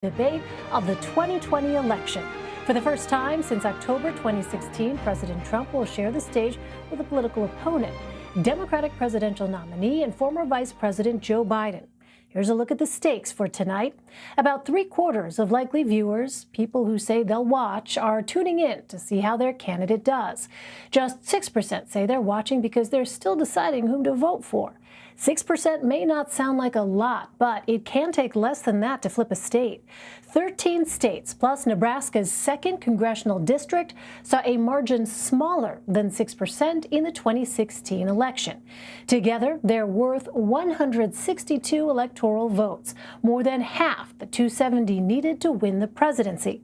debate of the 2020 election. For the first time since October 2016, President Trump will share the stage with a political opponent, Democratic presidential nominee and former Vice President Joe Biden. Here's a look at the stakes for tonight. About 3/4 of likely viewers, people who say they'll watch, are tuning in to see how their candidate does. Just 6% say they're watching because they're still deciding whom to vote for. 6% may not sound like a lot, but it can take less than that to flip a state. 13 states, plus Nebraska's 2nd congressional district, saw a margin smaller than 6% in the 2016 election. Together, they're worth 162 electoral votes, more than half the 270 needed to win the presidency.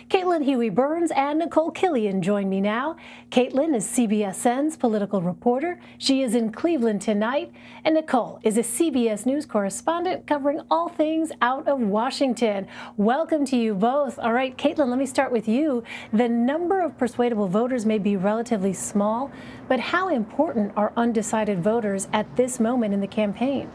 Caitlin Huey-Burns and Nicole Killian join me now. Caitlin is CBSN's political reporter. She is in Cleveland tonight. And Nicole is a CBS News correspondent covering all things out of Washington. Welcome to you both. All right, Caitlin, let me start with you. The number of persuadable voters may be relatively small, but how important are undecided voters at this moment in the campaign?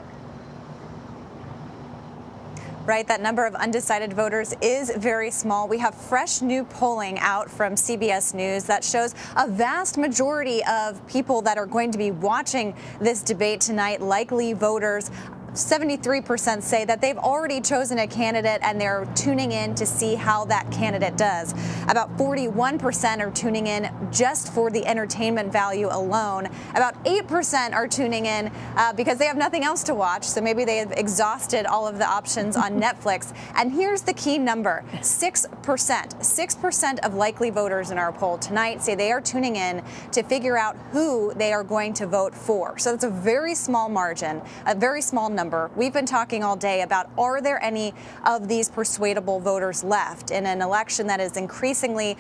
Right, that number of undecided voters is very small. We have fresh new polling out from CBS News that shows a vast majority of people that are going to be watching this debate tonight, likely voters. 73% say that they've already chosen a candidate and they're tuning in to see how that candidate does. About 41% are tuning in just for the entertainment value alone. About 8% are tuning in because they have nothing else to watch. So maybe they have exhausted all of the options on Netflix. And here's the key number, 6%. 6% of likely voters in our poll tonight say they are tuning in to figure out who they are going to vote for. So it's a very small margin, a very small number. We've been talking all day about, are there any of these persuadable voters left in an election that is increasingly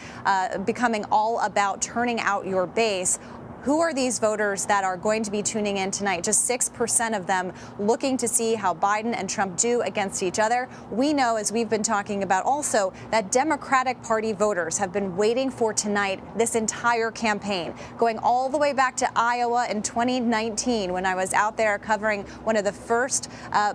becoming all about turning out your base? Who are these voters that are going to be tuning in tonight? Just 6% of them looking to see how Biden and Trump do against each other. We know, as we've been talking about also, that Democratic Party voters have been waiting for tonight this entire campaign, going all the way back to Iowa in 2019 when I was out there covering one of the first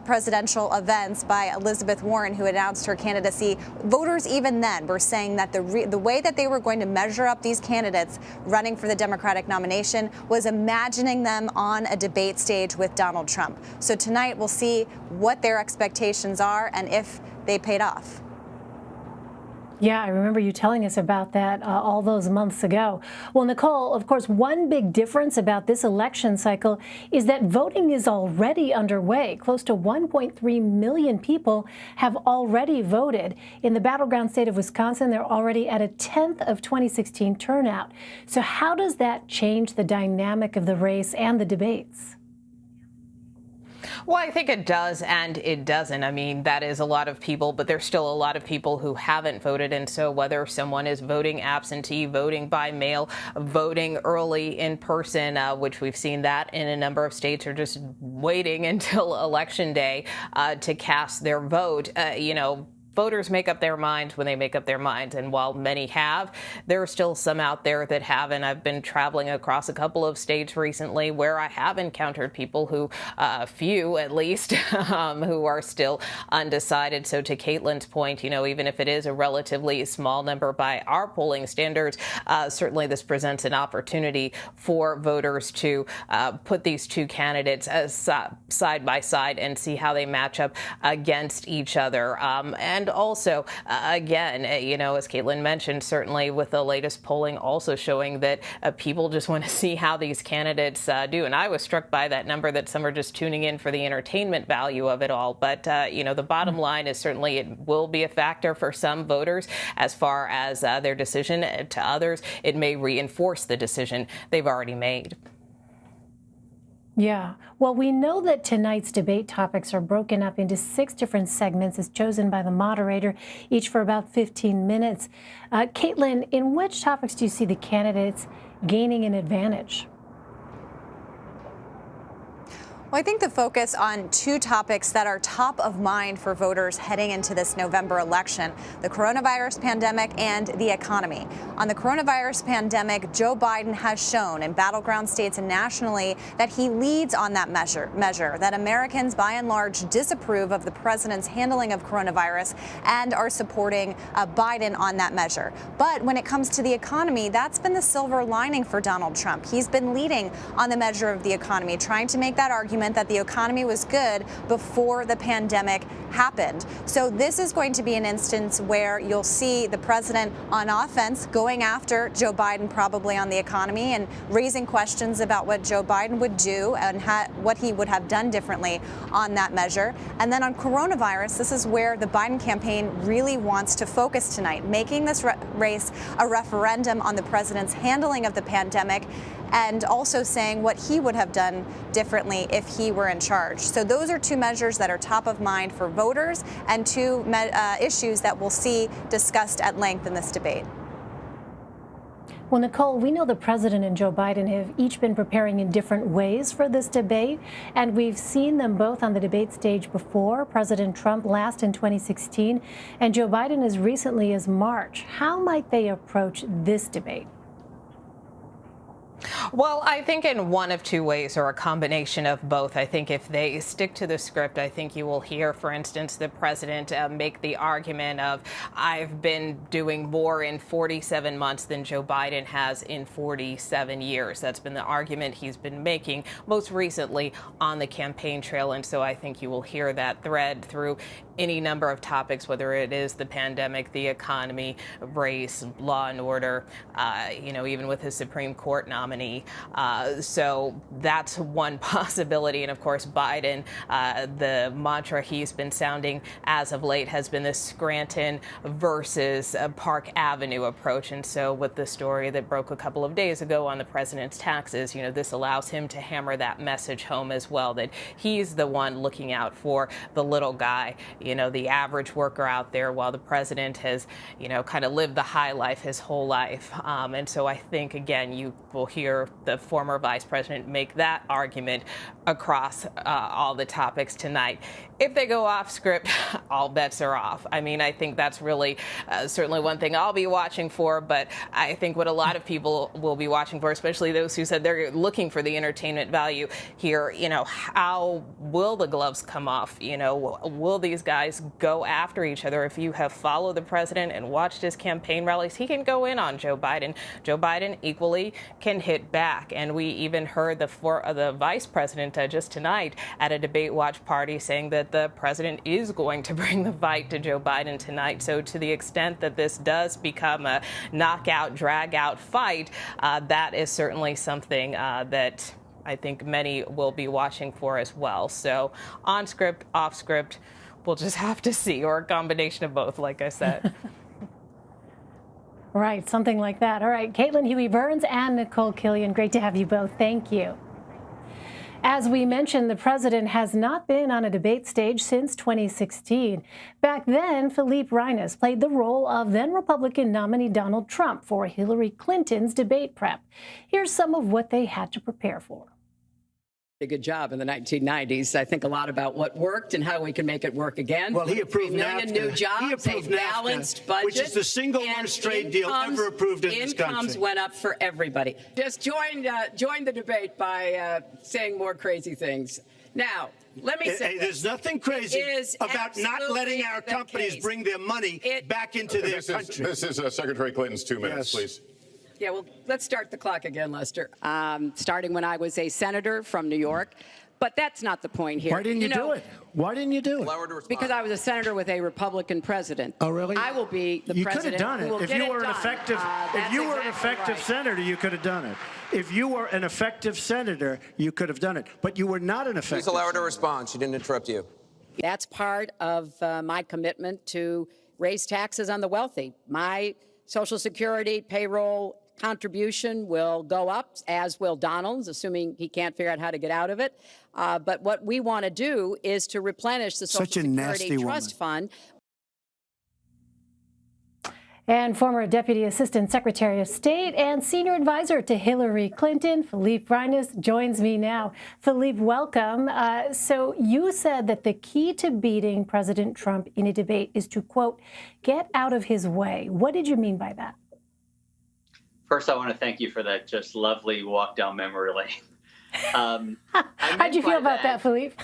presidential events by Elizabeth Warren, who announced her candidacy. Voters even then were saying that the way that they were going to measure up these candidates running for the Democratic nomination was imagining them on a debate stage with Donald Trump. So tonight we'll see what their expectations are and if they paid off. Yeah, I remember you telling us about that all those months ago. Well, Nicole, of course, one big difference about this election cycle is that voting is already underway. Close to 1.3 million people have already voted. In the battleground state of Wisconsin, they're already at a 10th of 2016 turnout. So how does that change the dynamic of the race and the debates? Well, I think it does and it doesn't. I mean, that is a lot of people, but there's still a lot of people who haven't voted. And so whether someone is voting absentee, voting by mail, voting early in person, which we've seen that in a number of states, or just waiting until Election Day to cast their vote, voters make up their minds when they make up their minds. And while many have, there are still some out there that haven't. I've been traveling across a couple of states recently where I have encountered people who, a few at least, who are still undecided. So to Caitlin's point, even if it is a relatively small number by our polling standards, certainly this presents an opportunity for voters to put these two candidates side by side and see how they match up against each other. And also, again, as Caitlin mentioned, certainly with the latest polling also showing that people just want to see how these candidates do. And I was struck by that number that some are just tuning in for the entertainment value of it all. But, the bottom line is certainly it will be a factor for some voters as far as their decision. To others, it may reinforce the decision they've already made. Yeah. Well, we know that tonight's debate topics are broken up into 6 different segments as chosen by the moderator, each for about 15 minutes. Caitlin, in which topics do you see the candidates gaining an advantage? Well, I think the focus on two topics that are top of mind for voters heading into this November election, the coronavirus pandemic and the economy. On the coronavirus pandemic, Joe Biden has shown in battleground states and nationally that he leads on that measure, that Americans by and large disapprove of the president's handling of coronavirus and are supporting Biden on that measure. But when it comes to the economy, that's been the silver lining for Donald Trump. He's been leading on the measure of the economy, trying to make that argument that the economy was good before the pandemic happened. So this is going to be an instance where you'll see the president on offense going after Joe Biden probably on the economy and raising questions about what Joe Biden would do and what he would have done differently on that measure. And then on coronavirus, this is where the Biden campaign really wants to focus tonight, making this race a referendum on the president's handling of the pandemic and also saying what he would have done differently if he were in charge. So those are two measures that are top of mind for voters and two issues that we'll see discussed at length in this debate. Well, Nicole, we know the president and Joe Biden have each been preparing in different ways for this debate, and we've seen them both on the debate stage before. President Trump last in 2016, and Joe Biden as recently as March. How might they approach this debate? Well, I think in one of two ways or a combination of both. I think if they stick to the script, I think you will hear, for instance, the president make the argument of, I've been doing more in 47 months than Joe Biden has in 47 years. That's been the argument he's been making most recently on the campaign trail. And so I think you will hear that thread through any number of topics, whether it is the pandemic, the economy, race, law and order, even with his Supreme Court nominee. So that's one possibility. And of course, Biden, the mantra he's been sounding as of late has been the Scranton versus Park Avenue approach. And so with the story that broke a couple of days ago on the president's taxes, this allows him to hammer that message home as well, that he's the one looking out for the little guy, the average worker out there, while the president has, kind of lived the high life his whole life. And so I think, again, you will hear the former vice president make that argument across all the topics tonight. If they go off script, all bets are off. I mean, I think that's really certainly one thing I'll be watching for, but I think what a lot of people will be watching for, especially those who said they're looking for the entertainment value here, how will the gloves come off? Will these guys go after each other? If you have followed the president and watched his campaign rallies, he can go in on Joe Biden. Joe Biden equally can hit back. And we even heard the vice president just tonight at a debate watch party saying that the president is going to bring the fight to Joe Biden tonight. So to the extent that this does become a knockout, drag-out fight, that is certainly something that I think many will be watching for as well. So on script, off script, we'll just have to see, or a combination of both, like I said. Right, something like that. All right, Caitlin Huey-Burns and Nicole Killian, great to have you both. Thank you. As we mentioned, the president has not been on a debate stage since 2016. Back then, Philippe Reines played the role of then-Republican nominee Donald Trump for Hillary Clinton's debate prep. Here's some of what they had to prepare for. A good job in the 1990s. I think a lot about what worked and how we can make it work again. Well, he approved 3 million NAFTA. new jobs, He approved a balanced NAFTA, budget, which is the single worst trade deal ever approved in this country. Incomes went up for everybody. Just join the debate by saying more crazy things. Now, let me say there's nothing crazy about not letting our companies bring their money back into their country. This is Secretary Clinton's 2 minutes, please. Yeah, well, let's start the clock again, Lester. Starting when I was a senator from New York. But that's not the point here. Why didn't you do it? Why didn't you do it? Because I was a senator with a Republican president. Oh, really? I will be the president who will get it done. If you were an effective senator, you could have done it. If you were an effective senator, you could have done it. But you were not an effective Please allow her to senator. respond. She didn't interrupt you. That's part of my commitment to raise taxes on the wealthy. My Social Security, payroll contribution will go up, as will Donald's, assuming he can't figure out how to get out of it. But what we want to do is to replenish the Social Security Trust Fund. And former Deputy Assistant Secretary of State and Senior Advisor to Hillary Clinton, Philippe Reines, joins me now. Philippe, welcome. So you said that the key to beating President Trump in a debate is to, quote, get out of his way. What did you mean by that? First, I want to thank you for that just lovely walk down memory lane. How'd you feel about that, Philippe?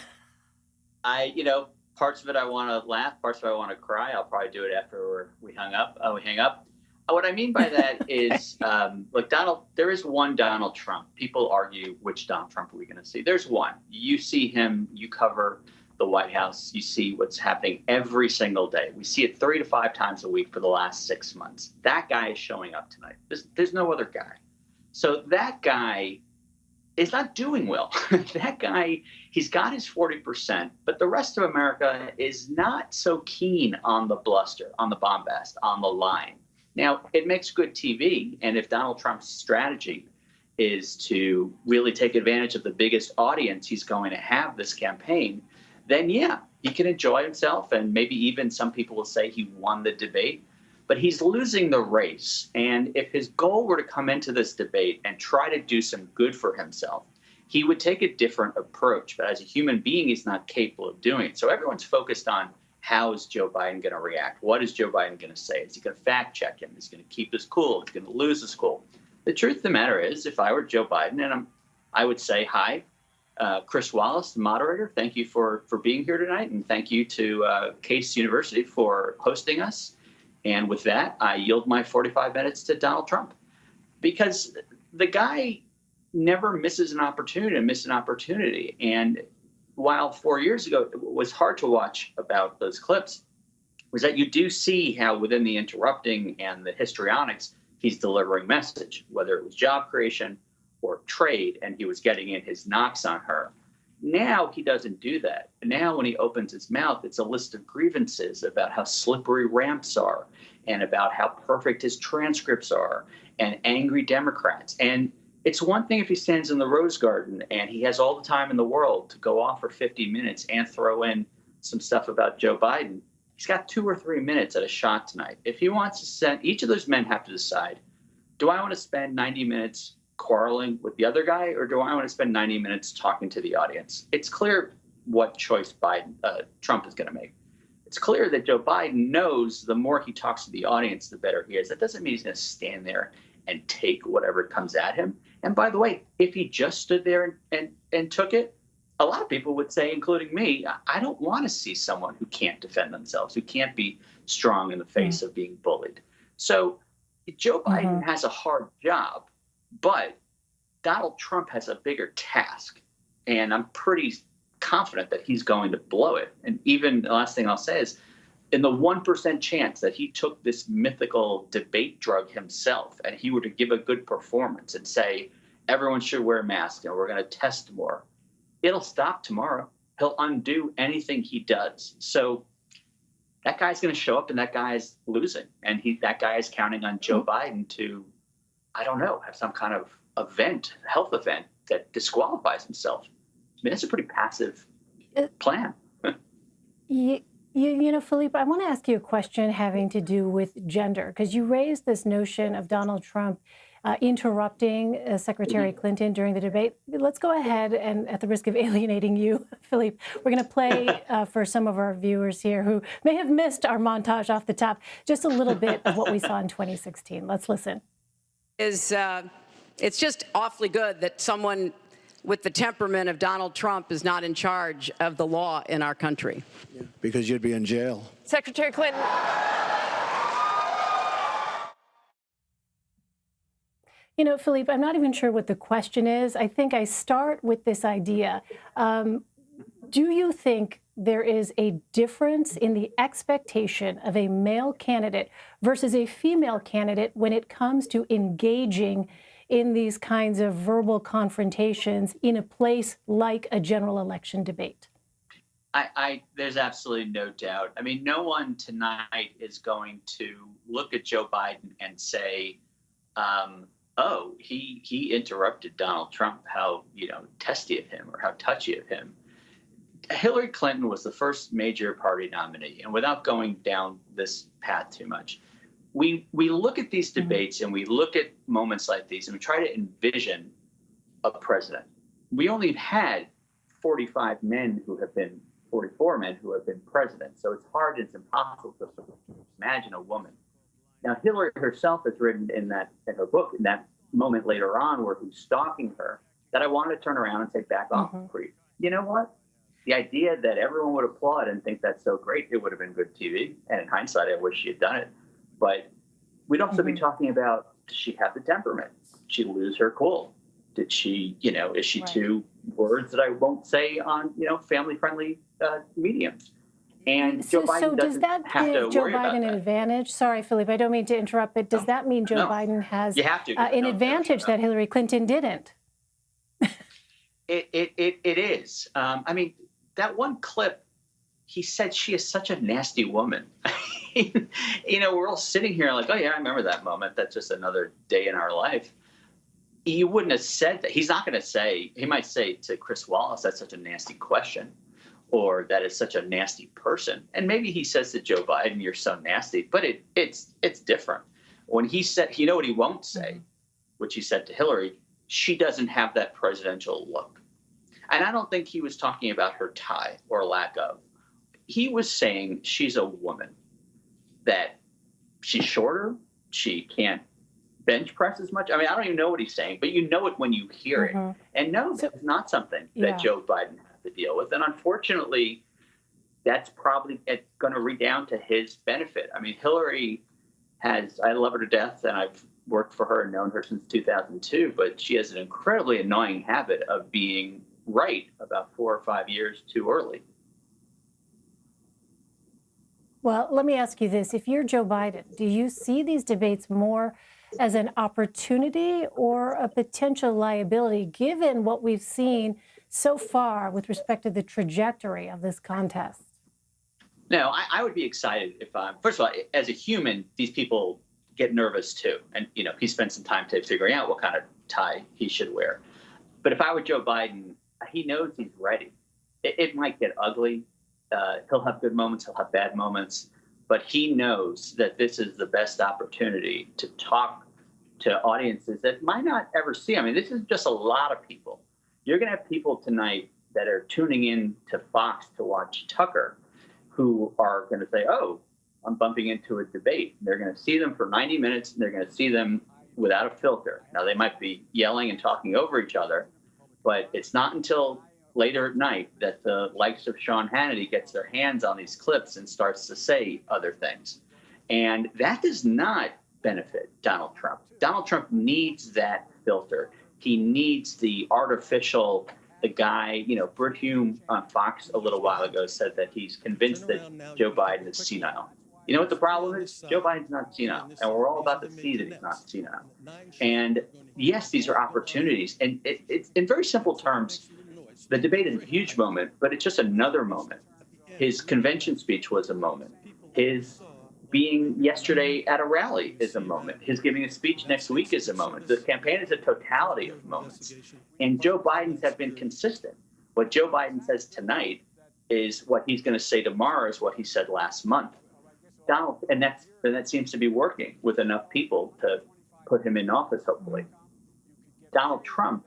Parts of it I want to laugh, parts of it I want to cry. I'll probably do it after we hang up. What I mean by that is, look, there is one Donald Trump. People argue which Donald Trump are we going to see. There's one. You see him, you cover the White House, you see what's happening every single day. We see it 3 to 5 times a week for the last 6 months. That guy is showing up tonight. There's no other guy. So that guy is not doing well. That guy, he's got his 40%, but the rest of America is not so keen on the bluster, on the bombast, on the line. Now, it makes good TV, and if Donald Trump's strategy is to really take advantage of the biggest audience he's going to have this campaign, then yeah, he can enjoy himself, and maybe even some people will say he won the debate. But he's losing the race. And if his goal were to come into this debate and try to do some good for himself, he would take a different approach. But as a human being, he's not capable of doing it. So everyone's focused on how is Joe Biden going to react? What is Joe Biden going to say? Is he going to fact check him? Is he going to keep his cool? Is he going to lose his cool? The truth of the matter is, if I were Joe Biden, and I would say, hi, Chris Wallace, the moderator, thank you for being here tonight. And thank you to Case University for hosting us. And with that, I yield my 45 minutes to Donald Trump, because the guy never misses an opportunity to miss an opportunity. And while 4 years ago it was hard to watch about those clips, was that you do see how within the interrupting and the histrionics, he's delivering message, whether it was job creation or trade, and he was getting in his knocks on her. Now he doesn't do that. Now when he opens his mouth, it's a list of grievances about how slippery ramps are and about how perfect his transcripts are and angry Democrats. And it's one thing if he stands in the Rose Garden and he has all the time in the world to go off for 50 minutes and throw in some stuff about Joe Biden. He's got 2 or 3 minutes at a shot tonight. If he wants to send, each of those men have to decide, do I want to spend 90 minutes quarreling with the other guy, or do I want to spend 90 minutes talking to the audience? It's clear what choice Trump is going to make. It's clear that Joe Biden knows the more he talks to the audience, the better he is. That doesn't mean he's going to stand there and take whatever comes at him. And by the way, if he just stood there and took it, a lot of people would say, including me, I don't want to see someone who can't defend themselves, who can't be strong in the face of being bullied. So Joe Biden has a hard job. But Donald Trump has a bigger task, and I'm pretty confident that he's going to blow it. And even the last thing I'll say is, in the 1% chance that he took this mythical debate drug himself and he were to give a good performance and say, everyone should wear masks and we're going to test more, it'll stop tomorrow. He'll undo anything he does. So that guy's going to show up and that guy's losing. And that guy is counting on Joe Biden to, I don't know, have some kind of health event that disqualifies himself. I mean, that's a pretty passive plan. You know, Philippe, I want to ask you a question having to do with gender, because you raised this notion of Donald Trump interrupting Secretary Clinton during the debate. Let's go ahead and, at the risk of alienating you, Philippe, we're going to play for some of our viewers here who may have missed our montage off the top, just a little bit of what we saw in 2016. Let's listen. It's just awfully good that someone with the temperament of Donald Trump is not in charge of the law in our country. Yeah, because you'd be in jail. Secretary Clinton. You know, Philippe, I'm not even sure what the question is. I think I start with this idea. Do you think there is a difference in the expectation of a male candidate versus a female candidate when it comes to engaging in these kinds of verbal confrontations in a place like a general election debate? There's absolutely no doubt. I mean, no one tonight is going to look at Joe Biden and say, oh, he interrupted Donald Trump, how, testy of him or how touchy of him. Hillary Clinton was the first major party nominee. And without going down this path too much, we look at these debates and we look at moments like these and we try to envision a president. We only had 44 men who have been president. So it's hard, it's impossible to imagine a woman. Now, Hillary herself has written in her book, in that moment later on where he's stalking her, that I wanted to turn around and say, back off, creep. You know what? The idea that everyone would applaud and think that's so great, it would have been good TV. And in hindsight, I wish she had done it. But we'd also be talking about, does she have the temperament? Did she lose her cool? Did she, is she too words that I won't say on, family-friendly mediums? And Joe Biden doesn't have to worry about that. Does that give Joe Biden an advantage? Sorry, Philippe, I don't mean to interrupt, but does that mean Joe Biden has an advantage that Hillary Clinton didn't? It is. I mean, that one clip, he said she is such a nasty woman. We're all sitting here like, oh, yeah, I remember that moment. That's just another day in our life. You wouldn't have said that. He's not going to say, he might say to Chris Wallace, that's such a nasty question, or that is such a nasty person. And maybe he says to Joe Biden, you're so nasty, but it's different. When he said, you know what he won't say, which he said to Hillary, she doesn't have that presidential look. And I don't think he was talking about her tie or lack of. He was saying she's a woman, that she's shorter, she can't bench press as much. I mean, I don't even know what he's saying, but you know it when you hear it. And no, that's not something that Joe Biden has to deal with. And unfortunately, that's probably going to redound to his benefit. I mean, Hillary I love her to death, and I've worked for her and known her since 2002, but she has an incredibly annoying habit of being right about 4 or 5 years too early. Well, let me ask you this. If you're Joe Biden, do you see these debates more as an opportunity or a potential liability, given what we've seen so far with respect to the trajectory of this contest? No, I would be excited if first of all, as a human, these people get nervous too. And, he spent some time figuring out what kind of tie he should wear. But if I were Joe Biden, he knows he's ready. It might get ugly. He'll have good moments, he'll have bad moments, but he knows that this is the best opportunity to talk to audiences that might not ever see. I mean, this is just a lot of people. You're going to have people tonight that are tuning in to Fox to watch Tucker who are going to say, oh, I'm bumping into a debate. They're going to see them for 90 minutes, and they're going to see them without a filter. Now, they might be yelling and talking over each other, but it's not until later at night that the likes of Sean Hannity gets their hands on these clips and starts to say other things. And that does not benefit Donald Trump. Donald Trump needs that filter. He needs the artificial, the guy, Brit Hume on Fox a little while ago said that he's convinced that Joe Biden is senile. You know what the problem is? Joe Biden's not senile, and we're all about to see that he's not senile. And yes, these are opportunities. And it's in very simple terms, the debate is a huge moment, but it's just another moment. His convention speech was a moment. His being yesterday at a rally is a moment. His giving a speech next week is a moment. The campaign is a totality of moments. And Joe Biden's have been consistent. What Joe Biden says tonight is what he's going to say tomorrow is what he said last month. And that seems to be working with enough people to put him in office, hopefully. Donald Trump,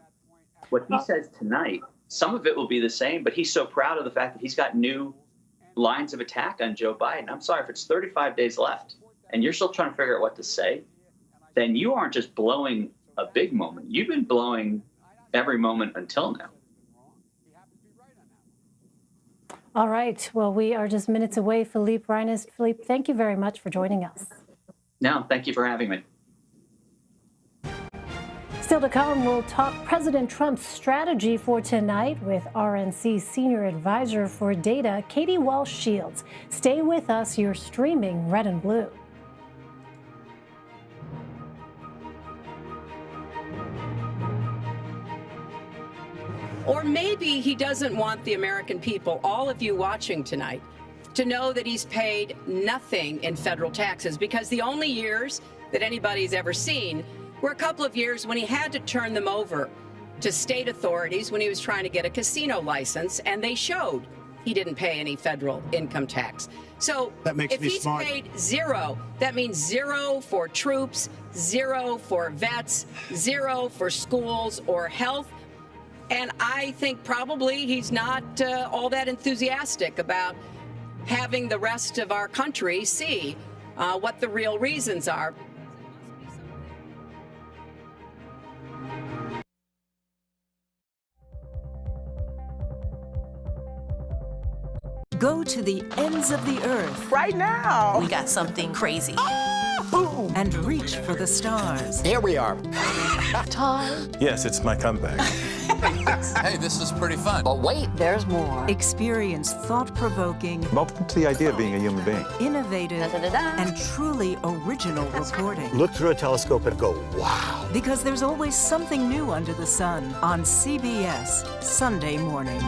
what he says tonight, some of it will be the same, but he's so proud of the fact that he's got new lines of attack on Joe Biden. I'm sorry, if it's 35 days left and you're still trying to figure out what to say, then you aren't just blowing a big moment. You've been blowing every moment until now. All right. Well, we are just minutes away. Philippe Hines. Philippe, thank you very much for joining us. No, thank you for having me. Still to come, we'll talk President Trump's strategy for tonight with RNC Senior Advisor for Data, Katie Walsh-Shields. Stay with us. You're streaming Red and Blue. Or maybe he doesn't want the American people, all of you watching tonight, to know that he's paid nothing in federal taxes, because the only years that anybody's ever seen were a couple of years when he had to turn them over to state authorities when he was trying to get a casino license, and they showed he didn't pay any federal income tax. So That makes if me he's smart. paid zero, that means zero for troops, zero for vets, zero for schools or health. And I think probably he's not all that enthusiastic about having the rest of our country see what the real reasons are. Go to the ends of the earth. Right now. We got something crazy. Boom! And reach for the stars. Here we are. Time. Yes, it's my comeback. Hey, this is pretty fun. But wait, there's more. Experience thought-provoking, I'm open to the idea of being a human being. innovative, and truly original reporting. Look through a telescope and go, wow. Because there's always something new under the sun on CBS Sunday morning.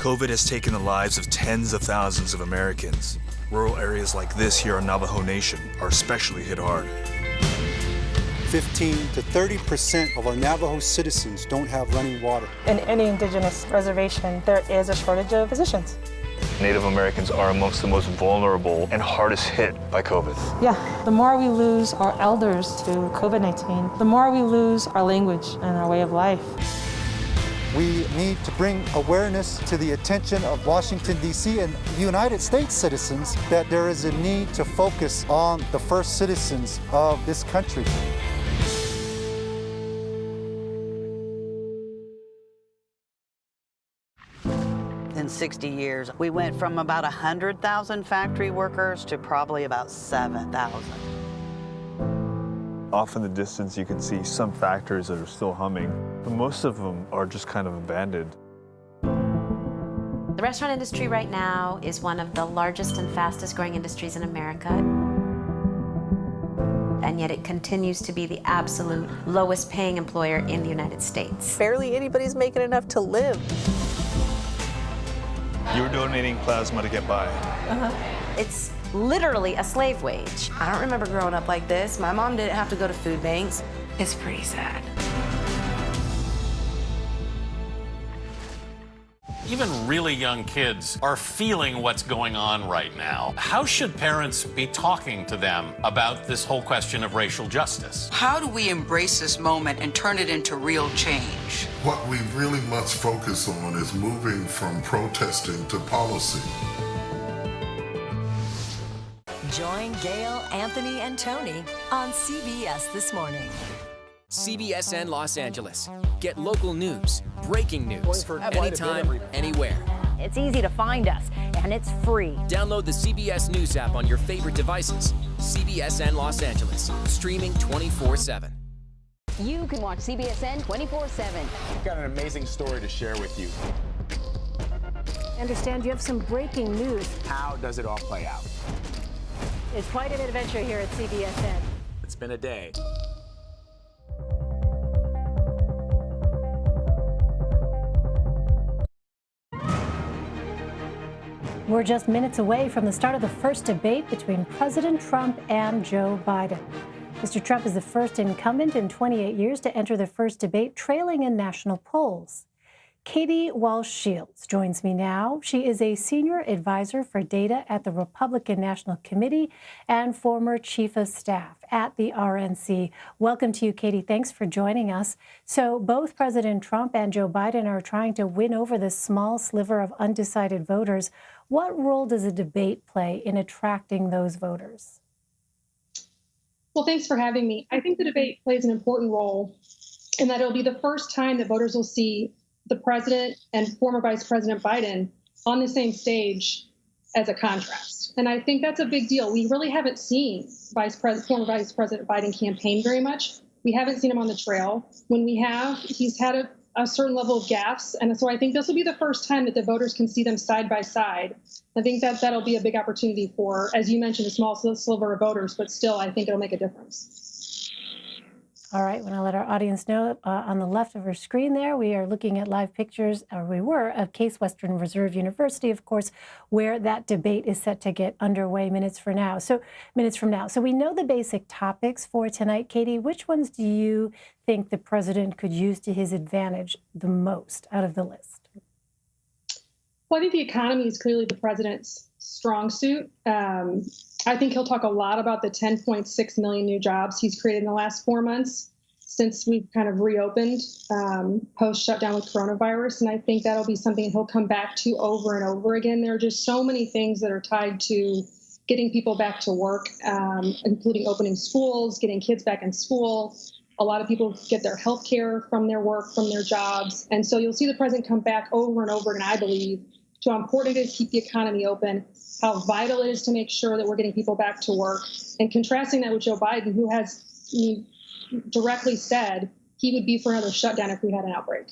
COVID has taken the lives of tens of thousands of Americans. Rural areas like this here on Navajo Nation are especially hit hard. 15 to 30% of our Navajo citizens don't have running water. In any indigenous reservation, there is a shortage of physicians. Native Americans are amongst the most vulnerable and hardest hit by COVID. Yeah, the more we lose our elders to COVID-19, the more we lose our language and our way of life. We need to bring awareness to the attention of Washington, D.C. and United States citizens that there is a need to focus on the first citizens of this country. In 60 years, we went from about 100,000 factory workers to probably about 7,000. Off in the distance, you can see some factories that are still humming, but most of them are just kind of abandoned. The restaurant industry right now is one of the largest and fastest growing industries in America. And yet it continues to be the absolute lowest paying employer in the United States. Barely anybody's making enough to live. You're donating plasma to get by. It's literally a slave wage. I don't remember growing up like this. My mom didn't have to go to food banks. It's pretty sad. Even really young kids are feeling what's going on right now. How should parents be talking to them about this whole question of racial justice? How do we embrace this moment and turn it into real change? What we really must focus on is moving from protesting to policy. Join Gail, Anthony, and Tony on CBS This Morning. CBSN Los Angeles. Get local news, breaking news, anytime, anywhere. It's easy to find us, and it's free. Download the CBS News app on your favorite devices. CBSN Los Angeles, streaming 24/7. You can watch CBSN 24/7. We've got an amazing story to share with you. I understand you have some breaking news. How does it all play out? It's quite an adventure here at CBSN. It's been a day. We're just minutes away from the start of the first debate between President Trump and Joe Biden. Mr. Trump is the first incumbent in 28 years to enter the first debate, trailing in national polls. Katie Walsh-Shields joins me now. She is a senior advisor for data at the Republican National Committee and former chief of staff at the RNC. Welcome to you, Katie. Thanks for joining us. So both President Trump and Joe Biden are trying to win over this small sliver of undecided voters. What role does a debate play in attracting those voters? Well, thanks for having me. I think the debate plays an important role in that it'll be the first time that voters will see the president and former Vice President Biden on the same stage as a contrast. And I think that's a big deal. We really haven't seen former Vice President Biden campaign very much. We haven't seen him on the trail. When we have, he's had a certain level of gaffes. And so I think this will be the first time that the voters can see them side by side. I think that that'll be a big opportunity for, as you mentioned, a small sliver of voters, but still, I think it'll make a difference. All right, when I let our audience know, on the left of our screen there, we are looking at live pictures, or we were, of Case Western Reserve University, of course, where that debate is set to get underway minutes from now. So we know the basic topics for tonight. Katie, which ones do you think the president could use to his advantage the most out of the list? Well, I think the economy is clearly the president's strong suit. I think he'll talk a lot about the 10.6 million new jobs he's created in the last 4 months since we've kind of reopened post-shutdown with coronavirus. And I think that'll be something he'll come back to over and over again. There are just so many things that are tied to getting people back to work, including opening schools, getting kids back in school. A lot of people get their health care from their work, from their jobs. And so you'll see the president come back over and over again, I believe, to how important it is to keep the economy open, how vital it is to make sure that we're getting people back to work, and contrasting that with Joe Biden, who has directly said he would be for another shutdown if we had an outbreak.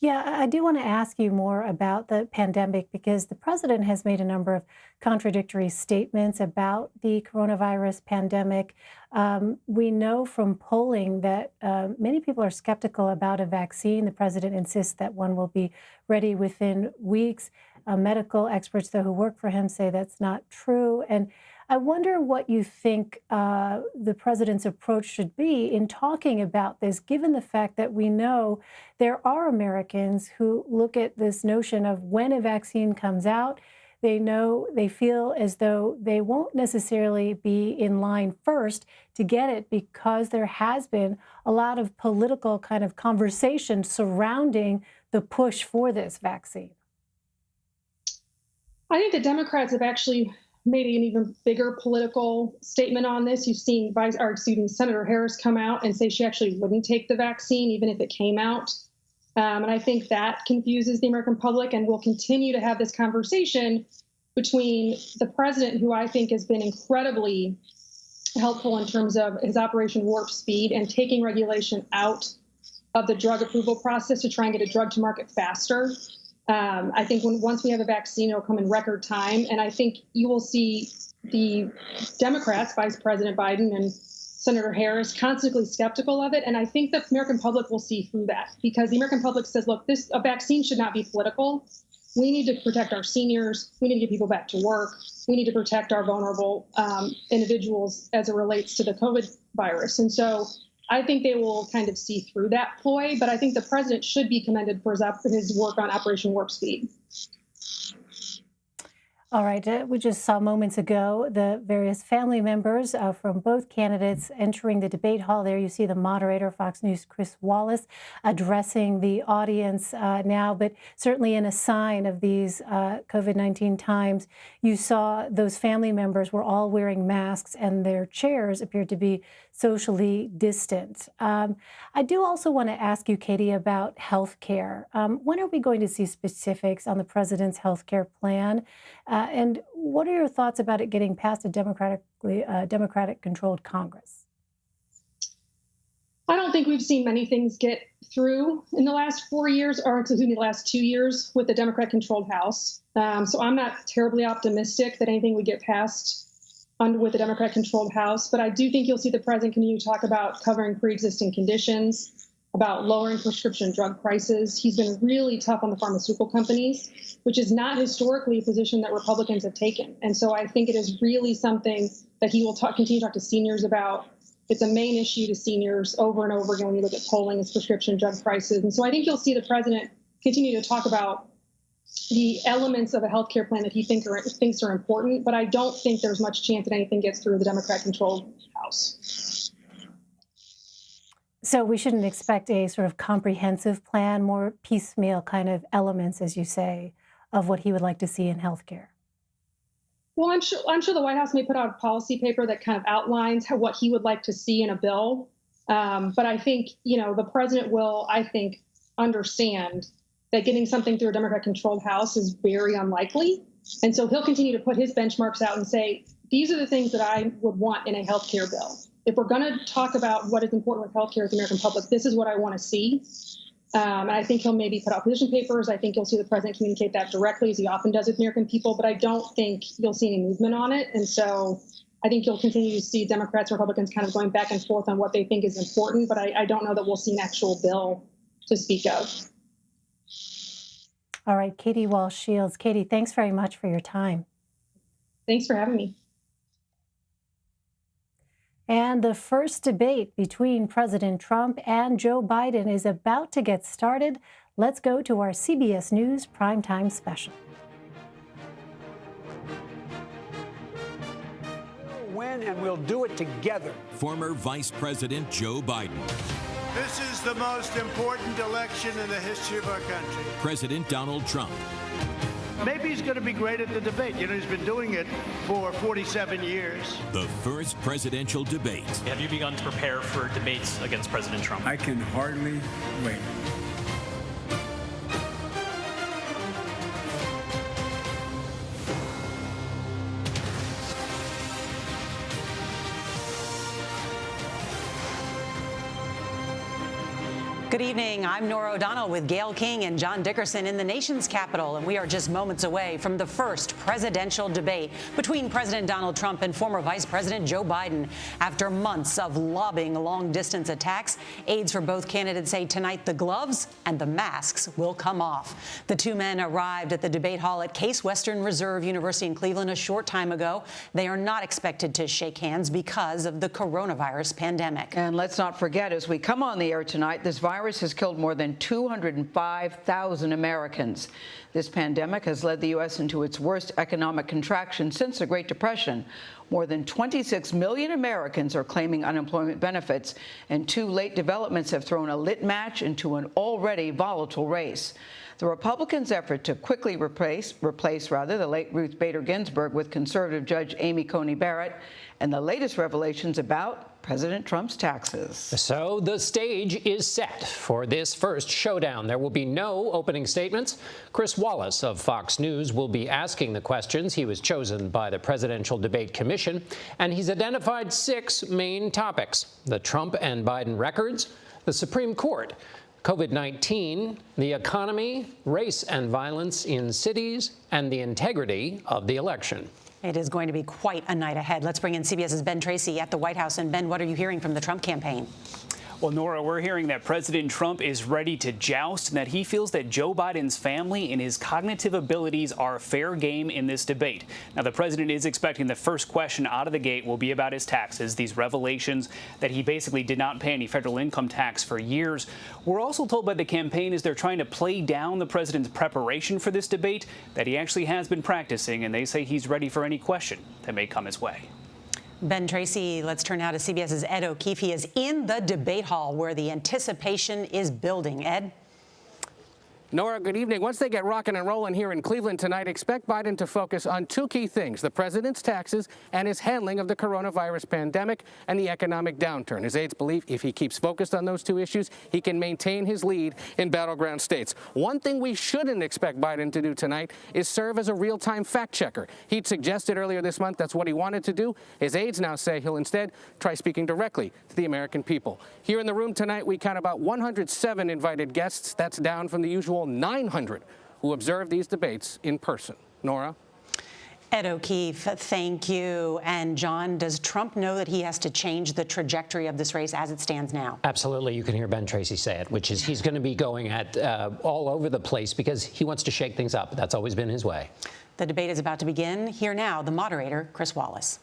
Yeah, I do want to ask you more about the pandemic because the president has made a number of contradictory statements about the coronavirus pandemic. We know from polling that many people are skeptical about a vaccine. The president insists that one will be ready within weeks. Medical experts, though, who work for him say that's not true. And I wonder what you think the president's approach should be in talking about this, given the fact that we know there are Americans who look at this notion of when a vaccine comes out, they feel as though they won't necessarily be in line first to get it because there has been a lot of political kind of conversation surrounding the push for this vaccine. I think the Democrats have actually made an even bigger political statement on this. You've seen Senator Harris come out and say she actually wouldn't take the vaccine, even if it came out. And I think that confuses the American public, and we'll continue to have this conversation between the president, who I think has been incredibly helpful in terms of his Operation Warp Speed and taking regulation out of the drug approval process to try and get a drug to market faster. I think once we have a vaccine, it'll come in record time. And I think you will see the Democrats, Vice President Biden and Senator Harris, constantly skeptical of it. And I think the American public will see through that because the American public says, look, a vaccine should not be political. We need to protect our seniors. We need to get people back to work. We need to protect our vulnerable individuals as it relates to the COVID virus. And so I think they will kind of see through that ploy, but I think the president should be commended for his work on Operation Warp Speed. All right, we just saw moments ago the various family members from both candidates entering the debate hall. There you see the moderator, Fox News' Chris Wallace, addressing the audience now, but certainly in a sign of these COVID-19 times, you saw those family members were all wearing masks and their chairs appeared to be socially distant. I do also want to ask you, Katie, about health care. When are we going to see specifics on the president's health care plan? And what are your thoughts about it getting past a Democratic-controlled Congress? I don't think we've seen many things get through in the last 4 years, or excuse me, the last 2 years with the Democrat-controlled House. So I'm not terribly optimistic that anything would get passed with the Democrat-controlled House. But I do think you'll see the president continue to talk about covering pre-existing conditions, about lowering prescription drug prices. He's been really tough on the pharmaceutical companies, which is not historically a position that Republicans have taken. And so I think it is really something that he will continue to talk to seniors about. It's a main issue to seniors over and over again when you look at polling, is prescription drug prices. And so I think you'll see the president continue to talk about the elements of a health care plan that he thinks are important, but I don't think there's much chance that anything gets through the Democrat-controlled House. So we shouldn't expect a sort of comprehensive plan, more piecemeal kind of elements, as you say, of what he would like to see in healthcare. Well, I'm sure the White House may put out a policy paper that kind of outlines what he would like to see in a bill. But I think, the president will, understand that getting something through a Democrat-controlled House is very unlikely. And so he'll continue to put his benchmarks out and say, these are the things that I would want in a healthcare bill. If we're going to talk about what is important with healthcare to the American public, this is what I want to see. And I think he'll maybe put out position papers. I think you'll see the president communicate that directly, as he often does with American people. But I don't think you'll see any movement on it. And so I think you'll continue to see Democrats and Republicans kind of going back and forth on what they think is important, but I don't know that we'll see an actual bill to speak of. All right, Katie Walsh-Shields. Katie, thanks very much for your time. Thanks for having me. And the first debate between President Trump and Joe Biden is about to get started. Let's go to our CBS News Primetime Special. We'll win and we'll do it together. Former Vice President Joe Biden. This is the most important election in the history of our country. President Donald Trump. Maybe he's going to be great at the debate. You know, he's been doing it for 47 years. The first presidential debate. Have you begun to prepare for debates against President Trump? I can hardly wait. Good evening. I'm Nora O'Donnell with Gail King and John Dickerson in the nation's capital, and we are just moments away from the first presidential debate between President Donald Trump and former Vice President Joe Biden. After months of lobbying long-distance attacks, aides for both candidates say tonight the gloves and the masks will come off. The two men arrived at the debate hall at Case Western Reserve University in Cleveland a short time ago. They are not expected to shake hands because of the coronavirus pandemic. And let's not forget, as we come on the air tonight, this virus has killed more than 205,000 Americans. This pandemic has led the U.S. into its worst economic contraction since the Great Depression. More than 26 million Americans are claiming unemployment benefits, and two late developments have thrown a lit match into an already volatile race. The Republicans' effort to quickly replace the late Ruth Bader Ginsburg with conservative Judge Amy Coney Barrett, and the latest revelations about President Trump's taxes. So the stage is set for this first showdown. There will be no opening statements. Chris Wallace of Fox News will be asking the questions. He was chosen by the Presidential Debate Commission, and he's identified 6 main topics: the Trump and Biden records, the Supreme Court, COVID-19, the economy, race and violence in cities, and the integrity of the election. It is going to be quite a night ahead. Let's bring in CBS's Ben Tracy at the White House. And Ben, what are you hearing from the Trump campaign? Well, Nora, we're hearing that President Trump is ready to joust and that he feels that Joe Biden's family and his cognitive abilities are fair game in this debate. Now, the president is expecting the first question out of the gate will be about his taxes, these revelations that he basically did not pay any federal income tax for years. We're also told by the campaign, as they're trying to play down the president's preparation for this debate, that he actually has been practicing, and they say he's ready for any question that may come his way. Ben Tracy, let's turn now to CBS's Ed O'Keefe. He is in the debate hall where the anticipation is building. Ed? Nora, good evening. Once they get rocking and rolling here in Cleveland tonight, expect Biden to focus on 2 key things: the president's taxes and his handling of the coronavirus pandemic and the economic downturn. His aides believe if he keeps focused on those 2 issues, he can maintain his lead in battleground states. One thing we shouldn't expect Biden to do tonight is serve as a real-time fact checker. He'd suggested earlier this month that's what he wanted to do. His aides now say he'll instead try speaking directly to the American people. Here in the room tonight, we count about 107 invited guests. That's down from the usual 900 who observe these debates in person. Nora? Ed O'Keefe, thank you. And John, does Trump know that he has to change the trajectory of this race as it stands now? Absolutely. You can hear Ben Tracy say it, which is he's going to be going at all over the place because he wants to shake things up. That's always been his way. The debate is about to begin. Here now, the moderator, Chris Wallace.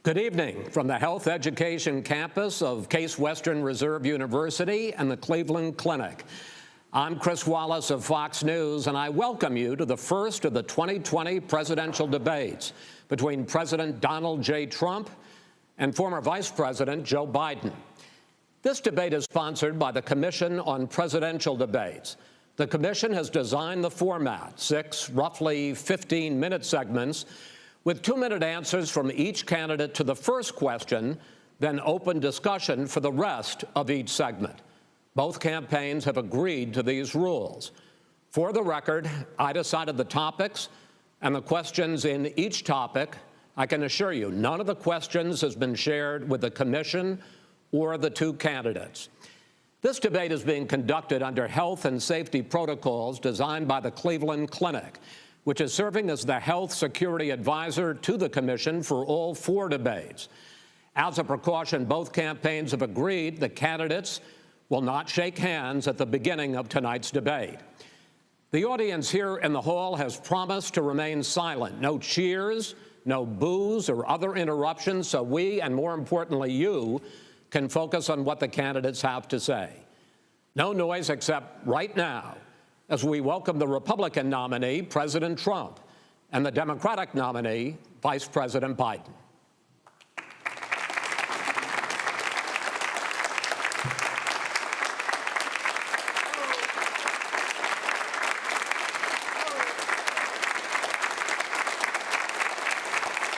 Good evening from the Health Education campus of Case Western Reserve University and the Cleveland Clinic. I'm Chris Wallace of Fox News, and I welcome you to the first of the 2020 presidential debates between President Donald J. Trump and former Vice President Joe Biden. This debate is sponsored by the Commission on Presidential Debates. The commission has designed the format, 6 roughly 15-minute segments with 2-minute answers from each candidate to the first question, then open discussion for the rest of each segment. Both campaigns have agreed to these rules. For the record, I decided the topics and the questions in each topic I can assure you, none of the questions has been shared with the commission or the two candidates. This debate is being conducted under health and safety protocols designed by the Cleveland Clinic, which is serving as the health security advisor to the commission for all 4 debates. As a precaution, both campaigns have agreed the candidates will not shake hands at the beginning of tonight's debate. The audience here in the hall has promised to remain silent. No cheers, no boos or other interruptions, so we, and more importantly you, can focus on what the candidates have to say. No noise except right now, as we welcome the Republican nominee, President Trump, and the Democratic nominee, Vice President Biden.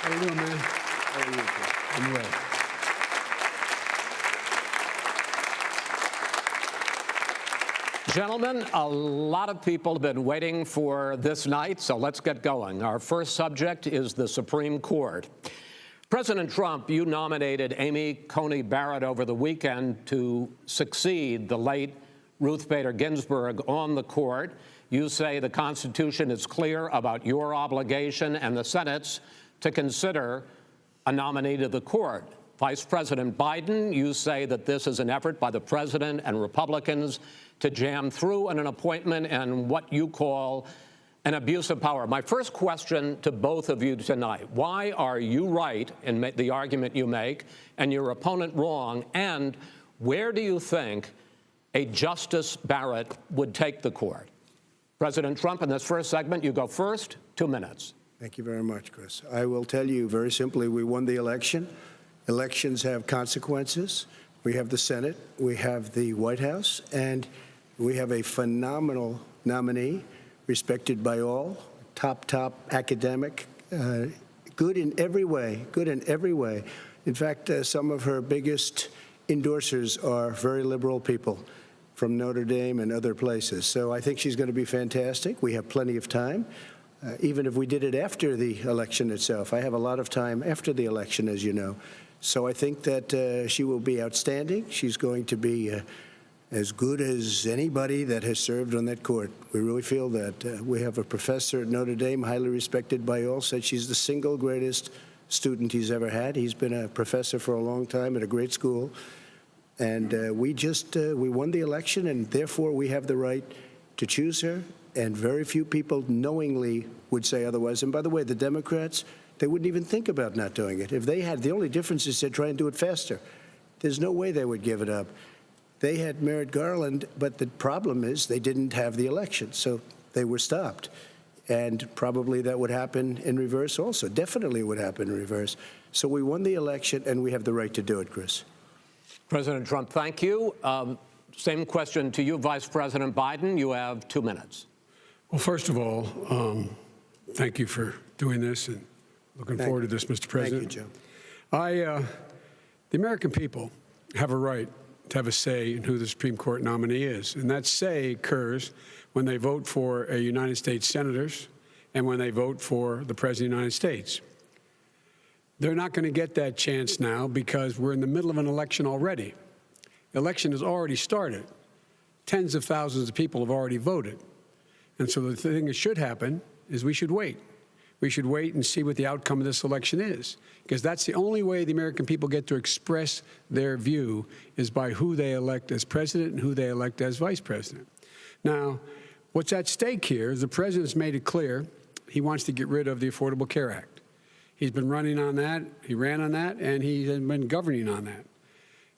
How you doing, man? How are you? I'm well. Gentlemen, a lot of people have been waiting for this night, so let's get going. Our first subject is the Supreme Court. President Trump, you nominated Amy Coney Barrett over the weekend to succeed the late Ruth Bader Ginsburg on the court. You say the Constitution is clear about your obligation and the Senate's to consider a nominee to the court. Vice President Biden, you say that this is an effort by the president and Republicans to jam through an appointment and what you call an abuse of power. My first question to both of you tonight, why are you right in the argument you make and your opponent wrong, and where do you think a Justice Barrett would take the court? President Trump, in this first segment, you go first, 2 minutes. Thank you very much, Chris. I will tell you very simply, we won the election. Elections have consequences. We have the Senate, we have the White House, and we have a phenomenal nominee, respected by all, top academic, good in every way, In fact, some of her biggest endorsers are very liberal people from Notre Dame and other places. So I think she's going to be fantastic. We have plenty of time. Even if we did it after the election itself. I have a lot of time after the election, as you know. So I think that she will be outstanding. She's going to be as good as anybody that has served on that court. We really feel that. We have a professor at Notre Dame, highly respected by all, said she's the single greatest student he's ever had. He's been a professor for a long time at a great school. And we won the election, and therefore we have the right to choose her. And very few people knowingly would say otherwise. And by the way, the Democrats, they wouldn't even think about not doing it. If they had, the only difference is they'd try and do it faster. There's no way they would give it up. They had Merrick Garland, but the problem is they didn't have the election, so they were stopped. And probably that would happen in reverse also. Definitely would happen in reverse. So we won the election, and we have the right to do it, Chris. President Trump, thank you. Same question to you, Vice President Biden. You have 2 minutes. Well, first of all, thank you for doing this, and looking forward to this, Mr. President. Thank you, Joe. The American people have a right to have a say in who the Supreme Court nominee is, and that say occurs when they vote for United States senators and when they vote for the President of the United States. They're not going to get that chance now because we're in the middle of an election already. The election has already started. Tens of thousands of people have already voted. And so the thing that should happen is we should wait. We should wait and see what the outcome of this election is, because that's the only way the American people get to express their view is by who they elect as president and who they elect as vice president. Now, what's at stake here is the president's made it clear he wants to get rid of the Affordable Care Act. He's been running on that, he ran on that, and he's been governing on that.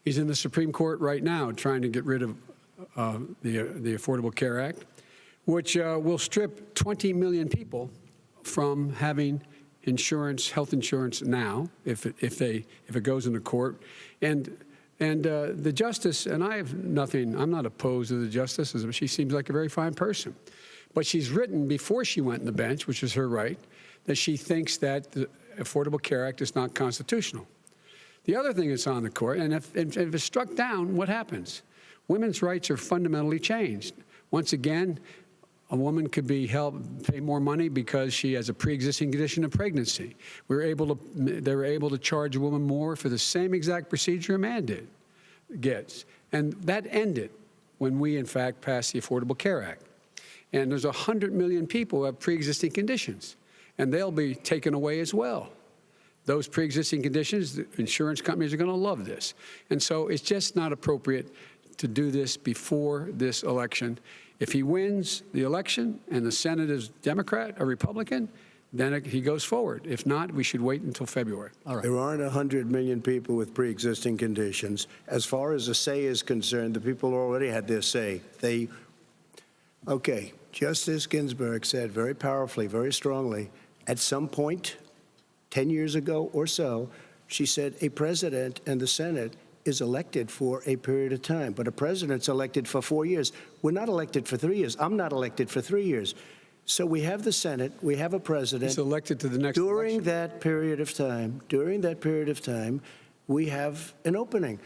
He's in the Supreme Court right now trying to get rid of the Affordable Care Act, which will strip 20 million people from having insurance, health insurance now, if it goes into court. And the justice, and I have nothing, I'm not opposed to the justice, she seems like a very fine person. But she's written before she went on the bench, which is her right, that she thinks that the Affordable Care Act is not constitutional. The other thing that's on the court, and if it's struck down, what happens? Women's rights are fundamentally changed. Once again, A woman could be pay more money because she has a pre-existing condition of pregnancy. They were able to charge a woman more for the same exact procedure a man gets. And that ended when we, in fact, passed the Affordable Care Act. And there's 100 million people who have pre-existing conditions, and they'll be taken away as well. Those pre-existing conditions, the insurance companies are going to love this. And so it's just not appropriate to do this before this election. If he wins the election and the Senate is Democrat or Republican, then he goes forward. If not, we should wait until February. All right. There aren't 100 million people with pre-existing conditions. As far as the say is concerned, the people already had their say. Okay, Justice Ginsburg said very powerfully, very strongly, at some point, 10 years ago or so, she said a president and the Senate is elected for a period of time, but a president's elected for 4 years. We're not elected for 3 years. I'm not elected for 3 years. So we have the Senate, we have a president. He's elected to the next during election. that period of time, we have an opening.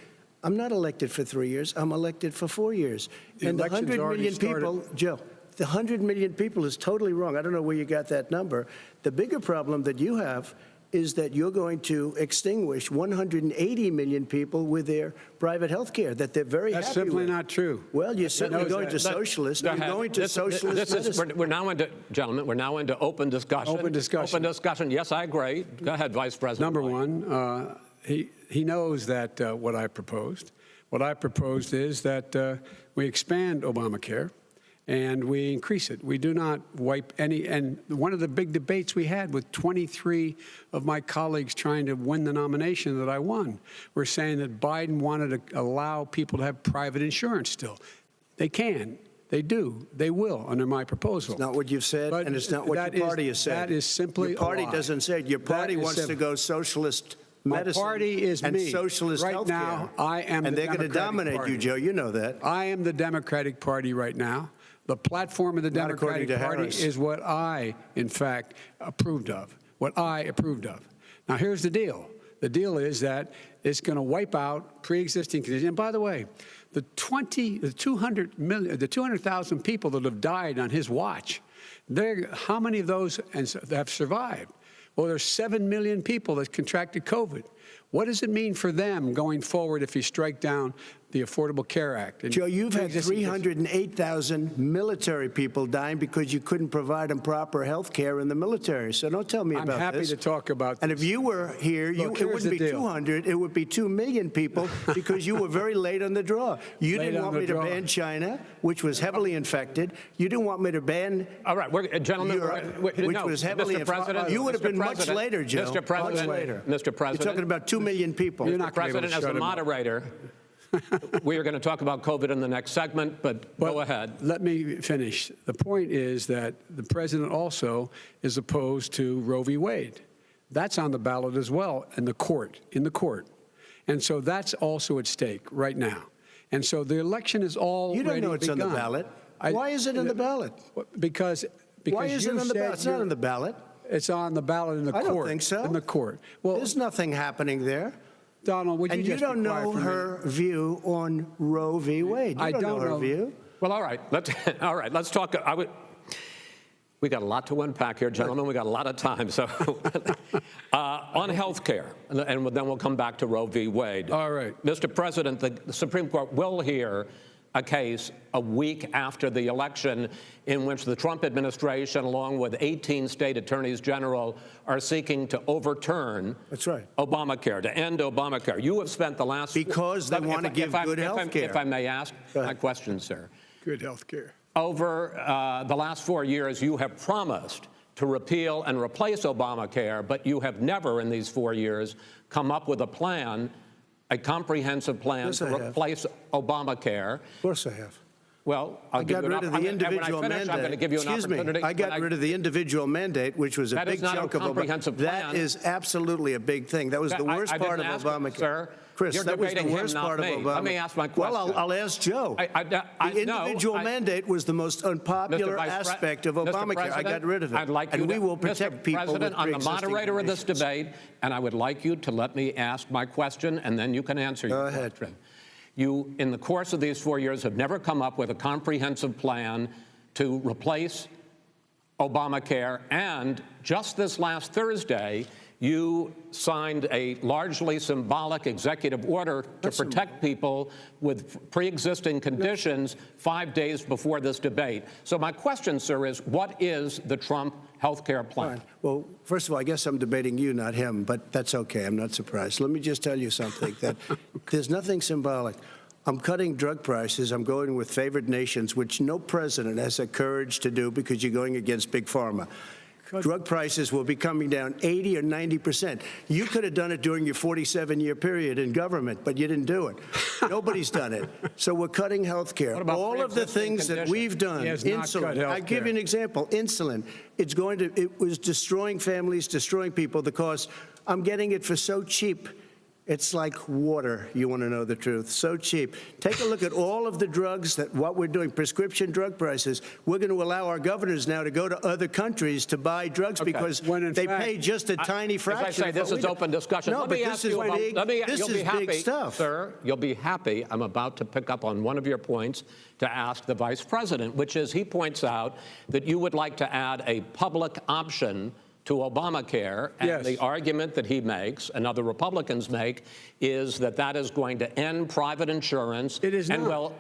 I'm not elected for 3 years. I'm elected for 4 years. And the 100 million people, Joe, the 100 million people is totally wrong. I don't know where you got that number. The bigger problem that you have is that you're going to extinguish 180 million people with their private health care that they're very happy with. That's simply not true. Well, you're certainly going to socialist. You're going to socialist medicine. We're now into, gentlemen, we're now into open discussion. Open discussion. Open discussion. Yes, I agree. Go ahead, Vice President. Number one, he knows that what I proposed. What I proposed is that we expand Obamacare and we increase it. We do not wipe any. And one of the big debates we had with 23 of my colleagues trying to win the nomination that I won were saying that Biden wanted to allow people to have private insurance still. They can. They do. They will under my proposal. It's not what you've said, and it's not what your party has said. That is simply your party a lie. doesn't say it. Your party wants to go socialist medicine. My party is and me. socialist right healthcare. Now, I am and the they're going to dominate party. you, Joe. You know that. I am the Democratic Party right now. The platform of the Democratic Party is what I, in fact, approved of. What I approved of. Now, here's the deal. The deal is that it's going to wipe out pre-existing conditions. And by the way, the 200,000 people that have died on his watch, how many of those have survived? Well, there's 7 million people that contracted COVID. What does it mean for them going forward if you strike down the Affordable Care Act? Joe, you've had 308,000 military people dying because you couldn't provide them proper health care in the military. So don't tell me about this. I'm happy to talk about this. And if you were here, it wouldn't be 200, it would be 2 million people because you were very late on the draw. You didn't want me to ban China, which was heavily infected. You didn't want me to ban gentlemen, Europe, which was heavily infected. You would have been much later, Joe. Mr. President, much later. Mr. President. You're talking about 2 million people. Mr. President, as the moderator, we are going to talk about COVID in the next segment, but go ahead. Let me finish. The point is that the president also is opposed to Roe v. Wade. That's on the ballot as well in the court. And so that's also at stake right now. And so the election is already You don't know it's begun. on the ballot. Why is it on the ballot? Because why is it on the ballot? It's not on the ballot. It's on the ballot in the court. I don't think so. In the court. Well, there's nothing happening there. Donald, would you just be quiet for a minute? And you don't know her view on Roe v. Wade. You don't know her view. Well, all right. Let's talk. We got a lot to unpack here, gentlemen. We got a lot of time. So on health care, and then we'll come back to Roe v. Wade. All right. Mr. President, the Supreme Court will hear a case a week after the election in which the Trump administration, along with 18 state attorneys general, are seeking to overturn Obamacare, to end Obamacare. You have spent the last... Because they want to give good health care. If I may ask my question, sir. Good health care. Over the last 4 years, you have promised to repeal and replace Obamacare, but you have never in these 4 years come up with a plan, a comprehensive plan to replace Obamacare. Of course I have. Well, I got rid of the individual mandate. I'm going to give you an opportunity. I got rid of the individual mandate, which was a big chunk of Obamacare. That is absolutely a big thing. That was the worst part of Obamacare. Sir, Chris, that was the worst part of Obamacare. Let me ask my question. Well, I'll ask Joe. The individual mandate was the most unpopular aspect of Obamacare. I got rid of it. I'd like you and we will protect people with President, I'm the moderator of this debate, and I would like you to let me ask my question, and then you can answer your question. You, in the course of these 4 years, have never come up with a comprehensive plan to replace Obamacare, and just this last Thursday, you signed a largely symbolic executive order to protect people with pre-existing conditions 5 days before this debate. So my question, sir, is what is the Trump health care plan? Fine. Well, first of all, I guess I'm debating you, not him, but that's okay. I'm not surprised. Let me just tell you something, that there's nothing symbolic. I'm cutting drug prices. I'm going with favored nations, which no president has the courage to do because you're going against Big Pharma. Drug prices will be coming down 80 or 90%. You could have done it during your 47-year period in government, but you didn't do it. Nobody's done it. So we're cutting health care. All of the things that we've done, insulin, I give you an example, insulin, it was destroying families, destroying people. The cost, I'm getting it for so cheap. It's like water, you want to know the truth. So cheap. Take a look at all of the drugs what we're doing, prescription drug prices. We're going to allow our governors now to go to other countries to buy drugs because they pay just a tiny fraction. As I say, this is open discussion. No, let but me this ask is you big, about, this is big stuff. Sir, you'll be happy. I'm about to pick up on one of your points to ask the vice president, which is he points out that you would like to add a public option to Obamacare, and the argument that he makes and other Republicans make is that that is going to end private insurance. It is and not. Well,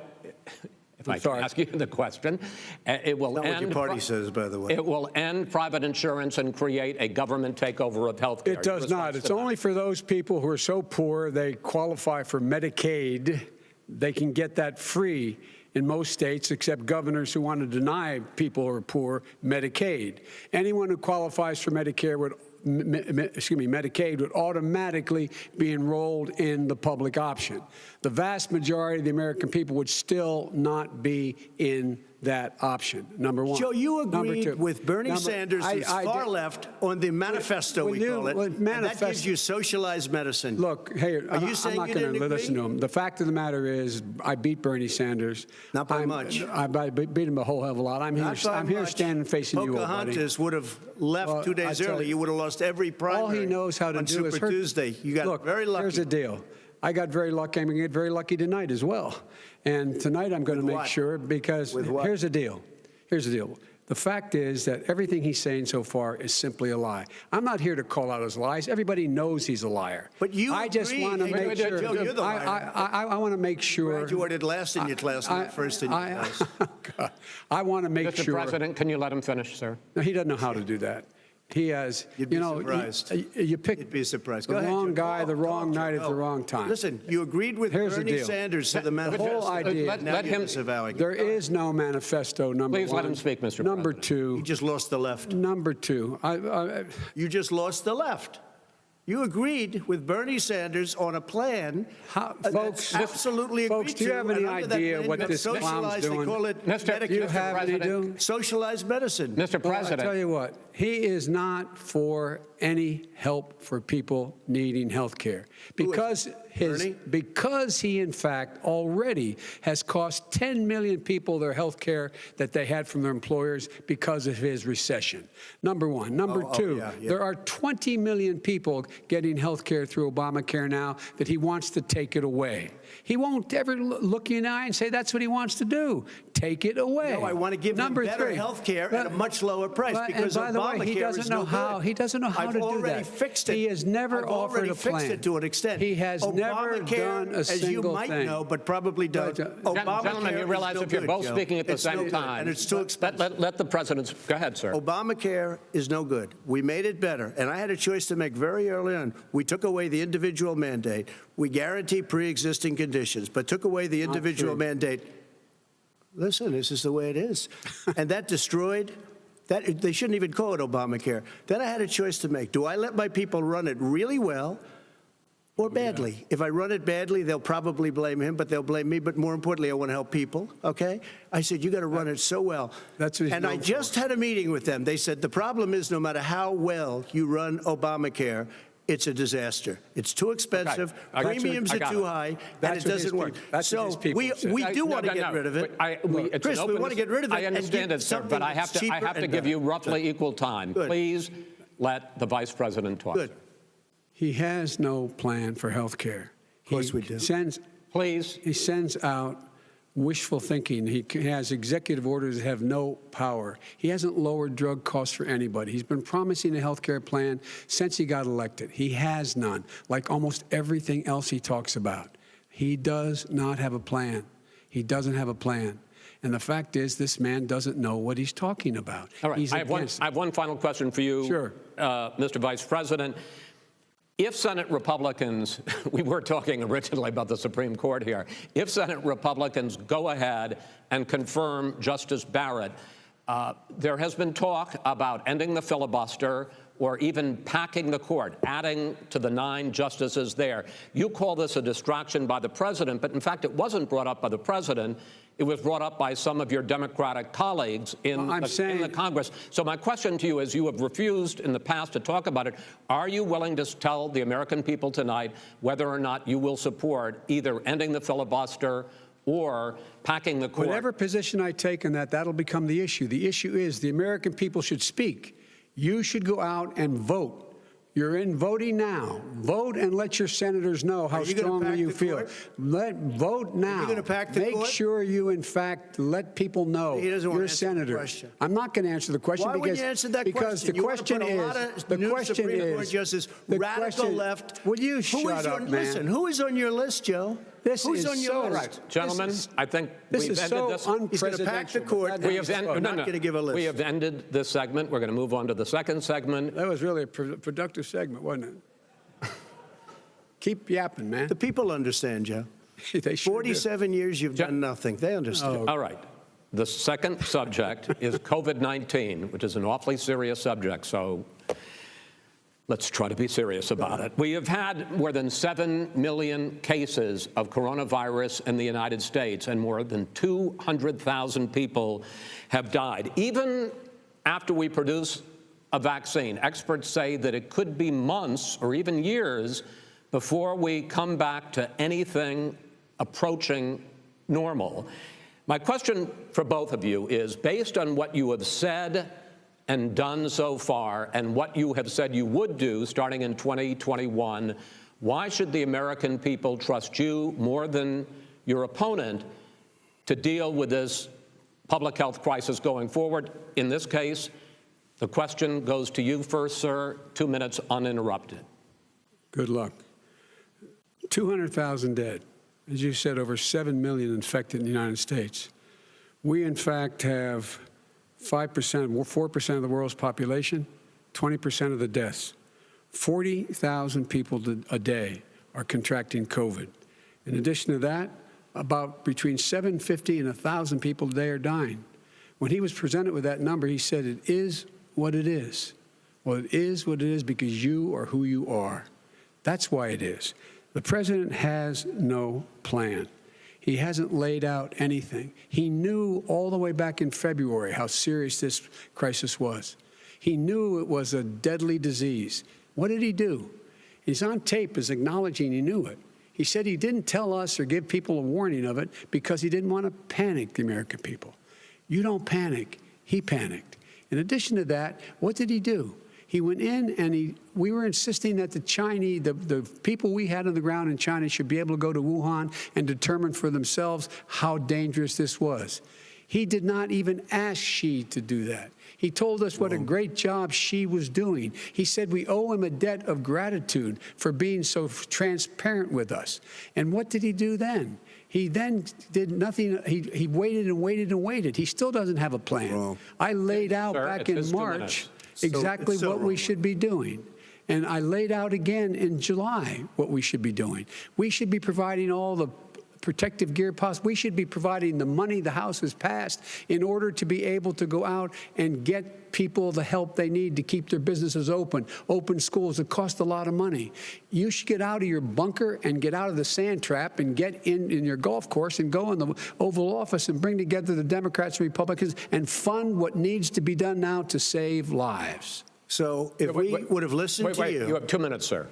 if I can ask you the question, it will not end. What your party says, by the way. It will end private insurance and create a government takeover of health care. It does not. It's only for those people who are so poor they qualify for Medicaid. They can get that free in most states, except governors who want to deny people who are poor Medicaid. Anyone who qualifies for Medicare Medicaid would automatically be enrolled in the public option. The vast majority of the American people would still not be in that option, number one. Joe, you agreed with Bernie Sanders, who's far left, on the manifesto, we call it, and that gives you socialized medicine. Look, hey, Are you saying I'm not going to listen to him. The fact of the matter is, I beat Bernie Sanders. Not by much. I beat him a whole hell of a lot. I'm here standing facing you, old buddy. Pocahontas would have left 2 days early. You would have lost every primary. All he knows how to do is Super Tuesday. You got very lucky. Here's the deal. I got very lucky. I'm going to get very lucky tonight as well. And tonight I'm going to make sure, because here's the deal. Here's the deal. The fact is that everything he's saying so far is simply a lie. I'm not here to call out his lies. Everybody knows he's a liar. But you I just want to make sure. Joe, you're the liar. I want to make sure. You graduated last in your class, not first in your class. I want to make sure. Mr. President, can you let him finish, sir? No, he doesn't know how to do that. He has, You'd be surprised. You picked You'd be surprised. the wrong guy, the wrong night at the wrong time. Listen, you agreed with Bernie Sanders to the manifesto. The whole idea. Let him. There is no manifesto, number one. Please let him speak, Mr. Number President. two. You just lost the left. Number two. You just lost the left. You agreed with Bernie Sanders on a plan. Folks, absolutely agreed folks, do you have any idea what this clown's doing? They call it Do you have any idea? Socialized medicine. Mr. President. I'll tell you what. He is not for any help for people needing health care. Because he, in fact, already has cost 10 million people their health care that they had from their employers because of his recession. Number one. Number two, there are 20 million people getting health care through Obamacare now that he wants to take it away. He won't ever look you in the eye and say that's what he wants to do. Take it away. No, I want to give them better health care at a much lower price because Obamacare he doesn't know how. He doesn't know how to do that. I've already fixed it. He has never offered a plan. Fixed it to an extent. He has never done a single thing. As you might know, but probably don't. Gentlemen, you realize if you're both speaking at the same time, and it's too expensive. Let the president. Go ahead, sir. Obamacare is no good. We made it better, and I had a choice to make very early on. We took away the individual mandate. We guarantee pre-existing conditions, but took away the individual mandate. Listen, this is the way it is, and that destroyed. They shouldn't even call it Obamacare. Then I had a choice to make. Do I let my people run it really well or badly? Yeah. If I run it badly, they'll probably blame him, but they'll blame me. But more importantly, I want to help people, okay? I said, you got to run it so well. That's what and I just had a meeting with them. They said, the problem is no matter how well you run Obamacare, it's a disaster. It's too expensive. Premiums are too high, and it doesn't work. So we do want to get rid of it. Chris, we want to get rid of it. I understand it, sir, but I have to give you roughly equal time. Please let the vice president talk. Good. He has no plan for health care. Of course we do. He sends out wishful thinking. He has executive orders that have no power. He hasn't lowered drug costs for anybody. He's been promising a health care plan since he got elected. He has none, like almost everything else he talks about. He does not have a plan. He doesn't have a plan. And the fact is, this man doesn't know what he's talking about. All right, I have one final question for you, sure. Mr. Vice President. If Senate Republicans, we were talking originally about the Supreme Court here, if Senate Republicans go ahead and confirm Justice Barrett, there has been talk about ending the filibuster or even packing the court, adding to the 9 justices there. You call this a distraction by the president, but in fact, it wasn't brought up by the president. It was brought up by some of your Democratic colleagues in the Congress. So my question to you is, you have refused in the past to talk about it. Are you willing to tell the American people tonight whether or not you will support either ending the filibuster or packing the court? Whatever position I take on that, that'll become the issue. The issue is the American people should speak. You should go out and vote. You're in voting now. Vote and let your senators know how strongly you feel. Vote now. Are you going to pack the court? Make sure you, in fact, let people know you're a senator. I'm not going to answer the question. Why wouldn't you answer that because question? the question is, radical left. Will you shut up, man? Listen, who is on your list, Joe? Who's on your list? Right. Gentlemen, I think this is so unprecedented. He's going to pack the court. We have ended this segment. We're going to move on to the second segment. That was really a productive segment, wasn't it? Keep yapping, man. The people understand, Joe. They sure 47 years you've done nothing. They understand. All right. The second subject is COVID-19, which is an awfully serious subject, so let's try to be serious about it. We have had more than 7 million cases of coronavirus in the United States, and more than 200,000 people have died. Even after we produce a vaccine, experts say that it could be months or even years before we come back to anything approaching normal. My question for both of you is, based on what you have said and done so far, and what you have said you would do starting in 2021, why should the American people trust you more than your opponent to deal with this public health crisis going forward? In this case, the question goes to you first, sir. 2 minutes uninterrupted. Good luck. 200,000 dead. As you said, over 7 million infected in the United States. We, in fact, have 4% of the world's population, 20% of the deaths. 40,000 people a day are contracting COVID. In addition to that, about between 750 and 1,000 people a day are dying. When he was presented with that number, he said, it is what it is. Well, it is what it is because you are who you are. That's why it is. The president has no plan. He hasn't laid out anything. He knew all the way back in February how serious this crisis was. He knew it was a deadly disease. What did he do? He's on tape as acknowledging he knew it. He said he didn't tell us or give people a warning of it because he didn't want to panic the American people. You don't panic. He panicked. In addition to that, what did he do? He went in and we were insisting that the Chinese, the people we had on the ground in China should be able to go to Wuhan and determine for themselves how dangerous this was. He did not even ask Xi to do that. He told us what a great job Xi was doing. He said we owe him a debt of gratitude for being so transparent with us. And what did he do then? He then did nothing. He waited and waited and waited. He still doesn't have a plan. I laid out back in March exactly what we should be doing. And I laid out again in July what we should be doing. We should be providing all the protective gear possible. We should be providing the money the House has passed in order to be able to go out and get people the help they need to keep their businesses open schools that cost a lot of money. You should get out of your bunker and get out of the sand trap and get in your golf course and go in the Oval Office and bring together the Democrats and Republicans and fund what needs to be done now to save lives. So if we would have listened to you. You have 2 minutes, sir.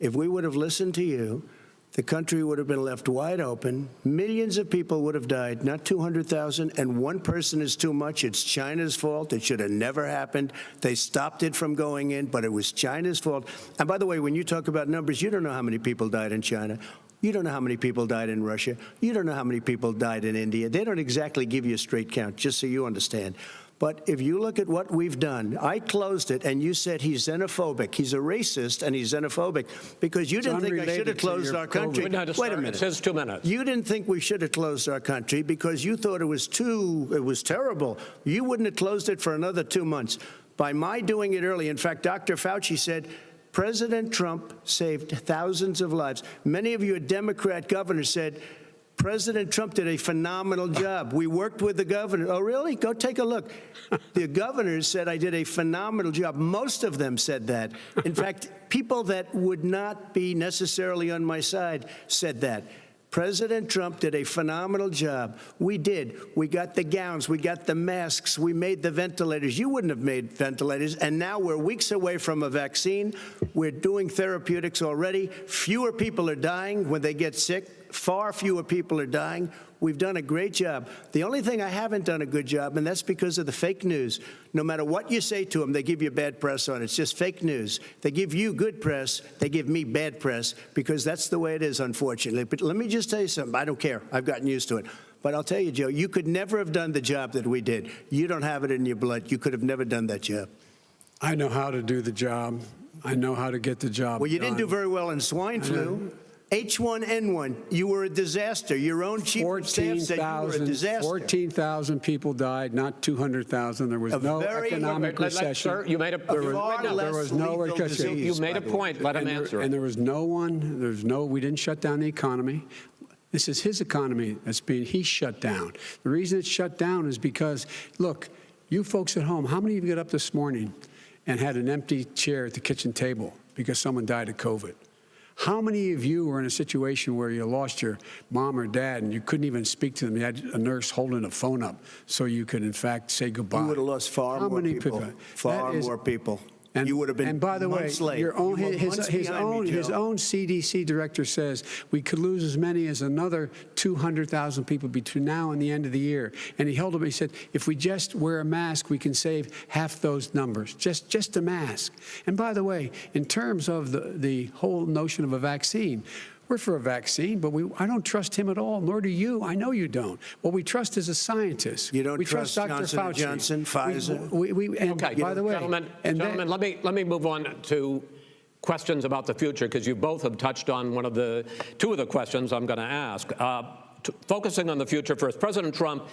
If we would have listened to you, the country would have been left wide open. Millions of people would have died, not 200,000. And one person is too much. It's China's fault. It should have never happened. They stopped it from going in, but it was China's fault. And by the way, when you talk about numbers, you don't know how many people died in China. You don't know how many people died in Russia. You don't know how many people died in India. They don't exactly give you a straight count, just so you understand. But if you look at what we've done, I closed it, and you said he's xenophobic. He's a racist, and he's xenophobic because you didn't think I should have closed our country. Wait a minute. It says 2 minutes. You didn't think we should have closed our country because you thought it was terrible. You wouldn't have closed it for another 2 months. By my doing it early, in fact, Dr. Fauci said, President Trump saved thousands of lives. Many of your Democrat governors said, President Trump did a phenomenal job. We worked with the governor. Oh, really? Go take a look. The governors said I did a phenomenal job. Most of them said that. In fact, people that would not be necessarily on my side said that. President Trump did a phenomenal job. We did. We got the gowns. We got the masks. We made the ventilators. You wouldn't have made ventilators. And now we're weeks away from a vaccine. We're doing therapeutics already. Fewer people are dying when they get sick. Far fewer people are dying. We've done a great job. The only thing I haven't done a good job, and that's because of the fake news. No matter what you say to them, they give you bad press on it. It's just fake news. They give you good press. They give me bad press because that's the way it is, unfortunately. But let me just tell you something. I don't care. I've gotten used to it. But I'll tell you, Joe, you could never have done the job that we did. You don't have it in your blood. You could have never done that job. I know how to do the job. I know how to get the job Well, you done. didn't do very well in swine flu. H1N1, you were a disaster. Your own chief of staff said you were a disaster. 14,000 people died, not 200,000. There was no economic recession. Sir, you made a there was no recession. You made a point. Let him answer. And there was no one. We didn't shut down the economy. This is his economy he shut down. The reason it's shut down is because, look, you folks at home, how many of you got up this morning and had an empty chair at the kitchen table because someone died of COVID? How many of you were in a situation where you lost your mom or dad and you couldn't even speak to them? You had a nurse holding a phone up so you could, in fact, say goodbye. You would have lost far more people. Far more people. And you would have been. And by the way, your own, his own CDC director says we could lose as many as another 200,000 people between now and the end of the year. And he held up. He said, if we just wear a mask, we can save half those numbers. Just a mask. And by the way, in terms of the whole notion of a vaccine. We're for a vaccine, but I don't trust him at all, nor do you. I know you don't. What we trust is a scientist. You don't trust Dr. Johnson Fauci. Johnson, Pfizer? Okay, by the way, gentlemen, let me move on to questions about the future, because you both have touched on two of the questions I'm going to ask. Focusing on the future first, President Trump,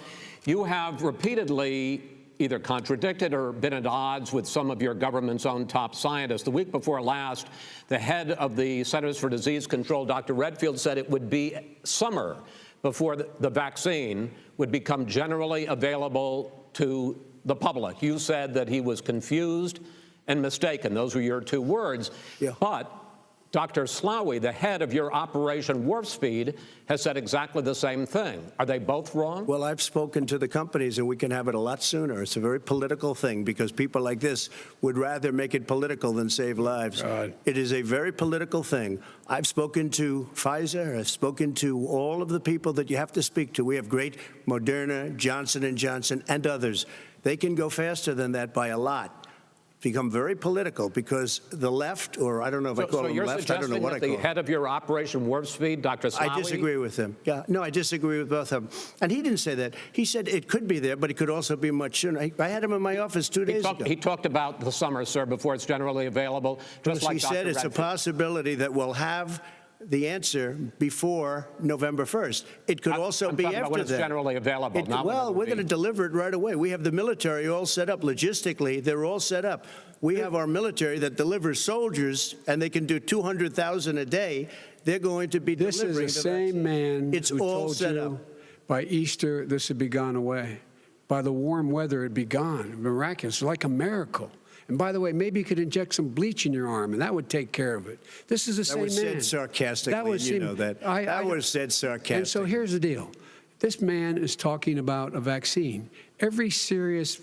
you have repeatedly either contradicted or been at odds with some of your government's own top scientists. The week before last, the head of the Centers for Disease Control, Dr. Redfield, said it would be summer before the vaccine would become generally available to the public. You said that he was confused and mistaken. Those were your two words. Yeah. But Dr. Slaoui, the head of your Operation Warp Speed, has said exactly the same thing. Are they both wrong? Well, I've spoken to the companies, and we can have it a lot sooner. It's a very political thing because people like this would rather make it political than save lives. It is a very political thing. I've spoken to Pfizer. I've spoken to all of the people that you have to speak to. We have great Moderna, Johnson & Johnson, and others. They can go faster than that by a lot. Become very political because the left, or I don't know if I call them left, I don't know what I call them. The head of your Operation Warp Speed, Dr. Slaoui? I disagree with him. Yeah, no, I disagree with both of them. And he didn't say that. He said it could be there, but it could also be much sooner. I had him in my office 2 days ago. He talked about the summer, sir, before it's generally available. Just like he said it's a possibility that we'll have the answer before November 1st. It could also be after that. When it's generally available. Well, we're going to deliver it right away. We have the military all set up. Logistically, they're all set up. We have our military that delivers soldiers, and they can do 200,000 a day. They're going to be delivering the vaccine. This is the same man who told you by Easter this would be gone away. By the warm weather, it'd be gone. Miraculous, like a miracle. And by the way, maybe you could inject some bleach in your arm, and that would take care of it. This is the same man. That was said sarcastically, you know that. That was said sarcastically. And so here's the deal. This man is talking about a vaccine. Every serious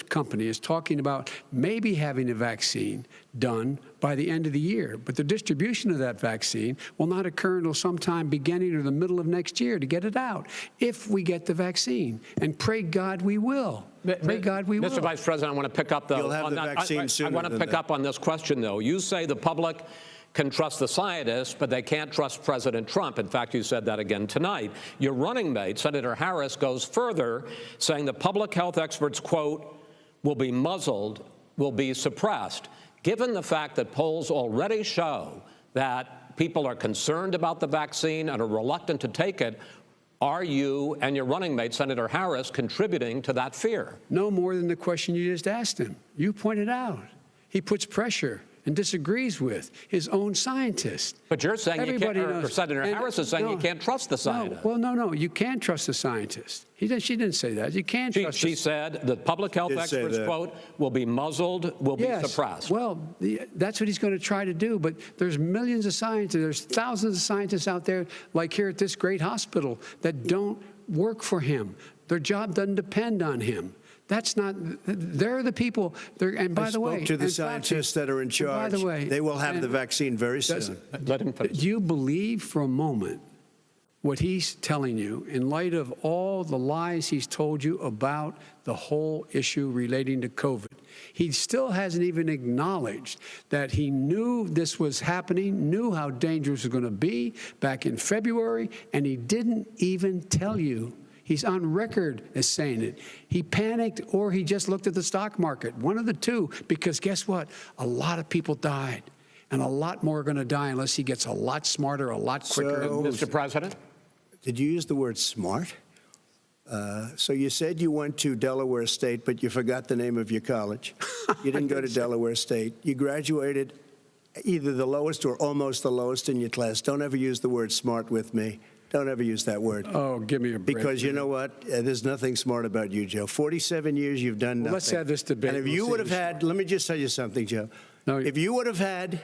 company is talking about maybe having a vaccine done by the end of the year. But the distribution of that vaccine will not occur until sometime beginning or the middle of next year to get it out, if we get the vaccine. And pray God we will. Pray God we will. Mr. Vice President, I want to pick up You'll have the vaccine sooner I want to pick up on this question, though. You say the public can trust the scientists, but they can't trust President Trump. In fact, you said that again tonight. Your running mate, Senator Harris, goes further, saying the public health experts, quote, will be muzzled, will be suppressed. Given the fact that polls already show that people are concerned about the vaccine and are reluctant to take it, are you and your running mate, Senator Harris, contributing to that fear? No more than the question you just asked him. You pointed out. He puts pressure and disagrees with his own scientists. But you're saying Everybody you can't, or knows. Senator And Harris is saying you can't trust the scientists. No, you can't trust the scientists. She didn't say that. You can't trust She said the public health experts, quote, will be muzzled, will be suppressed. Well, that's what he's going to try to do. But there's millions of scientists, there's thousands of scientists out there, like here at this great hospital, that don't work for him. Their job doesn't depend on him. That's not, they're the people, and by the way. I spoke to the scientists that are in charge. By the way. They will have the vaccine very soon. Let him finish. Do you believe for a moment what he's telling you in light of all the lies he's told you about the whole issue relating to COVID? He still hasn't even acknowledged that he knew this was happening, knew how dangerous it was going to be back in February, and he didn't even tell you. He's on record as saying it. He panicked or he just looked at the stock market, one of the two, because guess what? A lot of people died, and a lot more are going to die unless he gets a lot smarter, a lot quicker. So, Mr. President? Did you use the word smart? So you said you went to Delaware State, but you forgot the name of your college. You didn't go to Delaware State. You graduated either the lowest or almost the lowest in your class. Don't ever use the word smart with me. Don't ever use that word. Oh, give me a break. Because you know what? There's nothing smart about you, Joe. 47 years you've done nothing. Let's have this debate. And if you would have had, let me just tell you something, Joe. No, if you would have had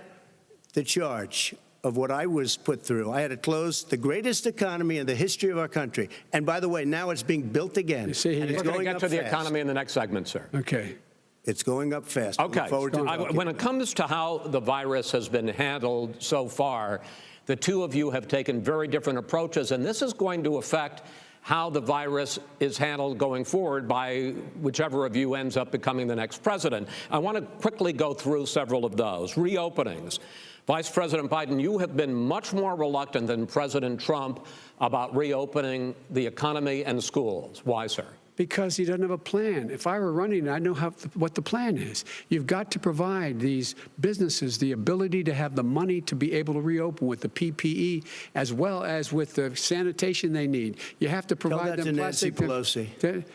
the charge of what I was put through, I had to close the greatest economy in the history of our country. And by the way, now it's being built again. You see, and it's We're going to going get up to the fast. economy in the next segment, sir. Okay. It's going up fast. Okay. Look forward to When it comes to how the virus has been handled so far, the two of you have taken very different approaches, and this is going to affect how the virus is handled going forward by whichever of you ends up becoming the next president. I want to quickly go through several of those. Reopenings. Vice President Biden, you have been much more reluctant than President Trump about reopening the economy and schools. Why, sir? Because he doesn't have a plan. If I were running, I'd know what the plan is. You've got to provide these businesses the ability to have the money to be able to reopen with the PPE as well as with the sanitation they need. You have to provide them plastic. Tell that to Nancy Pelosi.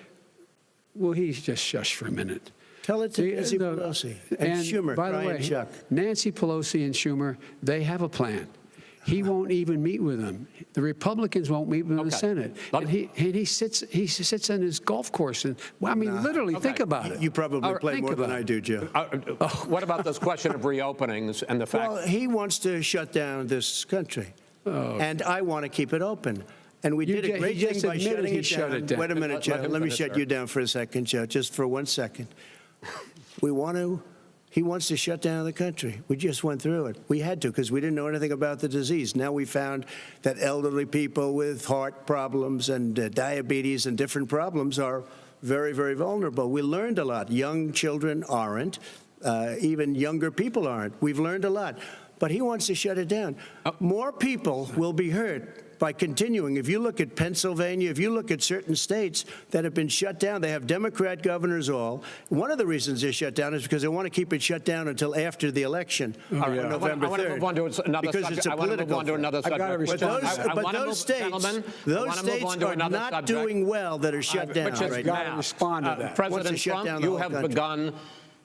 Well, he's just shush for a minute. Tell it to Nancy Pelosi and Schumer. By the way, Chuck. Nancy Pelosi and Schumer, they have a plan. He won't even meet with them. The Republicans won't meet with him in the Senate. And he sits on his golf course. And well, I mean, literally, think about it. You probably play more than I do, Joe. What about this question of reopenings and the fact? Well, he wants to shut down this country, and I want to keep it open. And we did a great thing by shutting it down. Wait a minute, Joe. Let me shut you down for a second, Joe, just for 1 second. He wants to shut down the country. We just went through it. We had to because we didn't know anything about the disease. Now we found that elderly people with heart problems and diabetes and different problems are very, very vulnerable. We learned a lot. Young children aren't. Even younger people aren't. We've learned a lot. But he wants to shut it down. More people will be hurt by continuing. If you look at Pennsylvania, if you look at certain states that have been shut down, they have Democrat governors all. One of the reasons they're shut down is because they want to keep it shut down until after the election on November 3rd. I want to move on to another because subject. it's a political Those states are not doing well that are shut down right now. Respond to that. President Trump, you have begun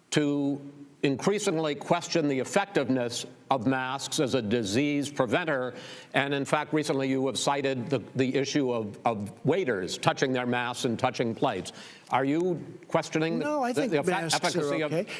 to increasingly question the effectiveness of masks as a disease preventer. And in fact, recently you have cited the issue of waiters touching their masks and touching plates. Are you questioning the efficacy of masks?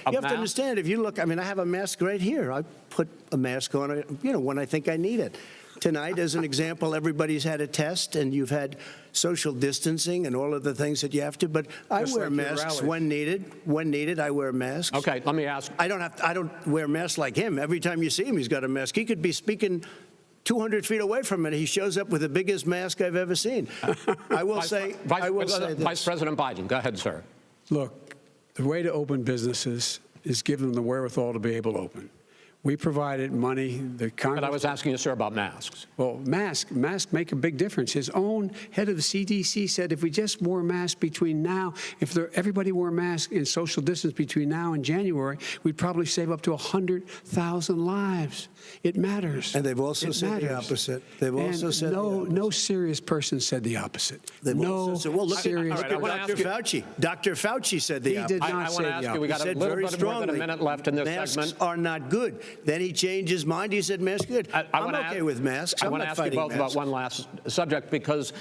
You have to understand, if you look, I mean, I have a mask right here. I put a mask on, when I think I need it. Tonight, as an example, everybody's had a test, and you've had social distancing and all of the things that you have to. But I wear masks when needed. When needed, I wear masks. Okay, let me ask. I don't wear masks like him. Every time you see him, he's got a mask. He could be speaking 200 feet away from it. He shows up with the biggest mask I've ever seen. I will say this. Vice President Biden, go ahead, sir. Look, the way to open businesses is give them the wherewithal to be able to open. We provided money. The Congress. But I was asking you, sir, about masks. Well, masks make a big difference. His own head of the CDC said if we just wore masks between now, everybody wore masks in social distance between now and January, we'd probably save up to 100,000 lives. It matters. And they've also said the opposite. They've also said no serious person said the opposite. Well, look serious at Dr. Fauci. Dr. Fauci said the opposite. He did not say the opposite. We got a little bit more than a minute left in this segment. Masks are not good. Then he changed his mind. He said masks good. I'm okay with masks. I want to ask you both about one last subject, because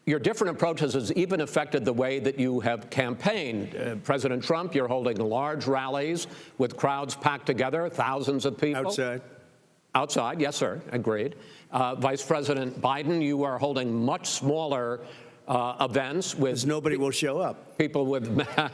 your different approaches has even affected the way that you have campaigned. President Trump, you're holding large rallies with crowds packed together, thousands of people. Outside, yes, sir, agreed. Vice President Biden, you are holding much smaller events with nobody will show up. People with. Well,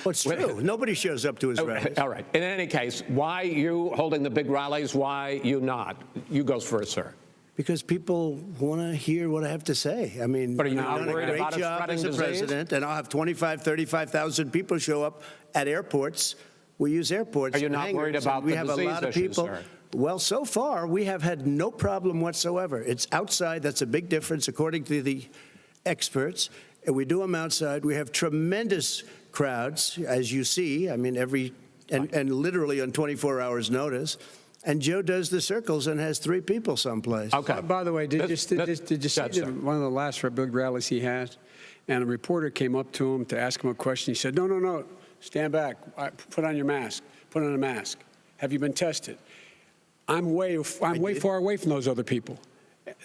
it's true. Nobody shows up to his rallies. All right. In any case, why you holding the big rallies? Why you not? You goes first, sir. Because people want to hear what I have to say. I mean, but are you not worried about it spreading as a president, and I'll have 35,000 people show up at airports. We use airports. Are you not worried about the disease issues, sir? We have a lot of people. Well, so far, we have had no problem whatsoever. It's outside. That's a big difference, according to the experts. And we do them outside. We have tremendous crowds, as you see. I mean, and literally on 24 hours notice. And Joe does the circles and has 3 people someplace. Okay. By the way, did you see one of the last big rallies he had? And a reporter came up to him to ask him a question. He said, no, stand back. Put on your mask. Put on a mask. Have you been tested? I'm way far away from those other people.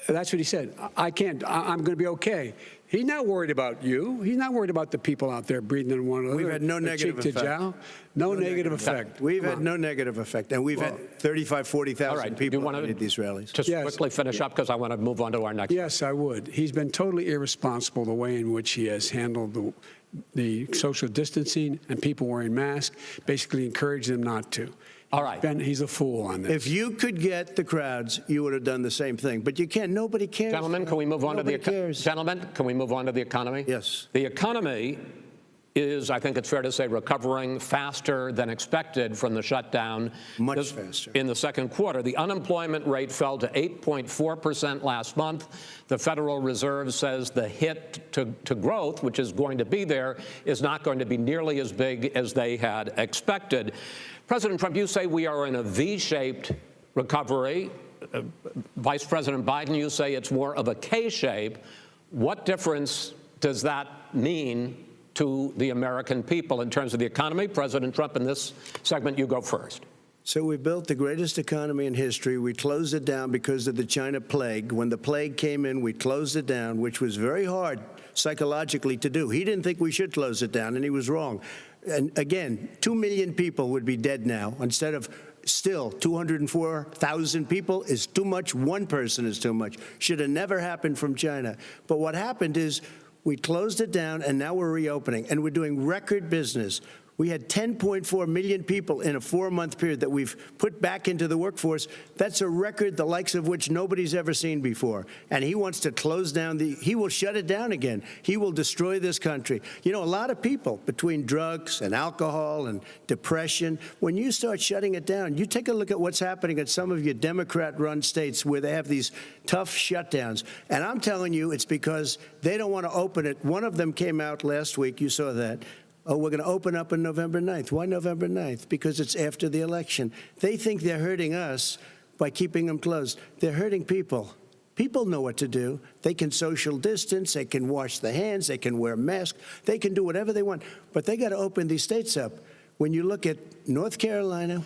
That's what he said. I can't. I'm going to be okay. He's not worried about you. He's not worried about the people out there breathing in one another. We've had no negative effect. No negative effect. We've had no negative effect. And we've had 35,000, 40,000 people at these rallies. Just quickly finish up, because I want to move on to our next. Yes, I would. He's been totally irresponsible the way in which he has handled the social distancing and people wearing masks, basically encouraged them not to. All right. He's a fool on this. If you could get the crowds, you would have done the same thing. But you can't. Nobody cares. Gentlemen, can we move on to the economy? Yes. The economy is, I think it's fair to say, recovering faster than expected from the shutdown. Much faster. In the second quarter, the unemployment rate fell to 8.4% last month. The Federal Reserve says the hit to growth, which is going to be there, is not going to be nearly as big as they had expected. President Trump, you say we are in a V-shaped recovery. Vice President Biden, you say it's more of a K-shape. What difference does that mean to the American people in terms of the economy? President Trump, in this segment, you go first. So we built the greatest economy in history. We closed it down because of the China plague. When the plague came in, we closed it down, which was very hard psychologically to do. He didn't think we should close it down, and he was wrong. And again, 2 million people would be dead now instead of still 204,000 people is too much. One person is too much. Should have never happened from China. But what happened is we closed it down, and now we're reopening, and we're doing record business. We had 10.4 million people in a 4-month period that we've put back into the workforce. That's a record the likes of which nobody's ever seen before. And he wants to close down he will shut it down again. He will destroy this country. You know, a lot of people, between drugs and alcohol and depression, when you start shutting it down, you take a look at what's happening in some of your Democrat-run states where they have these tough shutdowns. And I'm telling you, it's because they don't want to open it. One of them came out last week. You saw that. Oh, we're going to open up on November 9th. Why November 9th? Because it's after the election. They think they're hurting us by keeping them closed. They're hurting people. People know what to do. They can social distance. They can wash their hands. They can wear masks. They can do whatever they want. But they got to open these states up. When you look at North Carolina,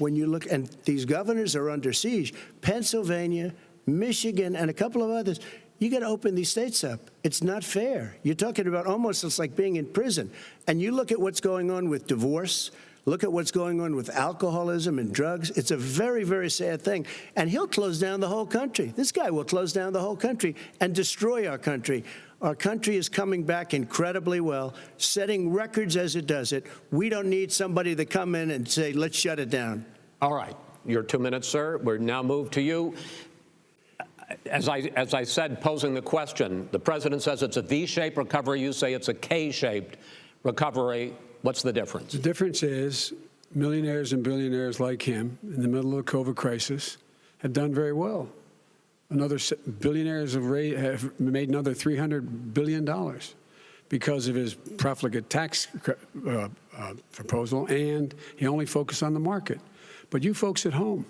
and these governors are under siege, Pennsylvania, Michigan, and a couple of others, you got to open these states up. It's not fair. You're talking about almost it's like being in prison. And you look at what's going on with divorce, look at what's going on with alcoholism and drugs. It's a very, very sad thing. And he'll close down the whole country. This guy will close down the whole country and destroy our country. Our country is coming back incredibly well, setting records as it does it. We don't need somebody to come in and say, let's shut it down. All right. Your 2 minutes, sir. We're now moved to you. As I said, posing the question, the president says it's a V-shaped recovery. You say it's a K-shaped recovery. What's the difference? The difference is millionaires and billionaires like him in the middle of the COVID crisis have done very well. Billionaires have made another $300 billion because of his profligate tax proposal, and he only focused on the market. But you folks at home,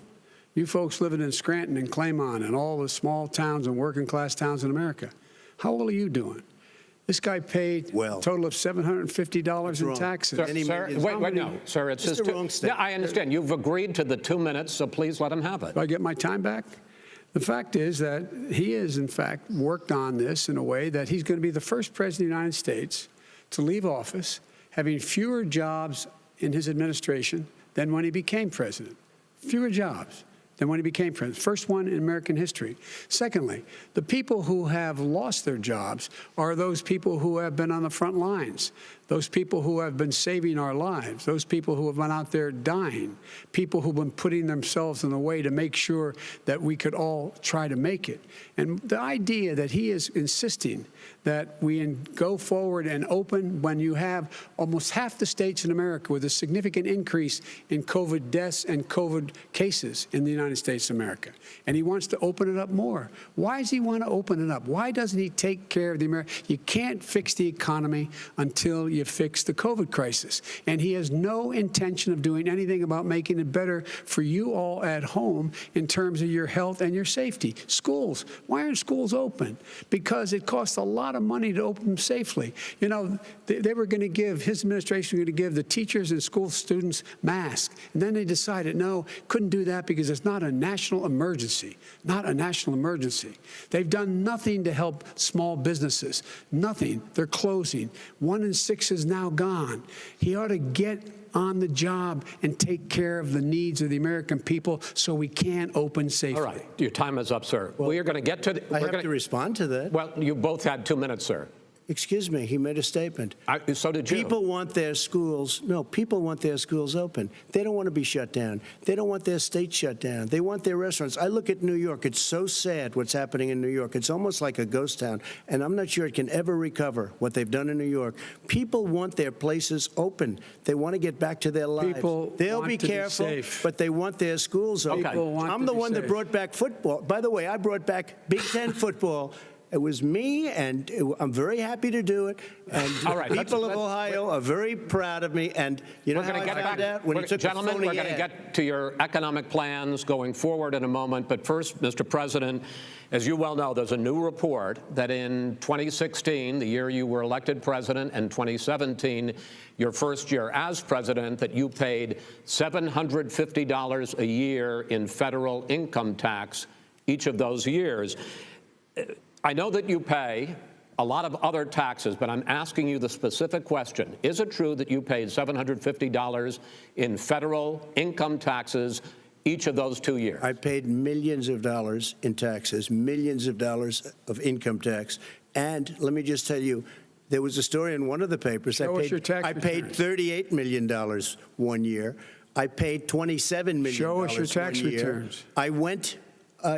you folks living in Scranton and Claymont and all the small towns and working class towns in America, how well are you doing? This guy paid a total of $750 in taxes. Sir, wait, no, sir, it's his yeah, I understand. You've agreed to the 2 minutes, so please let him have it. Do I get my time back? The fact is that he has, in fact, worked on this in a way that he's going to be the first president of the United States to leave office having fewer jobs in his administration than when he became president. Fewer jobs than when he became president. First one in American history. Secondly, the people who have lost their jobs are those people who have been on the front lines, those people who have been saving our lives, those people who have been out there dying, people who've been putting themselves in the way to make sure that we could all try to make it. And the idea that he is insisting that we go forward and open when you have almost half the states in America with a significant increase in COVID deaths and COVID cases in the United States of America. And he wants to open it up more. Why does he want to open it up? Why doesn't he take care of the American? You can't fix the economy until you fix the COVID crisis. And he has no intention of doing anything about making it better for you all at home in terms of your health and your safety. Schools. Why aren't schools open? Because it costs a lot of money to open them safely. You know, they were going to give, his administration was going to give the teachers and school students masks. And then they decided, no, couldn't do that because it's not a national emergency. Not a national emergency. They've done nothing to help small businesses. Nothing. They're closing. 1 in 6 is now gone. He ought to get on the job and take care of the needs of the American people so we can open safely. All right. Your time is up, sir. Well, we are going to get to... I have to respond to that. Well, you both had 2 minutes, sir. Excuse me, he made a statement. So did you. People want their schools, people want their schools open. They don't want to be shut down. They don't want their state shut down. They want their restaurants. I look at New York. It's so sad what's happening in New York. It's almost like a ghost town, and I'm not sure it can ever recover what they've done in New York. People want their places open. They want to get back to their lives. They'll be careful, but they want their schools open. I'm the one that brought back football. By the way, I brought back Big Ten football. It was me, and I'm very happy to do it. And people of Ohio are very proud of me. And you know how I found out? When he took a phony ad. We're going to get to your economic plans going forward in a moment. But first, Mr. President, as you well know, there's a new report that in 2016, the year you were elected president, and 2017, your first year as president, that you paid $750 a year in federal income tax each of those years. I know that you pay a lot of other taxes, but I'm asking you the specific question. Is it true that you paid $750 in federal income taxes each of those 2 years? I paid millions of dollars in taxes, millions of dollars of income tax. And let me just tell you, there was a story in one of the papers. I paid $38 million 1 year. I paid $27 million. Show us your tax returns. I went...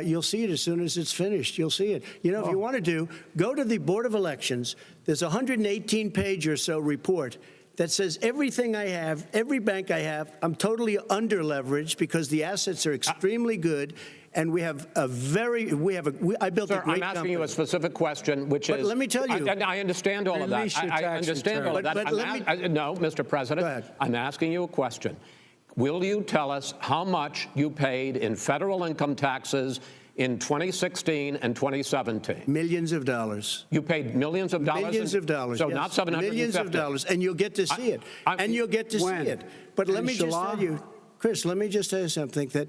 you'll see it as soon as it's finished. You'll see it. You know, if you want to go to the Board of Elections. There's a 118-page or so report that says everything I have, every bank I have, I'm totally under-leveraged because the assets are extremely good. And we have a very, I built a great company. I'm asking you a specific question, which is... But let me tell you... I understand all of that. I understand all of that. No, Mr. President, go ahead. I'm asking you a question. Will you tell us how much you paid in federal income taxes in 2016 and 2017? Millions of dollars. You paid millions of dollars? Millions of dollars, So yes. not 750? Millions of dollars, and you'll get to see it. And you'll get to see it. But let me just tell you, Chris, let me just tell you something, that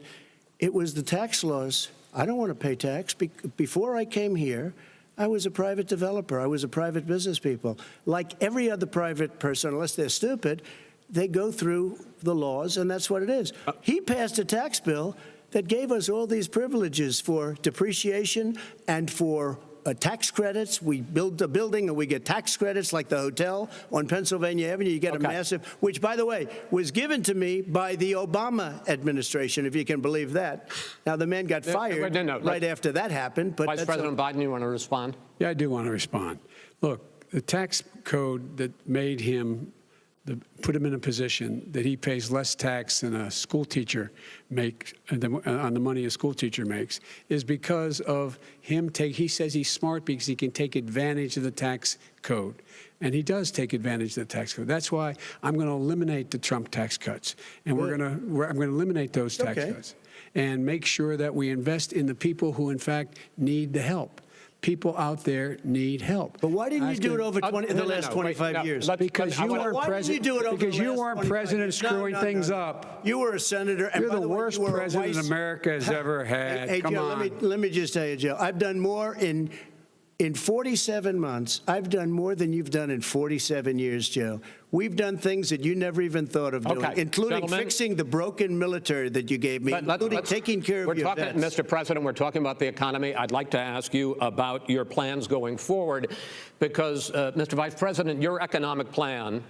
it was the tax laws. I don't want to pay tax. Before I came here, I was a private developer. I was a private business people. Like every other private person, unless they're stupid, they go through the laws, and that's what it is. He passed a tax bill that gave us all these privileges for depreciation and for tax credits. We build a building and we get tax credits, like the hotel on Pennsylvania Avenue. You get a massive, which, by the way, was given to me by the Obama administration, if you can believe that. Now, the man got fired right after that happened. But Vice President Biden, you want to respond? Yeah, I do want to respond. Look, the tax code that made him put him in a position that he pays less tax than a school teacher makes on the money a school teacher makes is because of him he says he's smart because he can take advantage of the tax code. And he does take advantage of the tax code. That's why I'm going to eliminate the Trump tax cuts. And I'm going to eliminate those tax cuts and make sure that we invest in the people who, in fact, need the help. People out there need help. But why didn't you do it over the last 25 years? Because you weren't president. Because you weren't president screwing things up. You were a senator. And you're the worst president America has ever had. Hey, Come Joe, on. let me just tell you, Joe. I've done more in 47 months. I've done more than you've done in 47 years, Joe. We've done things that you never even thought of doing, including fixing the broken military that you gave me, including taking care of your vets. Mr. President, we're talking about the economy. I'd like to ask you about your plans going forward because, Mr. Vice President, your economic plan,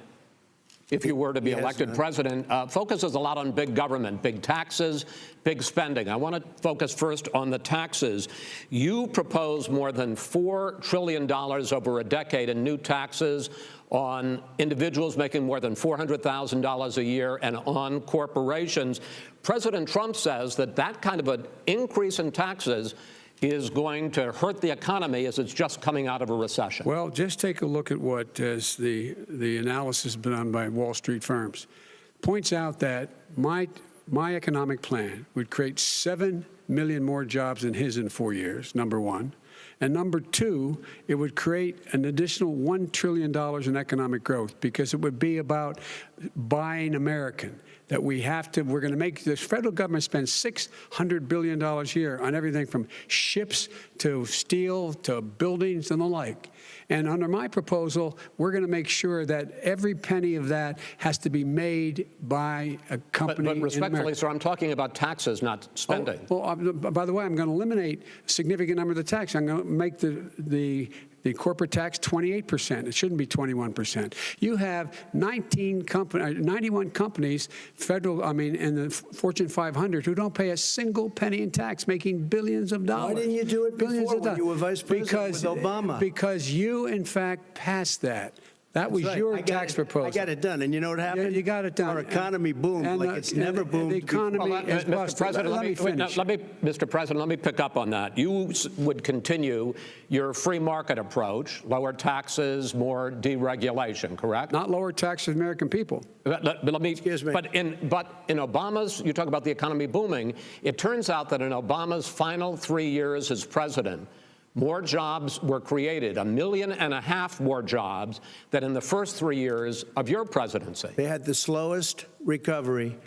if you were to be elected president, focuses a lot on big government, big taxes, big spending. I want to focus first on the taxes. You propose more than $4 trillion over a decade in new taxes on individuals making more than $400,000 a year and on corporations. President Trump says that that kind of an increase in taxes is going to hurt the economy as it's just coming out of a recession. Well, just take a look at what the analysis done by Wall Street firms. Points out that my economic plan would create 7 million more jobs than his in 4 years, number one. And number two, it would create an additional $1 trillion in economic growth because it would be about buying American. That we're going to make the federal government spend $600 billion a year on everything from ships to steel to buildings and the like. And under my proposal, we're going to make sure that every penny of that has to be made by a company. But respectfully, sir, I'm talking about taxes, not spending. By the way, I'm going to eliminate a significant number of the tax. I'm going to make the corporate tax 28%. It shouldn't be 21%. You have 91 companies, in the Fortune 500 who don't pay a single penny in tax, making billions of dollars. Why didn't you do it before when you were vice president with Obama? Because you, in fact, passed that. That was your tax proposal. I got it done. And you know what happened? Yeah, you got it done. Our economy boomed like it's never boomed. The economy is busted. Let me finish. Mr. President, let me pick up on that. You would continue your free market approach, lower taxes, more deregulation, correct? Not lower taxes for American people. Excuse me. But in Obama's, you talk about the economy booming, it turns out that in Obama's final 3 years as president, more jobs were created, 1.5 million more jobs than in the first 3 years of your presidency. They had the slowest recovery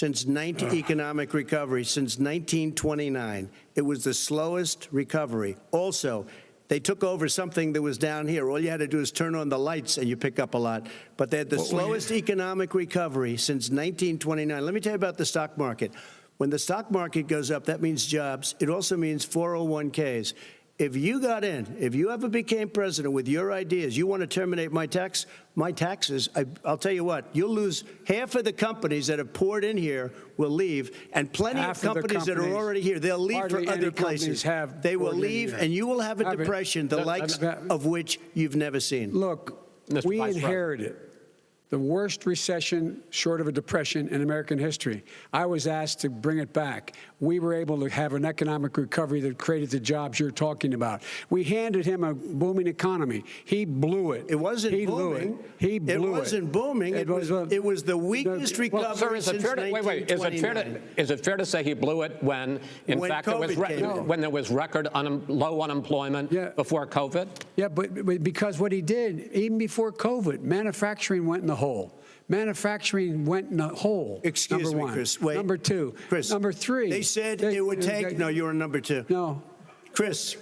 economic recovery since 1929. It was the slowest recovery. Also, they took over something that was down here. All you had to do is turn on the lights and you pick up a lot. But they had the slowest economic recovery since 1929. Let me tell you about the stock market. When the stock market goes up, that means jobs. It also means 401ks. If you got in, if you ever became president with your ideas, you want to terminate my taxes, I'll tell you what, you'll lose half of the companies that have poured in here will leave, and plenty of companies that are already here, they'll leave for other places. They will leave, and you will have a depression, the likes of which you've never seen. Look, we inherited the worst recession short of a depression in American history. I was asked to bring it back. We were able to have an economic recovery that created the jobs you're talking about. We handed him a booming economy. He blew it. It wasn't booming. He blew it. It wasn't booming. It was the weakest recovery since 1929. Is it fair to say he blew it when fact, there was record low unemployment before COVID? Yeah, but because what he did, even before COVID, manufacturing went in the hole. Manufacturing went in a hole. Excuse me, Chris. Wait. Number two. Chris. Number three. They said it would take. No, you were number two. No. Chris.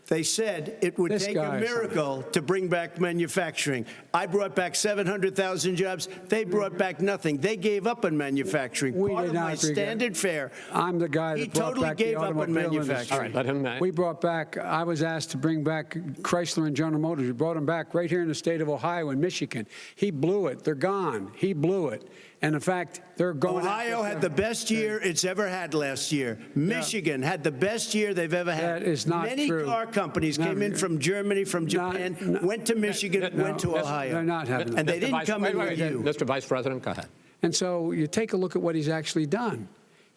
They said it would take a miracle to bring back manufacturing. I brought back 700,000 jobs. They brought back nothing. They gave up on manufacturing. Part of my standard fare. I'm the guy that brought back the automobile industry. All right, let him. We brought back. I was asked to bring back Chrysler and General Motors. We brought them back right here in the state of Ohio and Michigan. He blew it. They're gone. He blew it. And in fact, they're going. Ohio had the best year it's ever had last year. Michigan had the best year they've ever had. That is not Many true. car companies came in from Germany, from Japan, went to Michigan, went to Ohio. They're not having that. And they didn't come in with you. Mr. Vice President, go ahead. And so you take a look at what he's actually done.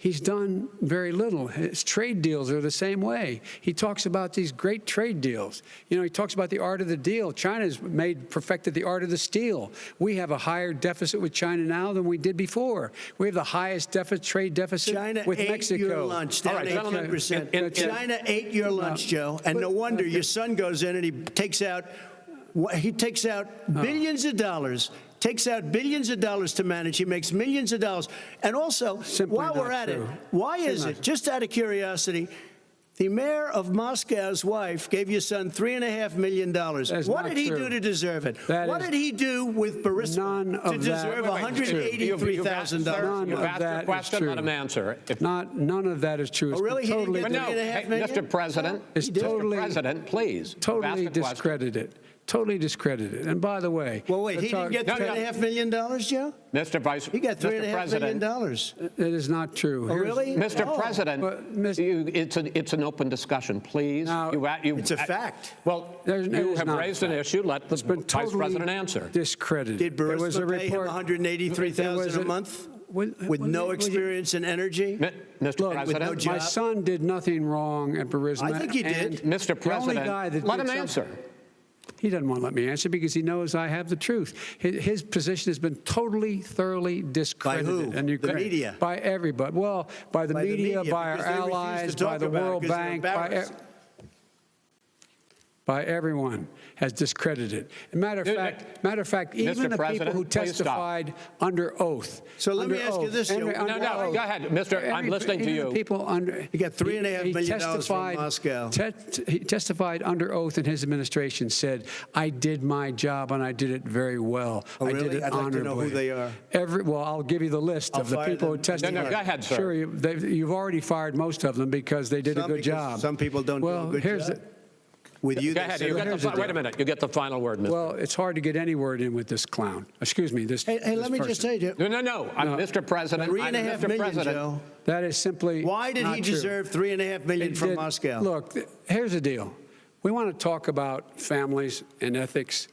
He's done very little. His trade deals are the same way. He talks about these great trade deals. You know, he talks about the art of the deal. China's perfected the art of the steal. We have a higher deficit with China now than we did before. We have the highest trade deficit with Mexico. China ate your lunch, down 18%. China ate your lunch, Joe, and no wonder your son goes in and he takes out billions of dollars. Takes out billions of dollars to manage. He makes millions of dollars. And also, while we're at it, why is it, just out of curiosity, the mayor of Moscow's wife gave your son $3.5 million. What did he do to deserve it? What did he do with Burisma to deserve $183,000? You've asked your question, let him answer. None of that is true. Oh, really? He didn't get $3.5 million? Mr. President, Mr. President, please. Totally discredited. Totally discredited. And by the way, well, wait, he didn't get $3.5 million, Joe? Mr. Vice, he got $3.5 million. It is not true. Oh, really? Mr. President, it's an open discussion, please. Now, it's a fact. Well, you have raised an issue. Let the Vice President answer. Discredited. Did Burisma pay him $183,000 a month? With no experience in energy? Mr. President, no job? My son did nothing wrong at Burisma. I think he did. Mr. President, let him answer. He doesn't want to let me answer because he knows I have the truth. His position has been totally, thoroughly discredited. By who? The media? By everybody. Well, by the media, by our allies, by the World Bank, by everyone has discredited. Matter of fact, even the people who testified under oth. So let me ask you this. No, go ahead, Mr. I'm listening to you. People under. He got $3.5 million from Moscow. He testified under oath in his administration, said, I did my job and I did it very well. Oh, really? I did it I'd honorably. like to know who they are. Well, I'll give you the list of the people who testified. No, go ahead, sir. Sure, you've already fired most of them because they did a good job. Some people don't do a good job. With you, go ahead. Wait a minute. You get the final word, Mr. Well, it's hard to get any word in with this clown. Excuse me. Hey, let me just say, Joe. No. I'm Mr. President. $3.5 million, Joe. That is simply. Why did he deserve $3.5 million from Moscow? Look, here's the deal. We want to talk about families and ethics.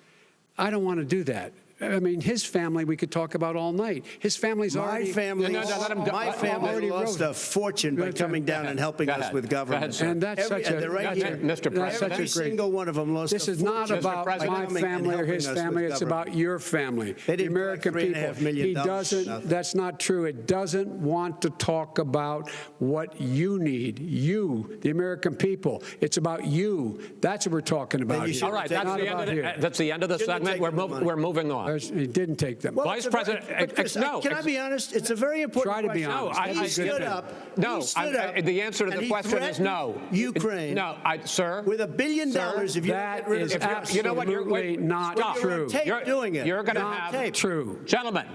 I don't want to do that. I mean, his family we could talk about all night. His family's already. My family lost a fortune by coming down and helping us with government. And that's such a. Mr. President. Every single one of them lost a fortune. This is not about my family or his family. It's about your family, the American people. He doesn't. That's not true. It doesn't want to talk about what you need. You, the American people. It's about you. That's what we're talking about. All right. That's the end of the segment. We're moving on. He didn't take them. Well, Vice President, no. Can I be honest? It's a very important question. Try to be honest. He stood up. No, the answer to the question is no. Ukraine. No, sir. With $1 billion, if you that is absolutely not true. You're doing it. You're going to have true, gentlemen.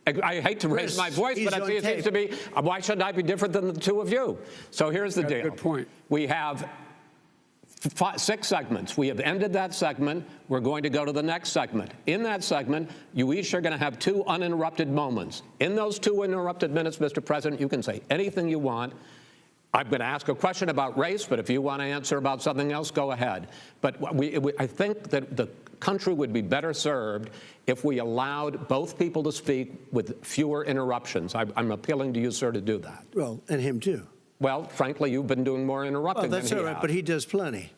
I hate to raise my voice, but it seems to be. Why should I be different than the two of you? So here's the deal. Good point. We have 6 segments. We have ended that segment. We're going to go to the next segment. In that segment, you each are going to have 2 uninterrupted moments. In those 2 uninterrupted minutes, Mr. President, you can say anything you want. I'm going to ask a question about race, but if you want to answer about something else, go ahead. But I think that the country would be better served if we allowed both people to speak with fewer interruptions. I'm appealing to you, sir, to do that. Well, and him too. Well, frankly, you've been doing more interrupting than he has. That's all right, but he does plenty.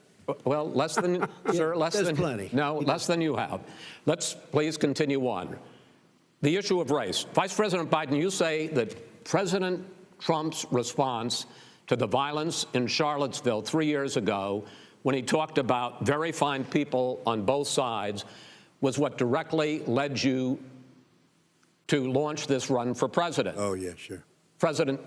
Well, less than, sir, less than plenty. No, less than you have. Let's please continue on. The issue of race. Vice President Biden, you say that President Trump's response to the violence in Charlottesville 3 years ago, when he talked about very fine people on both sides, was what directly led you to launch this run for president. Oh, yeah, sure. President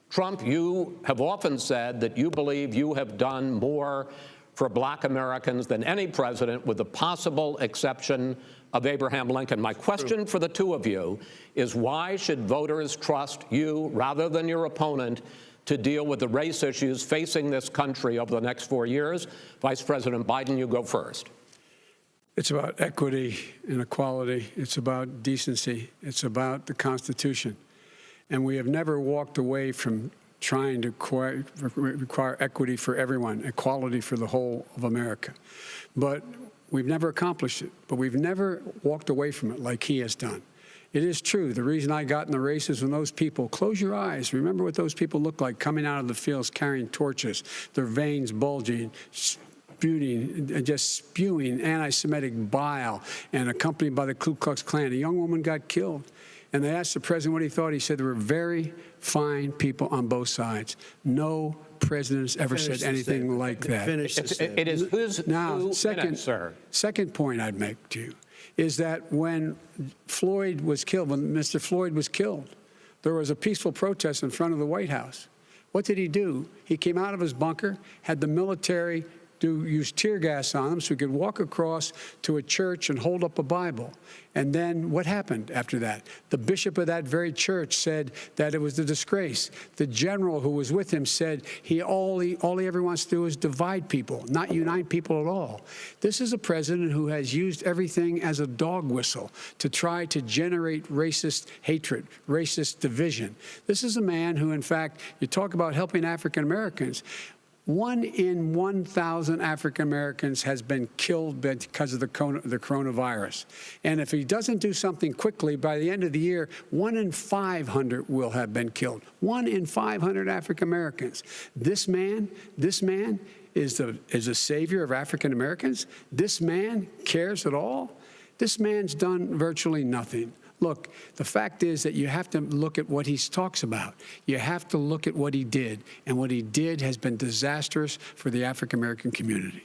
Trump, you have often said that you believe you have done more for black Americans than any president, with the possible exception of Abraham Lincoln. My question for the two of you is, why should voters trust you rather than your opponent to deal with the race issues facing this country over the next 4 years? Vice President Biden, you go first. It's about equity and equality. It's about decency. It's about the Constitution. And we have never walked away from trying to require equity for everyone, equality for the whole of America. But we've never accomplished it. But we've never walked away from it like he has done. It is true. The reason I got in the race is when those people, close your eyes, remember what those people looked like coming out of the fields carrying torches, their veins bulging, just spewing anti-Semitic bile, and accompanied by the Ku Klux Klan. A young woman got killed. And they asked the president what he thought. He said there were very fine people on both sides. No president's ever said anything like that. It is who's now, sir. Second point I'd make to you is that when Floyd was killed, when Mr. Floyd was killed, there was a peaceful protest in front of the White House. What did he do? He came out of his bunker, had the military use tear gas on him so he could walk across to a church and hold up a Bible. And then what happened after that? The bishop of that very church said that it was a disgrace. The general who was with him said all he ever wants to do is divide people, not unite people at all. This is a president who has used everything as a dog whistle to try to generate racist hatred, racist division. This is a man who, in fact, you talk about helping African Americans. 1 in 1,000 African Americans has been killed because of the coronavirus. And if he doesn't do something quickly, by the end of the year, 1 in 500 will have been killed. 1 in 500 African Americans. This man is a savior of African Americans. This man cares at all. This man's done virtually nothing. Look, the fact is that you have to look at what he talks about. You have to look at what he did. And what he did has been disastrous for the African-American community.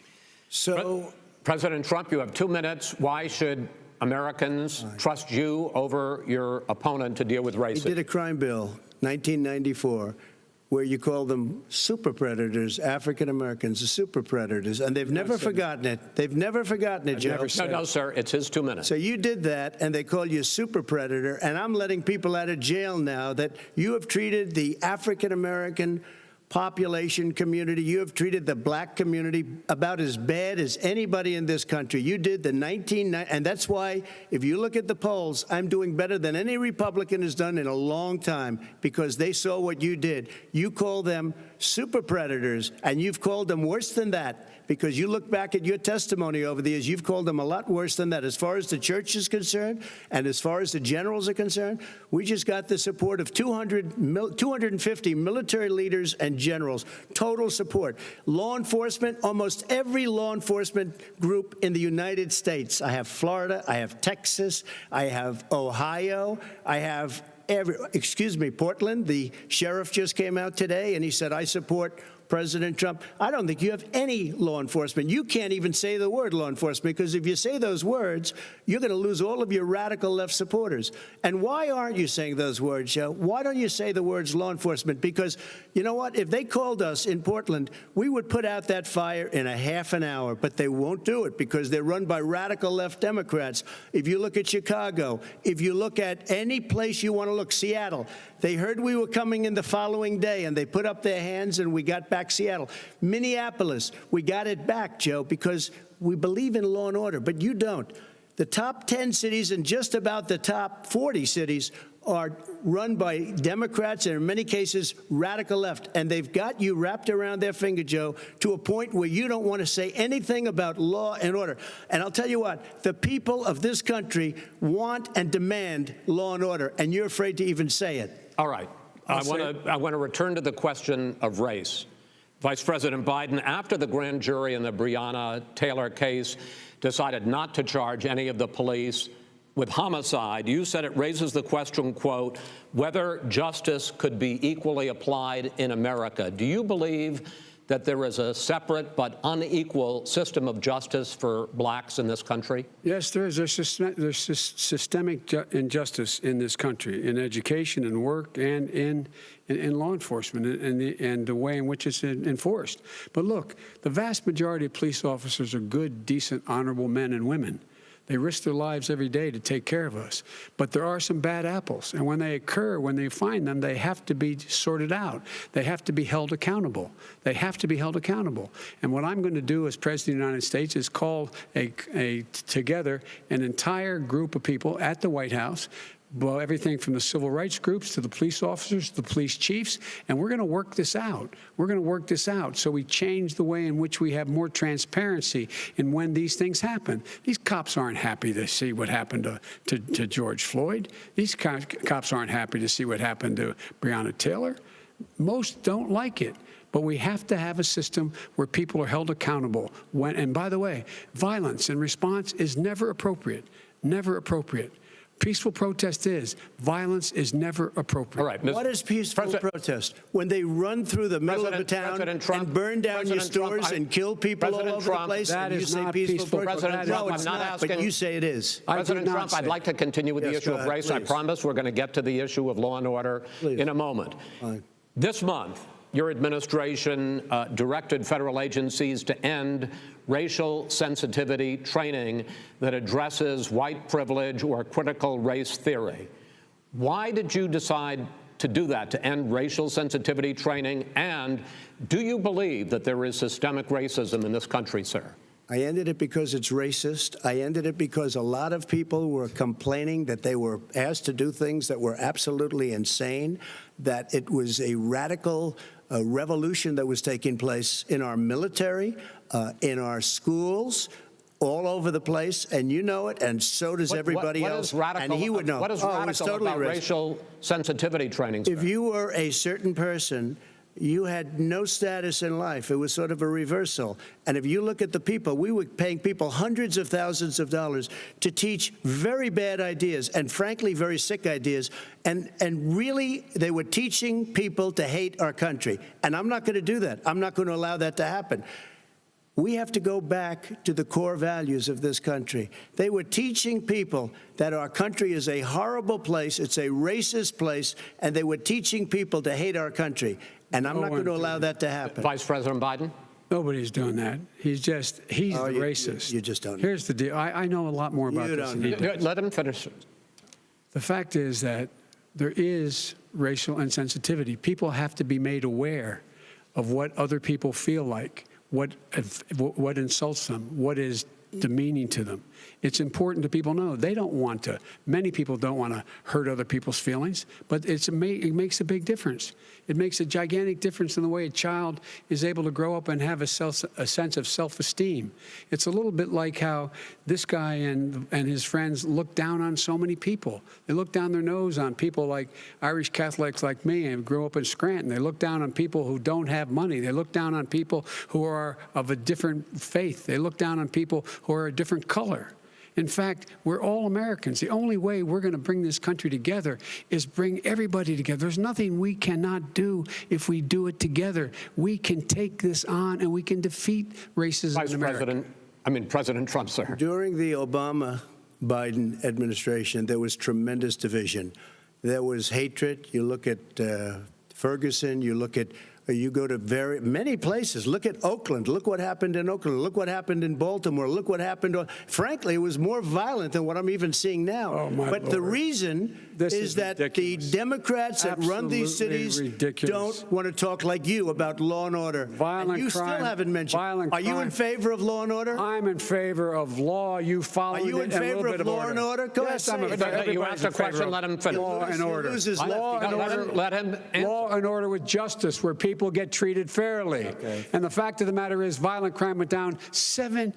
So, President Trump, you have 2 minutes. Why should Americans trust you over your opponent to deal with racism? He did a crime bill, 1994, where you call them super predators, African Americans, the super predators, and they've never forgotten it. They've never forgotten it, Joe. No, sir, it's his 2 minutes. So you did that, and they call you a super predator, and I'm letting people out of jail now that you have treated the African American population community, you have treated the black community about as bad as anybody in this country. You did the and that's why, if you look at the polls, I'm doing better than any Republican has done in a long time, because they saw what you did. You call them super predators, and you've called them worse than that, because you look back at your testimony over the years, you've called them a lot worse than that. As far as the church is concerned, and as far as the generals are concerned, we just got the support of 250 military leaders and generals, total support. Law enforcement, almost every law enforcement group in the United States. I have Florida, I have Texas, I have Ohio, I have Portland. The sheriff just came out today and he said, I support President Trump. I don't think you have any law enforcement. You can't even say the word law enforcement, because if you say those words, you're going to lose all of your radical left supporters. And why aren't you saying those words, Joe? Why don't you say the words law enforcement? Because you know what? If they called us in Portland, we would put out that fire in a half an hour, but they won't do it because they're run by radical left Democrats. If you look at Chicago, if you look at any place you want to look, Seattle, they heard we were coming in the following day and they put up their hands and we got back Seattle. Minneapolis, we got it back, Joe, because we believe in law and order, but you don't. The top 10 cities and just about the top 40 cities are run by Democrats and in many cases radical left, and they've got you wrapped around their finger, Joe, to a point where you don't want to say anything about law and order. And I'll tell you what, the people of this country want and demand law and order, and you're afraid to even say it. All right. I want to return to the question of race. Vice President Biden, after the grand jury in the Breonna Taylor case decided not to charge any of the police with homicide, you said it raises the question, quote, whether justice could be equally applied in America. Do you believe that there is a separate but unequal system of justice for blacks in this country? Yes, there is. There's systemic injustice in this country, in education and work and in law enforcement and the way in which it's enforced. But look, the vast majority of police officers are good, decent, honorable men and women. They risk their lives every day to take care of us. But there are some bad apples. And when they occur, when they find them, they have to be sorted out. They have to be held accountable. They have to be held accountable. And what I'm going to do as President of the United States is call together an entire group of people at the White House, well, everything from the civil rights groups to the police officers, to the police chiefs, and we're going to work this out. We're going to work this out so we change the way in which we have more transparency in when these things happen. These cops aren't happy to see what happened to George Floyd. These cops aren't happy to see what happened to Breonna Taylor. Most don't like it. But we have to have a system where people are held accountable. And by the way, violence in response is never appropriate. Never appropriate. Peaceful protest is. Violence is never appropriate. All right, what is peaceful protest? When they run through the middle of a town and burn down your stores and kill people all over the place, that and you is say not peaceful protest? President Trump, No, it's I'm not asking. But you say it is. President Trump, I'd like to continue with the issue of race. I promise we're going to get to the issue of law and order in a moment. Fine. This month, your administration directed federal agencies to end racial sensitivity training that addresses white privilege or critical race theory. Why did you decide to do that, to end racial sensitivity training? And do you believe that there is systemic racism in this country, sir? I ended it because it's racist. I ended it because a lot of people were complaining that they were asked to do things that were absolutely insane, that it was a radical revolution that was taking place in our military, in our schools, all over the place, and you know it, and so does everybody else. And he would know. What is radical about racial sensitivity training, sir? If you were a certain person, you had no status in life. It was sort of a reversal. And if you look at the people, we were paying people hundreds of thousands of dollars to teach very bad ideas and, frankly, very sick ideas. And really, they were teaching people to hate our country. And I'm not going to do that. I'm not going to allow that to happen. We have to go back to the core values of this country. They were teaching people that our country is a horrible place, it's a racist place, and they were teaching people to hate our country. And I'm not going to allow that to happen. Vice President Biden? Nobody's doing that. He's the racist. You just don't know. Here's the deal. I know a lot more about this than he does. Let him finish. The fact is that there is racial insensitivity. People have to be made aware of what other people feel like, what insults them, what is demeaning to them. It's important that people know they don't want to. Many people don't want to hurt other people's feelings, but it makes a big difference. It makes a gigantic difference in the way a child is able to grow up and have a sense of self-esteem. It's a little bit like how this guy and his friends look down on so many people. They look down their nose on people like Irish Catholics like me and grew up in Scranton. They look down on people who don't have money. They look down on people who are of a different faith. They look down on people who are a different color. In fact, we're all Americans. The only way we're going to bring this country together is bring everybody together. There's nothing we cannot do if we do it together. We can take this on and we can defeat racism in America. President Trump, sir. During the Obama-Biden administration, there was tremendous division. There was hatred. You look at Ferguson, you go to many places. Look at Oakland. Look what happened in Oakland. Look what happened in Baltimore. Look what happened. Frankly, it was more violent than what I'm even seeing now. Oh, my but Lord. The reason is that ridiculous. The Democrats that run these cities don't want to talk like you about law and order. Violent and you crime, still haven't mentioned. Are you in favor of law and order? I'm in favor of law. You follow it. Are you in favor of law and order? Go yes, ahead. You asked a question. Let him finish. Law and order. Let him answer. Law and order with justice, where people get treated fairly. Okay. And the fact of the matter is, violent crime went down 17%,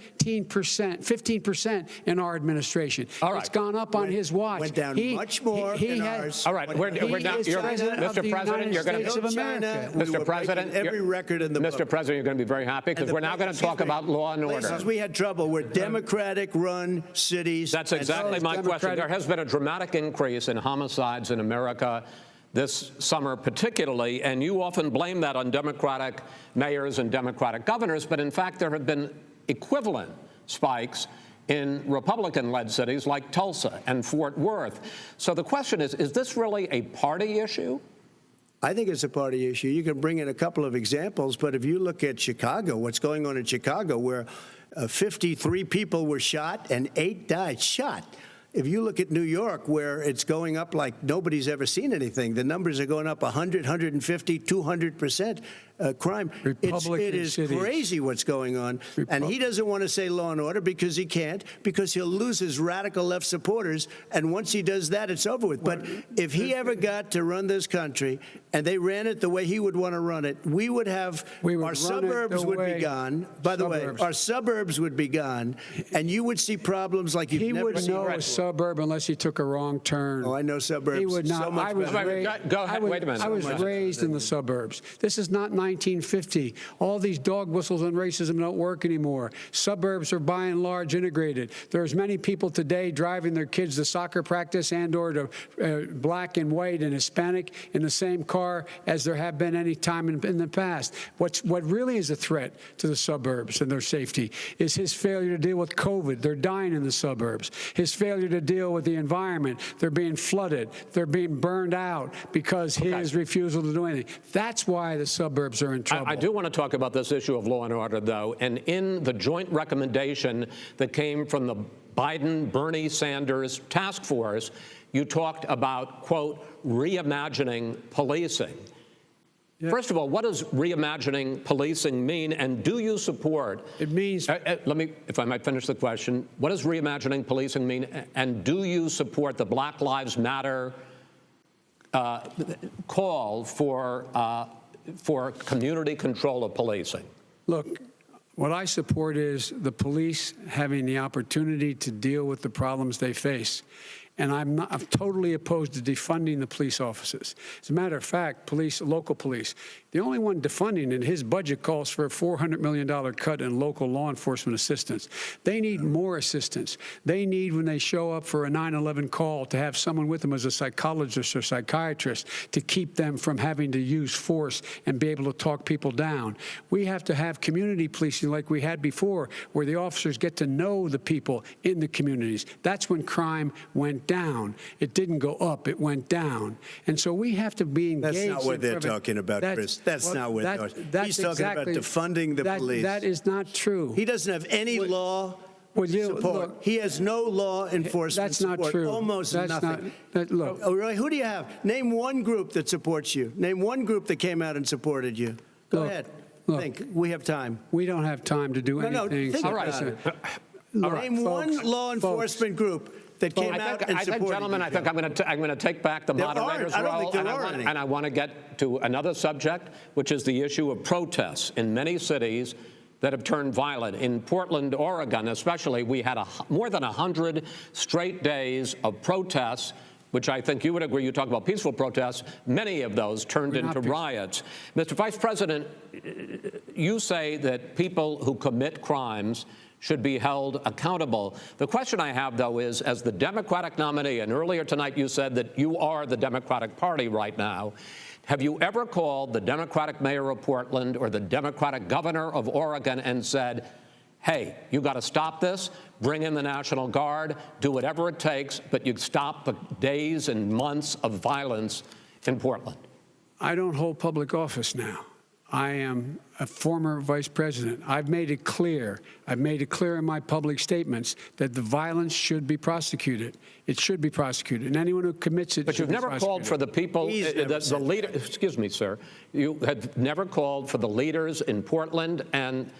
15% in our administration. All right. It's gone up on his watch. Went down much more in ours. All right, we're down. Mr. President, you're going to. Mr. President, every record in the book. Mr. President, you're going to be very happy because we're now going to talk about law and order. Places we had trouble were Democratic-run cities. That's exactly my question. There has been a dramatic increase in homicides in America this summer particularly, and you often blame that on Democratic mayors and Democratic governors, but in fact there have been equivalent spikes in Republican-led cities like Tulsa and Fort Worth. So the question is this really a party issue? I think it's a party issue. You can bring in a couple of examples, but if you look at Chicago, what's going on in Chicago, where 53 people were shot and 8 died shot. If you look at New York, where it's going up like nobody's ever seen anything, the numbers are going up 100, 150, 200% crime. It is crazy what's going on. And he doesn't want to say law and order because he can't, because he'll lose his radical left supporters. And once he does that, it's over with. But if he ever got to run this country and they ran it the way he would want to run it, we would have our suburbs would be gone. By the way, our suburbs would be gone, and you would see problems like you've never seen. He wouldn't know a suburb unless he took a wrong turn. Oh, I know suburbs. He would not. So much Go ahead. Wait a minute. I was raised in the suburbs. This is not 1950. All these dog whistles on racism don't work anymore. Suburbs are by and large integrated. There's many people today driving their kids to soccer practice and or to black and white and Hispanic in the same car as there have been any time in the past. What really is a threat to the suburbs and their safety is his failure to deal with COVID. They're dying in the suburbs. His failure to deal with the environment. They're being flooded. They're being burned out because his refusal to do anything. That's why the suburbs are in trouble. I do want to talk about this issue of law and order, though. And in the joint recommendation that came from the Biden-Bernie Sanders task force, you talked about, quote, reimagining policing. Yeah. First of all, what does reimagining policing mean, and do you support? It means. Let me, if I might finish the question. What does reimagining policing mean, and do you support the Black Lives Matter call for community control of policing? Look, what I support is the police having the opportunity to deal with the problems they face. And I'm totally opposed to defunding the police offices. As a matter of fact, local police, the only one defunding in his budget calls for a $400 million cut in local law enforcement assistance. They need more assistance. They need, when they show up for a 9/11 call, to have someone with them as a psychologist or psychiatrist to keep them from having to use force and be able to talk people down. We have to have community policing like we had before, where the officers get to know the people in the communities. That's when crime went down. It didn't go up, it went down. And so we have to be engaged. That's not what they're talking about, Chris. That's not what they're talking about. He's talking about defunding the police. That is not true. He doesn't have any law support. He has no law enforcement support. That's not true. Almost nothing. Look. Oh, really? Who do you have? Name one group that supports you. Name one group that came out and supported you. Go ahead. Think. We have time. We don't have time to do anything. Think about it. Name one law enforcement group that came out and supported. Gentlemen, I think I'm going to take back the moderator's role, and I want to get to another subject, which is the issue of protests in many cities that have turned violent. In Portland, Oregon, especially, we had more than 100 straight days of protests, which I think you would agree. You talk about peaceful protests. Many of those turned into riots. Mr. Vice President, you say that people who commit crimes should be held accountable. The question I have, though, is, as the Democratic nominee, and earlier tonight you said that you are the Democratic Party right now, have you ever called the Democratic mayor of Portland or the Democratic governor of Oregon and said, hey, you got to stop this, bring in the National Guard, do whatever it takes, but you stop the days and months of violence in Portland? I don't hold public office now. I am a former vice president. I've made it clear. I've made it clear in my public statements that the violence should be prosecuted. It should be prosecuted, and anyone who commits it. But you've never called for the people, the leader. Excuse me, sir. You have never called for the leaders in Portland and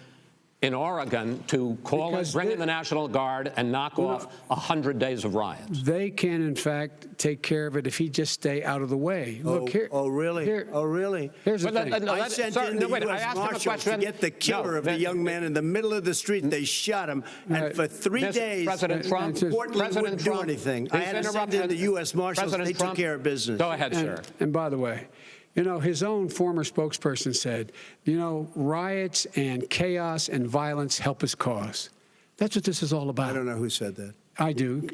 in Oregon to call and bring in the National Guard and knock off 100 days of riots. They can, in fact, take care of it if he just stay out of the way. Look here. Oh, really? Really? Here's the thing. I sent in the U.S. Marshals to get the killer of the young man in the middle of the street. They shot him, and for 3 days, President Trump wouldn't do anything. I had to send in the U.S. Marshals. They took care of business. Go ahead, sir. And by the way, you know, his own former spokesperson said, you know, riots and chaos and violence help his cause. That's what this is all about. I don't know who said that. I do.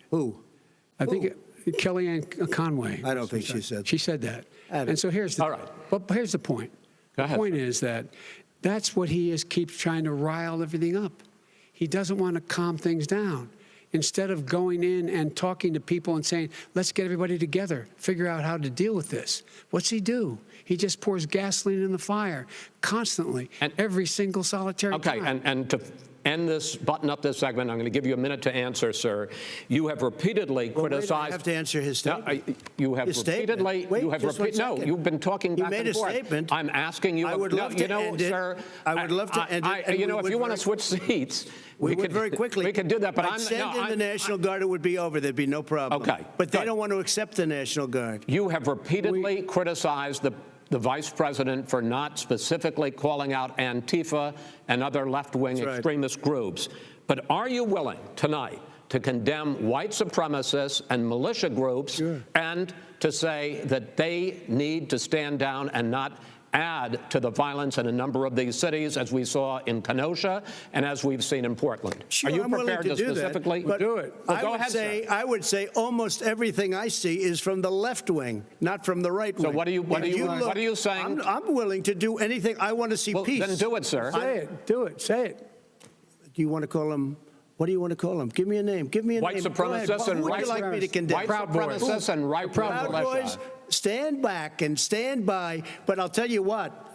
Who? I think Kellyanne Conway. I don't think she said that. She said that. And so here's the But here's the point. The point is that that's what he is, keeps trying to rile everything up. He doesn't want to calm things down. instead of going in and talking to people and saying, let's get everybody together, figure out how to deal with this. What's he do? He just pours gasoline in the fire constantly, and every single solitary time. And to end this, button up this segment, I'm going to give you a minute to answer, sir. You have repeatedly criticized. Wait, I have to answer his statement. No, you have repeatedly. Wait, you have no, you've been talking back and forth. You made a statement. I'm asking you. I would love to end it. Sir, I would love to end it. You know, if you want to switch seats, we could very quickly. We could do that, but I'd send in the National Guard. It would be over. There'd be no problem. Okay, but they don't want to accept the National Guard. You have repeatedly criticized the vice president for not specifically calling out Antifa and other left-wing extremist groups. But are you willing tonight to condemn white supremacists and militia groups and to say that they need to stand down and not add to the violence in a number of these cities, as we saw in Kenosha and as we've seen in Portland? Sure, are you I'm prepared willing to do specifically that, but do it? Well, go ahead, sir. I would say almost everything I see is from the left wing, not from the right wing. So what are you saying? I'm willing to do anything. I want to see peace. Then do it, sir. Say it. Do it. Say it. Do you want to call him? What do you want to call them? Give me a name. Give me a white name. Supremacists and who would you like me to condemn? White supremacists and right Proud Boys, stand back and stand by. But I'll tell you what.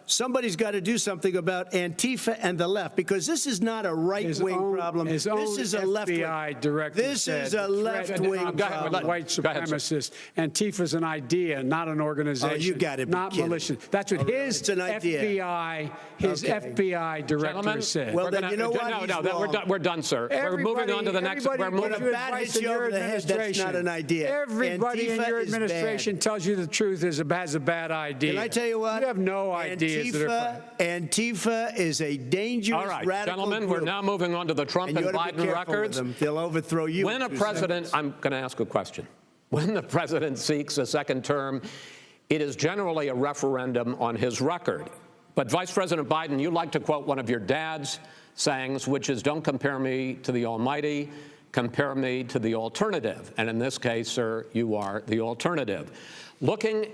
Somebody's got to do something about Antifa and the left, because this is not a right-wing problem. This is a left-wing. FBI director This is a left-wing problem. White supremacists. Antifa's an idea, not an organization. Oh, you got it. Not militia. That's what his FBI, FBI director said. Well, then you know what? No, we're done, sir. We're moving on to the next. We're moving. When a bat hits you over the head, that's not an idea. Everybody in your administration tells you the truth has a bad idea. Can I tell you what? You have no idea. Antifa is a dangerous, all right, radical gentlemen, group. we're now moving on to the Trump and Biden records. They'll overthrow you. When a president, I'm going to ask a question. When the president seeks a second term, it is generally a referendum on his record. But Vice President Biden, you like to quote one of your dad's sayings, which is, don't compare me to the almighty, compare me to the alternative. And in this case, sir, you are the alternative. Looking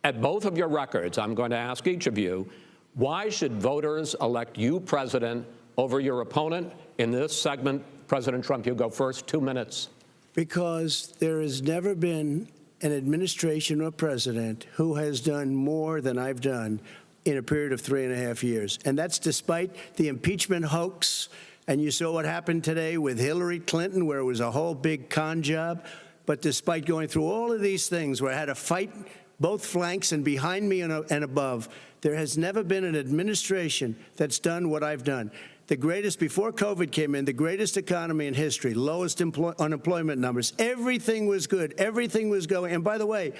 at both of your records, I'm going to ask each of you, why should voters elect you president over your opponent? In this segment, President Trump, you go first, 2 minutes. Because there has never been an administration or president who has done more than I've done in a period of 3.5 years. And that's despite the impeachment hoax. And you saw what happened today with Hillary Clinton, where it was a whole big con job. But despite going through all of these things, where I had to fight both flanks and behind me and above, there has never been an administration that's done what I've done. The greatest, before COVID came in, the greatest economy in history, lowest unemployment numbers. Everything was good. Everything was going. And by the way,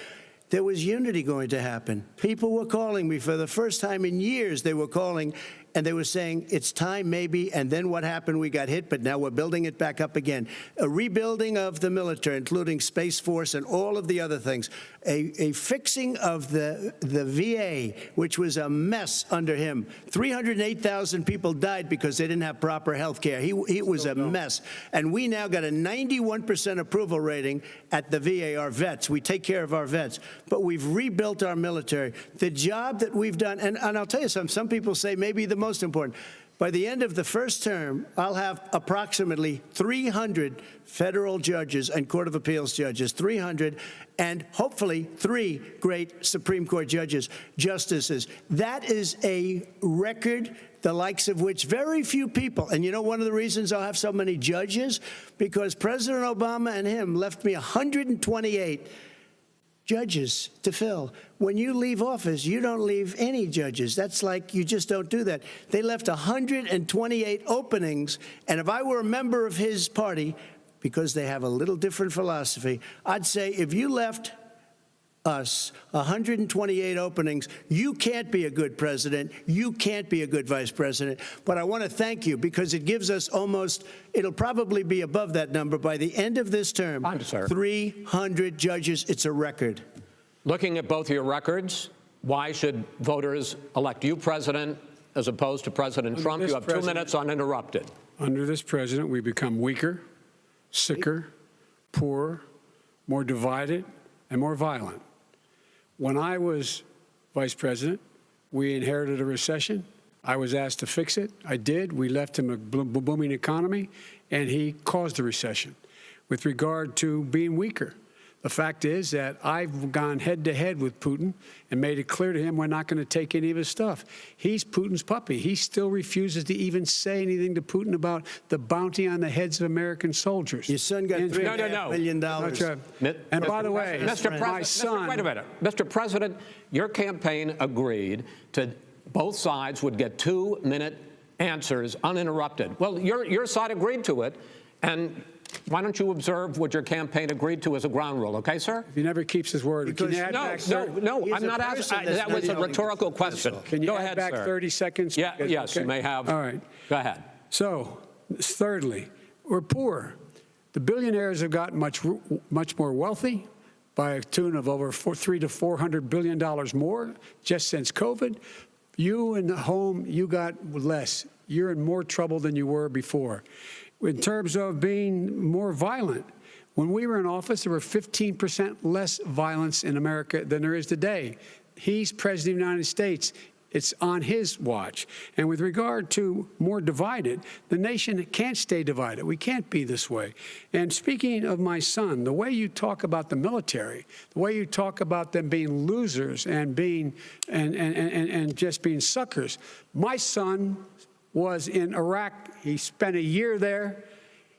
there was unity going to happen. People were calling me for the first time in years. They were calling and they were saying, it's time maybe. And then what happened? We got hit, but now we're building it back up again. A rebuilding of the military, including Space Force and all of the other things. A fixing of the VA, which was a mess under him. 308,000 people died because they didn't have proper health care. It was a mess. And we now got a 91% approval rating at the VA, our vets. We take care of our vets. But we've rebuilt our military. The job that we've done, and I'll tell you something, some people say maybe the most important. By the end of the first term, I'll have approximately 300 federal judges and Court of Appeals judges, 300, and hopefully 3 great Supreme Court justices. That is a record, the likes of which very few people, and you know one of the reasons I'll have so many judges? Because President Obama and him left me 128 judges to fill. When you leave office, you don't leave any judges. That's like, you just don't do that. They left 128 openings, and if I were a member of his party, because they have a little different philosophy, I'd say if you left us 128 openings, you can't be a good president, you can't be a good vice president. But I want to thank you, because it gives us almost, it'll probably be above that number by the end of this term. 300 judges. It's a record. Looking at both your records, why should voters elect you president as opposed to President Trump? You have 2 minutes uninterrupted. Under this president, we become weaker, sicker, poorer, more divided, and more violent. When I was vice president, we inherited a recession. I was asked to fix it. I did. We left him a booming economy, and he caused a recession. With regard to being weaker, the fact is that I've gone head-to-head with Putin and made it clear to him we're not going to take any of his stuff. He's Putin's puppy. He still refuses to even say anything to Putin about the bounty on the heads of American soldiers. Your son got $3.5 million. And by the way, my son... Wait a minute. Mr. President, your campaign agreed to both sides would get 2-minute answers uninterrupted. Well, your side agreed to it, and why don't you observe what your campaign agreed to as a ground rule, okay, sir? He never keeps his word. Can you add back No, I'm not asking. That was a rhetorical question. Can you Go add ahead, back sir. 30 seconds? Yeah, yes, okay. you may have. All right. Go ahead. So, thirdly, we're poor. The billionaires have gotten much more wealthy by a tune of over $300 to $400 billion more just since COVID. You in the home, you got less. You're in more trouble than you were before. In terms of being more violent, when we were in office, there were 15% less violence in America than there is today. He's president of the United States. It's on his watch. And with regard to more divided, the nation can't stay divided. We can't be this way. And speaking of my son, the way you talk about the military, the way you talk about them being losers and being and just being suckers, my son was in Iraq. He spent a year there.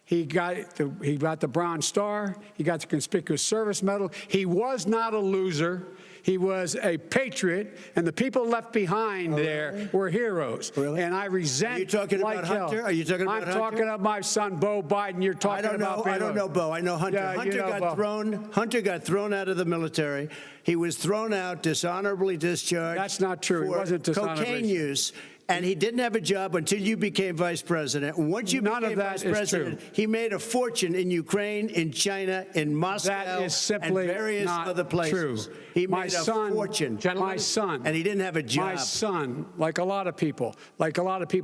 He got the Bronze Star. He got the Conspicuous Service Medal. He was not a loser. He was a patriot, and the people left behind there were heroes. Really? And I resent. Are you talking about Hunter? Are you talking about Hunter? I'm talking about my son, Bo Biden. You're talking about. I don't know Bo. I know Hunter. Yeah, Hunter got thrown out of the military. He was thrown out, dishonorably discharged. That's not true. It wasn't dishonorably. Cocaine use. And he didn't have a job until you became vice president. And once you became vice president, he made a fortune in Ukraine, in China, in Moscow, that is simply and various not other places. True. He made a fortune. My son. And he didn't have a job. My son, like a lot of people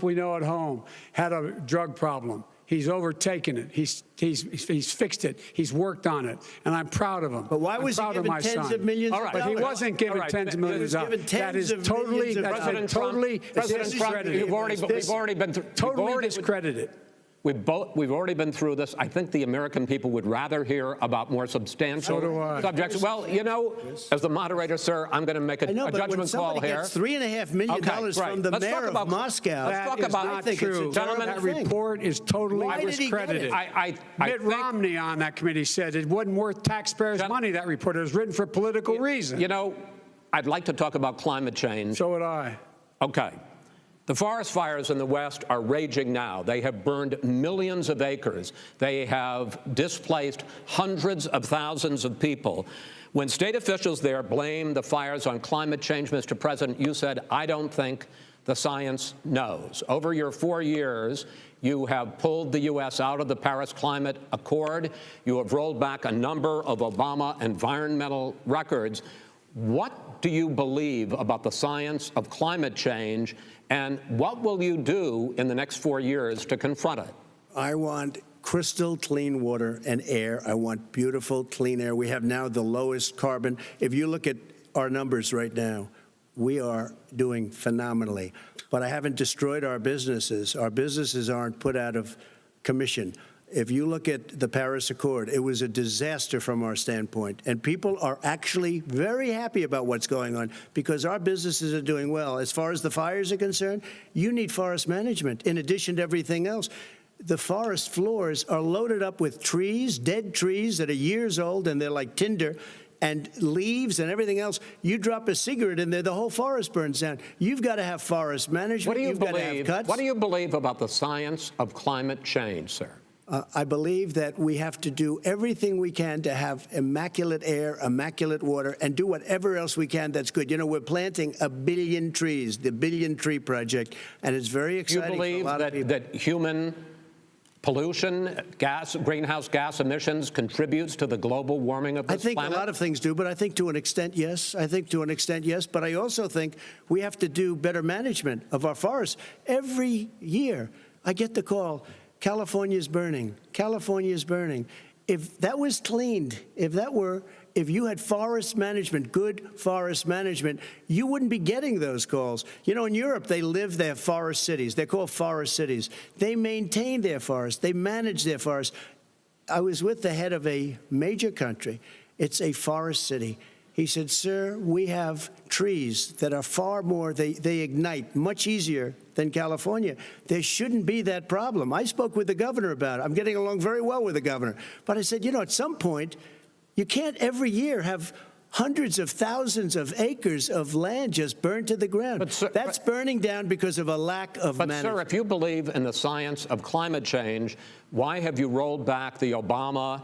we know at home, had a drug problem. He's overtaken it. He's fixed it. He's worked on it, and I'm proud of him. But why was he given tens of millions of dollars? But he wasn't given tens of millions of dollars. That is totally discredited. We've already been through. Totally discredited. We've already been through this. I think the American people would rather hear about more substantial subjects. Well, you know, as the moderator, sir, I'm going to make a judgment call here. Gets $3.5 million from the mayor of Moscow. Let's talk about not true. Gentlemen, that report is totally discredited. Mitt Romney on that committee said it wasn't worth taxpayers' money, that report. It was written for political reasons. You know, I'd like to talk about climate change. So would I. Okay. The forest fires in the West are raging now. They have burned millions of acres. They have displaced hundreds of thousands of people. When state officials there blame the fires on climate change, Mr. President, you said, I don't think the science knows. Over your 4 years, you have pulled the U.S. out of the Paris Climate Accord. You have rolled back a number of Obama environmental records. What do you believe about the science of climate change, and what will you do in the next 4 years to confront it? I want crystal clean water and air. I want beautiful, clean air. We have now the lowest carbon. If you look at our numbers right now, we are doing phenomenally. But I haven't destroyed our businesses. Our businesses aren't put out of commission. If you look at the Paris Accord, it was a disaster from our standpoint. And people are actually very happy about what's going on because our businesses are doing well. As far as the fires are concerned, you need forest management in addition to everything else. The forest floors are loaded up with trees, dead trees that are years old, and they're like tinder, and leaves and everything else. You drop a cigarette in there, the whole forest burns down. You've got to have forest management. What do you You've believe? got to have cuts. What do you believe about the science of climate change, sir? I believe that we have to do everything we can to have immaculate air, immaculate water, and do whatever else we can that's good. You know, we're planting 1 billion trees, the Billion Tree Project, and it's very exciting for a lot of people. You believe that human pollution, greenhouse gas emissions contributes to the global warming of this planet? I think a lot of things do, but I think to an extent, yes. But I also think we have to do better management of our forests. Every year, I get the call, California's burning. California's burning. If that was cleaned, if that were if you had forest management, good forest management, you wouldn't be getting those calls. You know, in Europe, they live their forest cities. They're called forest cities. They maintain their forests. They manage their forests. I was with the head of a major country. It's a forest city. He said, sir, we have trees that are far more, they ignite much easier than California. There shouldn't be that problem. I spoke with the governor about it. I'm getting along very well with the governor. But I said, you know, at some point, you can't every year have hundreds of thousands of acres of land just burned to the ground. But, sir, that's burning down because of a lack of management. But, sir, if you believe in the science of climate change, why have you rolled back the Obama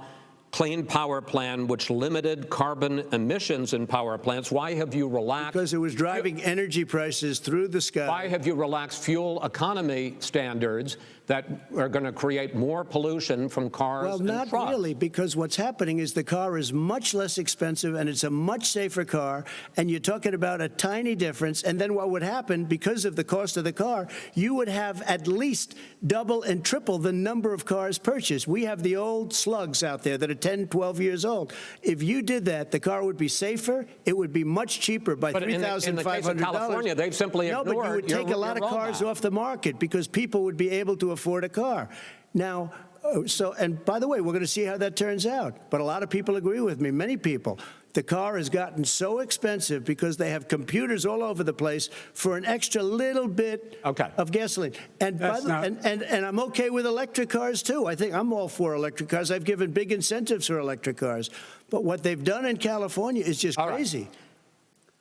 Clean Power Plan, which limited carbon emissions in power plants? Why have you relaxed? Because it was driving energy prices through the sky. Why have you relaxed fuel economy standards that are going to create more pollution from cars and trucks? Well, not really, because what's happening is the car is much less expensive and it's a much safer car, and you're talking about a tiny difference. And then what would happen, because of the cost of the car, you would have at least double and triple the number of cars purchased. We have the old slugs out there that are 10, 12 years old. If you did that, the car would be safer. It would be much cheaper by $3,500. In the case of California, they've simply ignored No, but you would take a lot of cars off the market because people would be able to afford a car. Now, and by the way, we're going to see how that turns out. But a lot of people agree with me, many people. The car has gotten so expensive because they have computers all over the place for an extra little bit of gasoline. And, and I'm okay with electric cars, too. I think I'm all for electric cars. I've given big incentives for electric cars. But what they've done in California is just crazy. Right.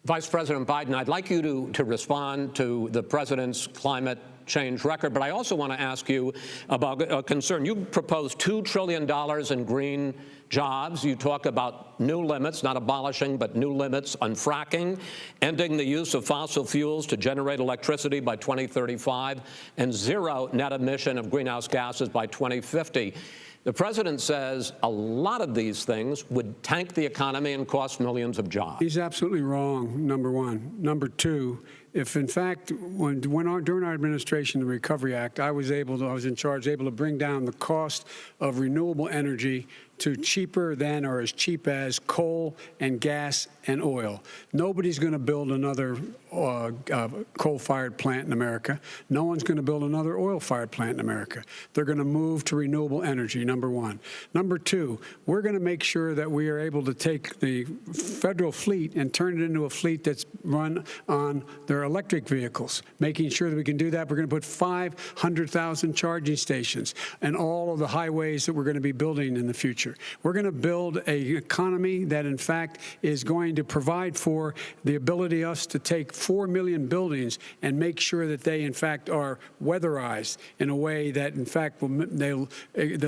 Vice President Biden, I'd like you to respond to the president's climate change record, but I also want to ask you about a concern. You proposed $2 trillion in green jobs. You talk about new limits, not abolishing, but new limits on fracking, ending the use of fossil fuels to generate electricity by 2035, and zero net emission of greenhouse gases by 2050. The president says a lot of these things would tank the economy and cost millions of jobs. He's absolutely wrong, number one. Number two, if in fact, during our administration, the Recovery Act, I was in charge, able to bring down the cost of renewable energy to cheaper than or as cheap as coal and gas and oil. Nobody's going to build another coal-fired plant in America. No one's going to build another oil-fired plant in America. They're going to move to renewable energy, number one. Number two, we're going to make sure that we are able to take the federal fleet and turn it into a fleet that's run on their electric vehicles. Making sure that we can do that, we're going to put 500,000 charging stations and all of the highways that we're going to be building in the future. We're going to build an economy that, in fact, is going to provide for the ability of us to take 4 million buildings and make sure that they, in fact, are weatherized in a way that, in fact, they'll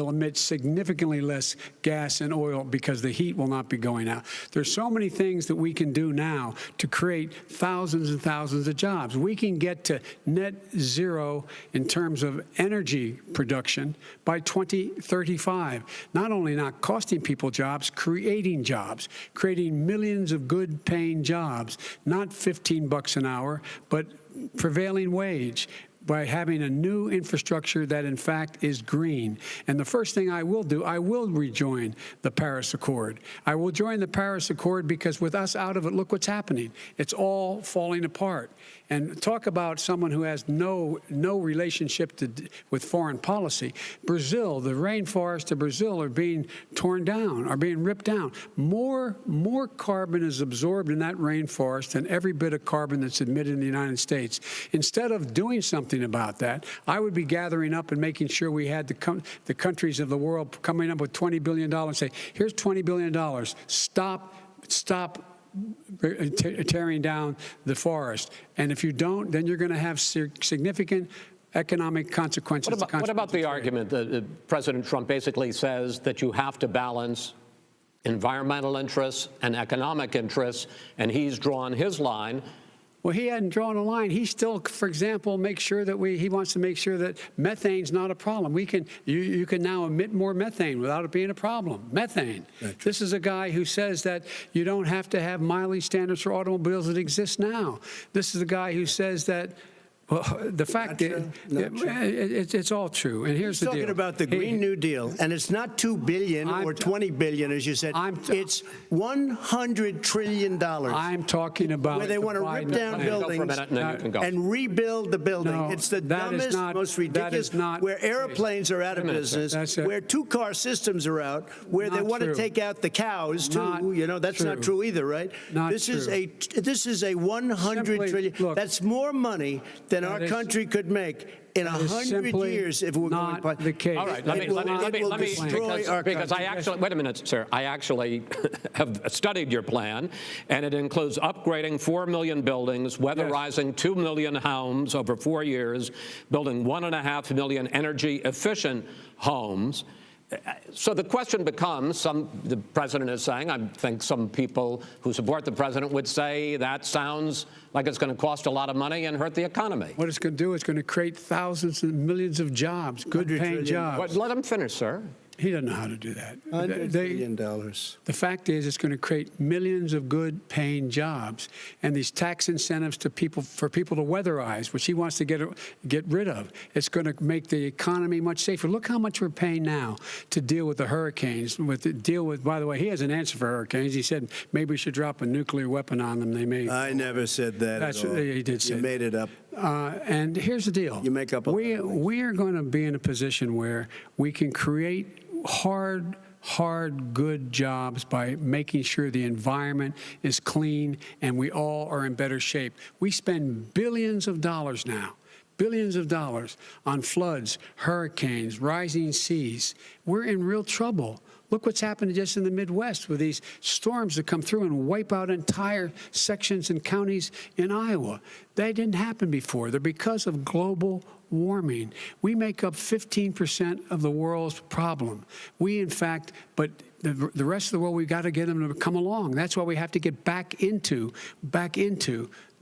emit significantly less gas and oil because the heat will not be going out. There's so many things that we can do now to create thousands and thousands of jobs. We can get to net zero in terms of energy production by 2035. Not only not costing people jobs, creating millions of good-paying jobs, not $15 an hour, but prevailing wage, by having a new infrastructure that, in fact, is green. And the first thing I will do, I will rejoin the Paris Accord. I will join the Paris Accord because with us out of it, look what's happening. It's all falling apart. And talk about someone who has no relationship with foreign policy. Brazil, the rainforests of Brazil are being torn down, are being ripped down. More carbon is absorbed in that rainforest than every bit of carbon that's emitted in the United States. Instead of doing something about that, I would be gathering up and making sure we had the countries of the world coming up with $20 billion and say, here's $20 billion. Stop tearing down the forest. And if you don't, then you're going to have significant economic consequences. What about the argument that President Trump basically says that you have to balance environmental interests and economic interests, and he's drawn his line? Well, he hadn't drawn a line. He still, for example, he wants to make sure that methane's not a problem. You can now emit more methane without it being a problem. Methane. This is a guy who says that you don't have to have mileage standards for automobiles that exist now. This is a guy who says that Well, the fact is, it's all true. And here's the deal. He's talking about the Green New Deal, and it's not $2 billion or $20 billion, as you said. It's $100 trillion. I'm talking about where they want to rip down buildings and rebuild the building. No, it's the dumbest, most ridiculous. Where airplanes are out of business, where two-car systems are out, where they want to take out the cows too. You know, that's not true either, right? This is a $100 trillion. Look, that's more money than our country could make in 100 years if we're going to the case. All right, let me because I actually, wait a minute, sir. I actually have studied your plan, and it includes upgrading 4 million buildings, weatherizing 2 million homes over 4 years, building 1.5 million energy-efficient homes. So the question becomes, the president is saying, I think some people who support the president would say that sounds like it's going to cost a lot of money and hurt the economy. What it's going to do is going to create thousands and millions of jobs, good-paying jobs. Let him finish, sir. He doesn't know how to do that. $100 billion. The fact is, it's going to create millions of good-paying jobs, and these tax incentives to people for people to weatherize, which he wants to get rid of. It's going to make the economy much safer. Look how much we're paying now to deal with the hurricanes. By the way, he has an answer for hurricanes. He said maybe we should drop a nuclear weapon on them. They may. I never said that. That's what he did say. You made it up. And here's the deal. You make up. We are going to be in a position where we can create hard, good jobs by making sure the environment is clean and we all are in better shape. We spend billions of dollars now, billions of dollars on floods, hurricanes, rising seas. We're in real trouble. Look what's happened just in the Midwest with these storms that come through and wipe out entire sections and counties in Iowa. That didn't happen before. They're because of global warming. We make up 15% of the world's problem. We, in fact, but the rest of the world, we've got to get them to come along. That's why we have to get back into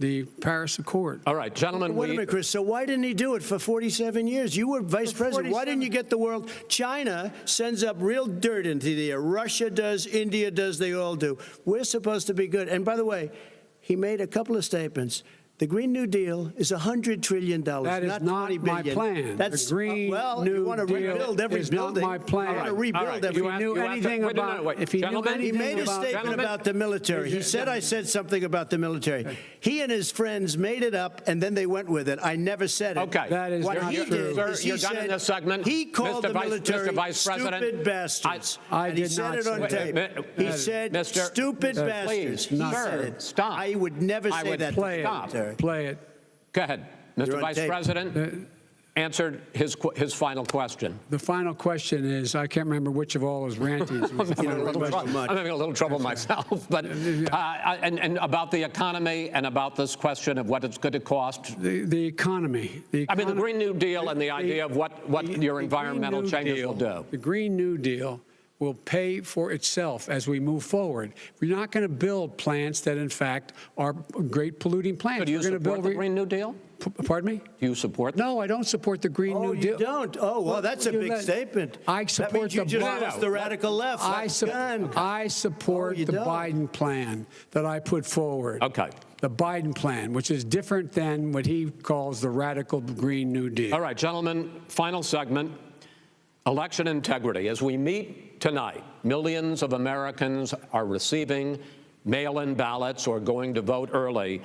the Paris Accord. All right, gentlemen. Wait a minute, Chris. So why didn't he do it for 47 years? You were vice president. Why didn't you get the world? China sends up real dirt into the air. Russia does. India does. They all do. We're supposed to be good. And by the way, he made a couple of statements. The Green New Deal is $100 trillion. That is not my plan. That's the Green New you want to rebuild every is building. Not my plan. You want to rebuild every If he knew anything about, if he knew anything he made a statement about the military. He said I said something about the military. He and his friends made it up, and then they went with it. I never said it. Okay, that is what not he true. did is he done in this segment. He called the military stupid bastards. I and did he said not it on say tape. He said stupid bastards. He said it. Stop. I would never say that. Play it. Go ahead. Mr. Vice President answered his final question. The final question is, I can't remember which of all his rantings. I'm having a little trouble myself. But and about the economy and about this question of what it's going to cost. The economy. I mean, the Green New Deal and the idea of what your environmental changes will do. The Green New Deal will pay for itself as we move forward. We're not going to build plants that, in fact, are great polluting plants. So do you support the Green New Deal? Pardon me? Do you support? No, I don't support the Green New Deal. Oh, you don't? Oh, well, that's a big statement. I support the radical left. I support the Biden plan that I put forward. Okay. The Biden plan, which is different than what he calls the radical Green New Deal. All right, gentlemen, final segment. Election integrity. As we meet tonight, millions of Americans are receiving mail-in ballots or going to vote early.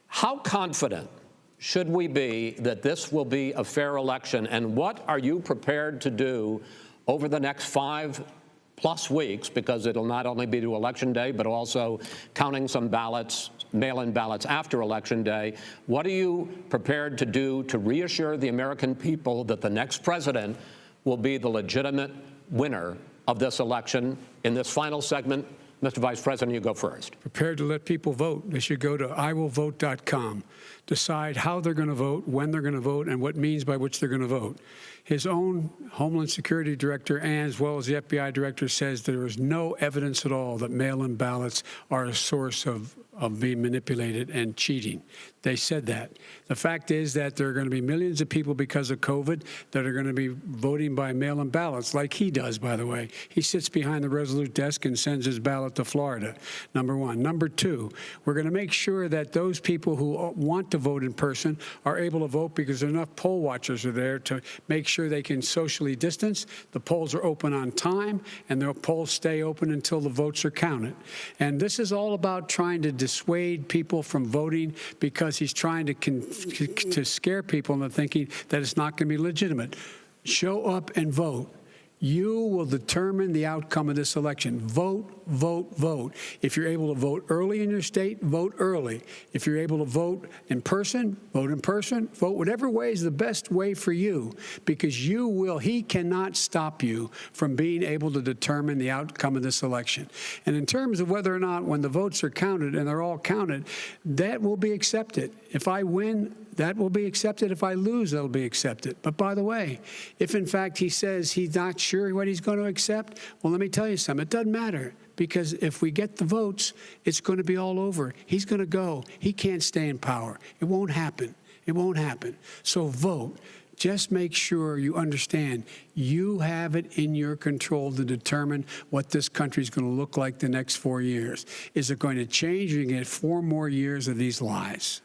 How confident should we be that this will be a fair election? And what are you prepared to do over the next 5+ weeks? Because it'll not only be to Election Day, but also counting some ballots, mail-in ballots after Election Day. What are you prepared to do to reassure the American people that the next president will be the legitimate winner of this election? In this final segment, Mr. Vice President, you go first. Prepared to let people vote. They should go to iwillvote.com, decide how they're going to vote, when they're going to vote, and what means by which they're going to vote. His own Homeland Security director, and as well as the FBI director, says there is no evidence at all that mail-in ballots are a source of of being manipulated and cheating. They said that. The fact is that there are going to be millions of people because of COVID that are going to be voting by mail-in ballots, like he does, by the way. He sits behind the Resolute desk and sends his ballot to Florida, number one. Number two, we're going to make sure that those people who want to vote in person are able to vote because enough poll watchers are there to make sure they can socially distance. The polls are open on time, and the polls stay open until the votes are counted. And this is all about trying to dissuade people from voting because he's trying to scare people into thinking that it's not going to be legitimate. Show up and vote. You will determine the outcome of this election. Vote, vote, vote. If you're able to vote early in your state, vote early. If you're able to vote in person, vote in person. Vote whatever way is the best way for you, because he cannot stop you from being able to determine the outcome of this election. And in terms of whether or not when the votes are counted, and they're all counted, that will be accepted. If I win, that will be accepted. If I lose, that'll be accepted. But by the way, if in fact he says he's not sure what he's going to accept, well, let me tell you something. It doesn't matter, because if we get the votes, it's going to be all over. He's going to go. He can't stay in power. It won't happen. It won't happen. So vote. Just make sure you understand you have it in your control to determine what this country is going to look like the next 4 years. Is it going to change, or you get 4 more years of these lies?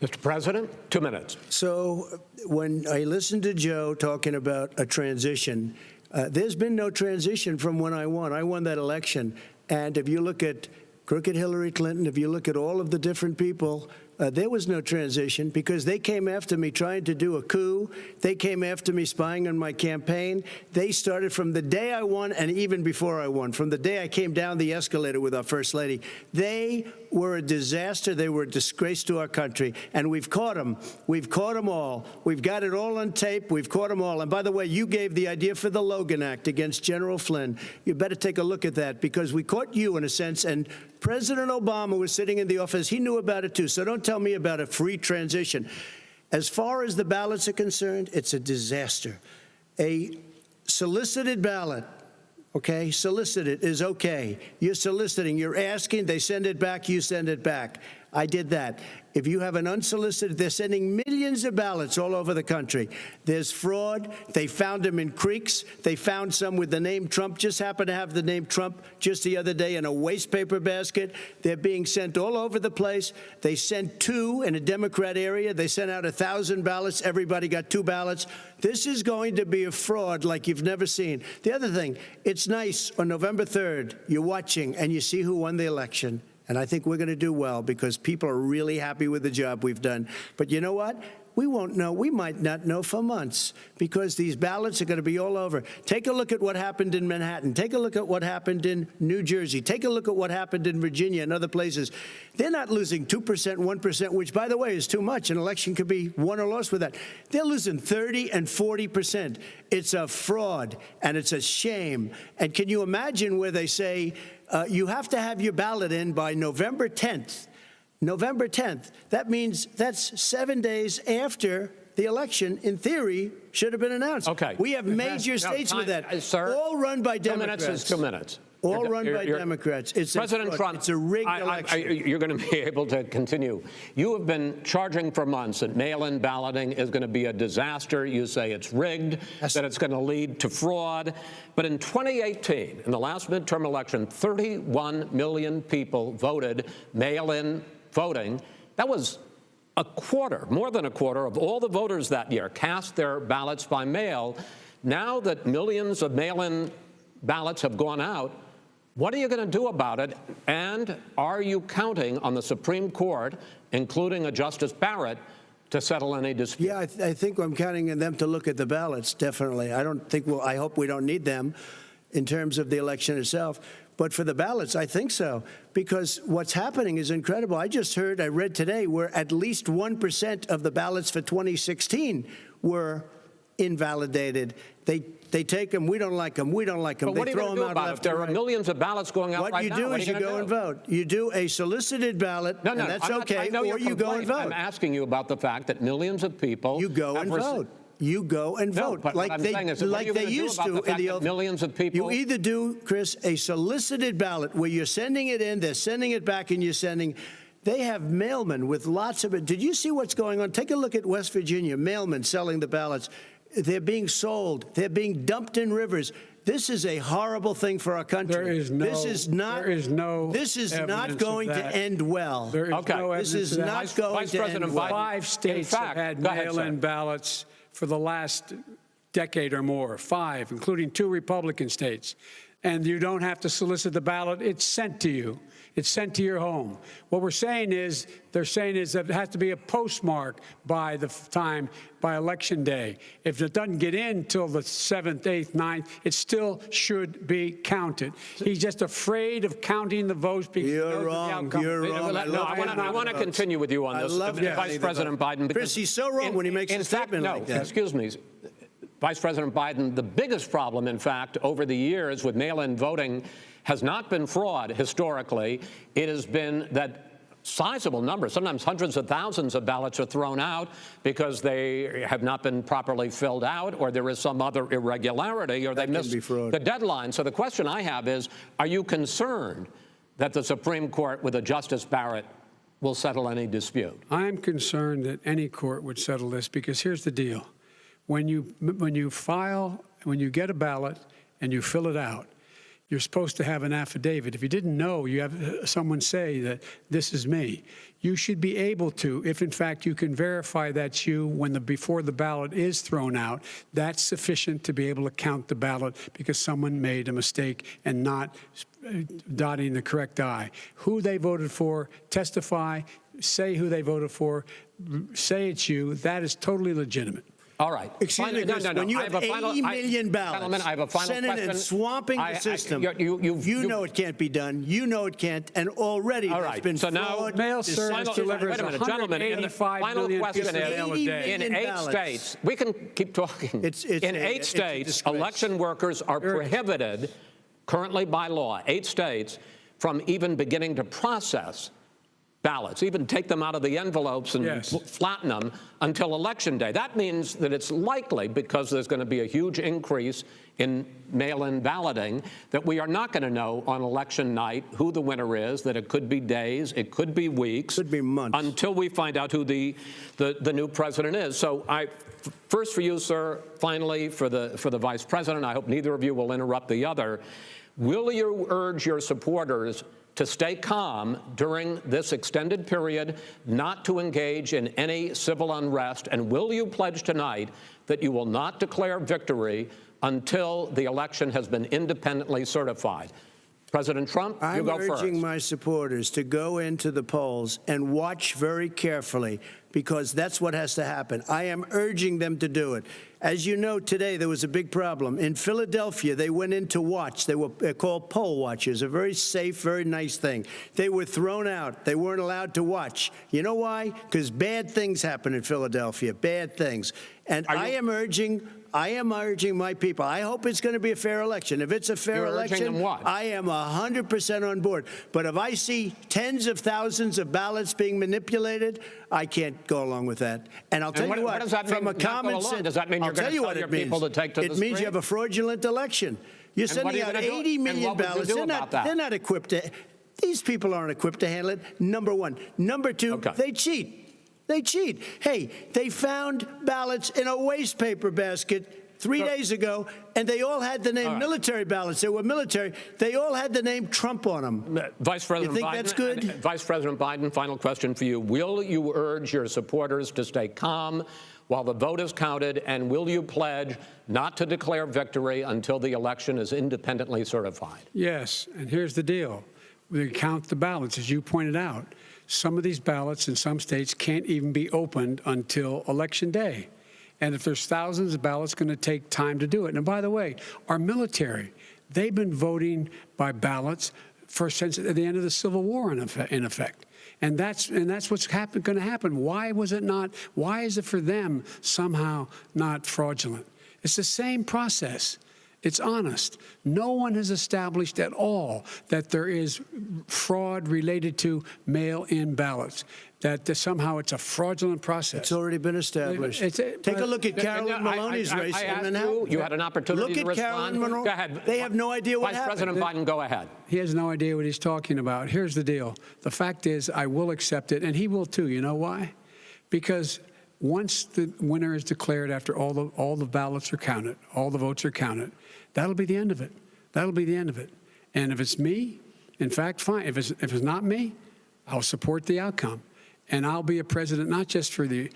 Mr. President, 2 minutes. So when I listened to Joe talking about a transition, there's been no transition from when I won. I won that election. And if you look at crooked Hillary Clinton, if you look at all of the different people, there was no transition, because they came after me trying to do a coup. They came after me spying on my campaign. They started from the day I won, and even before I won, from the day I came down the escalator with our First Lady. They were a disaster. They were a disgrace to our country. And we've caught them. We've caught them all. We've got it all on tape. We've caught them all. And by the way, you gave the idea for the Logan Act against General Flynn. You better take a look at that, because we caught you in a sense. And President Obama was sitting in the office. He knew about it, too. So don't tell me about a free transition. As far as the ballots are concerned, it's a disaster. A solicited ballot, okay, solicited is okay. You're soliciting, you're asking, they send it back, you send it back. I did that. If you have an unsolicited, they're sending millions of ballots all over the country. There's fraud. They found them in creeks. They found some with the name Trump, just happened to have the name Trump just the other day in a waste paper basket. They're being sent all over the place. They sent 2 in a Democrat area. They sent out 1,000 ballots. Everybody got 2 ballots. This is going to be a fraud like you've never seen. The other thing, it's nice on November 3rd, you're watching and you see who won the election. And I think we're going to do well, because people are really happy with the job we've done. But you know what? We won't know. We might not know for months, because these ballots are going to be all over. Take a look at what happened in Manhattan. Take a look at what happened in New Jersey. Take a look at what happened in Virginia and other places. They're not losing 2%, 1%, which, by the way, is too much. An election could be won or lost with that. They're losing 30 and 40%. It's a fraud, and it's a shame. And can you imagine where they say, you have to have your ballot in by November 10th. November 10th. That means that's 7 days after the election, in theory, should have been announced. Okay. We have major states with that. Sir, all run by Democrats. 2 minutes is 2 minutes. All run by Democrats. It's President Trump, it's a rigged election. You're going to be able to continue. You have been charging for months that mail-in balloting is going to be a disaster. You say it's rigged, that it's going to lead to fraud. But in 2018, in the last midterm election, 31 million people voted mail-in voting. That was a quarter, more than a quarter, of all the voters that year cast their ballots by mail. Now that millions of mail-in ballots have gone out, what are you going to do about it? And are you counting on the Supreme Court, including a Justice Barrett, to settle any dispute? Yeah, I think I'm counting on them to look at the ballots, definitely. I hope we don't need them in terms of the election itself. But for the ballots, I think so, because what's happening is incredible. I read today, where at least 1% of the ballots for 2016 were invalidated. They take them. We don't like them. We don't like them. But what are you going to do about it? There are millions of ballots going out right now. What you do is you go and vote. You do a solicited ballot, and that's okay, or you go and vote. I'm asking you about the fact that millions of people you go and vote. You go and vote but like what I'm they saying is, what are like you they gonna do used about to the in fact the that old. millions of people? You either do, Chris, a solicited ballot where you're sending it in, they're sending it back, and you're sending. They have mailmen with lots of it. Did you see what's going on? Take a look at West Virginia. Mailmen selling the ballots. They're being sold. They're being dumped in rivers. This is a horrible thing for our country. This is not going to end well. There is no this evidence is of that. not going to end well. 5 states have had mail-in ballots for the last decade or more. 5, including 2 Republican states. And you don't have to solicit the ballot. It's sent to you. It's sent to your home. What they're saying is that it has to be a postmark by election day. If it doesn't get in till the 7th, 8th, 9th, it still should be counted. He's just afraid of counting the votes because You're wrong. You're wrong. I want to continue with you on this, Vice President Biden. Chris, he's so wrong when he makes a statement like that. Excuse me. Vice President Biden, the biggest problem, in fact, over the years with mail-in voting has not been fraud historically. It has been that sizable numbers, sometimes hundreds of thousands of ballots are thrown out because they have not been properly filled out, or there is some other irregularity, or they missed the deadline. So the question I have is, are you concerned that the Supreme Court with a Justice Barrett will settle any dispute? I'm concerned that any court would settle this because here's the deal. When you get a ballot and you fill it out, you're supposed to have an affidavit. If you didn't know, you have someone say that this is me. You should be able to, if in fact you can verify that's you before the ballot is thrown out, that's sufficient to be able to count the ballot because someone made a mistake and not dotting the correct I. Who they voted for, testify, say who they voted for, say it's you. That is totally legitimate. All right. Excuse me, Chris, when you have 80 million ballots I have a final sent in question. and swamping the system, you know it can't be done. You know it can't, and already there's been so fraud. Mail service delivers 185 million pieces of mail a day. In 8 states, we can keep talking. In 8 states, election workers are prohibited currently by law, 8 states, from even beginning to process ballots, even take them out of the envelopes and flatten them until Election Day. That means that it's likely, because there's going to be a huge increase in mail-in balloting, that we are not going to know on election night who the winner is, that it could be days, it could be weeks, could be months, until we find out who the new president is. So first for you, sir, finally for the Vice President, I hope neither of you will interrupt the other. Will you urge your supporters to stay calm during this extended period, not to engage in any civil unrest? And will you pledge tonight that you will not declare victory until the election has been independently certified? President Trump, you go first. I'm urging my supporters to go into the polls and watch very carefully, because that's what has to happen. I am urging them to do it. As you know, today there was a big problem. In Philadelphia, they went in to watch. They're called poll watchers, a very safe, very nice thing. They were thrown out. They weren't allowed to watch. You know why? Because bad things happen in Philadelphia, bad things. And I am urging my people. I hope it's going to be a fair election. If it's a fair election, I am 100% on board. But if I see tens of thousands of ballots being manipulated, I can't go along with that. And I'll tell you what, does that from mean, a common sense, does that mean you're going to tell your people to take to the street? It means you have a fraudulent election. You're sending out 80 million ballots. They're not equipped to. These people aren't equipped to handle it. Number one. Number two, they cheat. They cheat. Hey, they found ballots in a waste paper basket 3 days ago, and they all had the name military ballots. They were military. They all had the name Trump on them. Vice President you think Biden, that's good? Vice President Biden, final question for you. Will you urge your supporters to stay calm while the vote is counted, and will you pledge not to declare victory until the election is independently certified? Yes, and here's the deal. We count the ballots, as you pointed out. Some of these ballots in some states can't even be opened until Election Day. And if there's thousands of ballots, it's going to take time to do it. And by the way, our military, they've been voting by ballots since at the end of the Civil War, in effect. And that's what's going to happen. Why was it not? Why is it for them somehow not fraudulent? It's the same process. It's honest. No one has established at all that there is fraud related to mail-in ballots. that somehow it's a fraudulent process. It's already been established. Take a look at Carolyn Maloney's race. I asked you had an opportunity to respond. Look at Carolyn Maloney. Go ahead. They have no idea what happened. Vice President Biden, go ahead. He has no idea what he's talking about. Here's the deal. The fact is, I will accept it, and he will too. You know why? Because once the winner is declared, after all the ballots are counted, all the votes are counted, that'll be the end of it. That'll be the end of it. And if it's me, in fact, fine. If it's not me, I'll support the outcome. And I'll be a president not just for the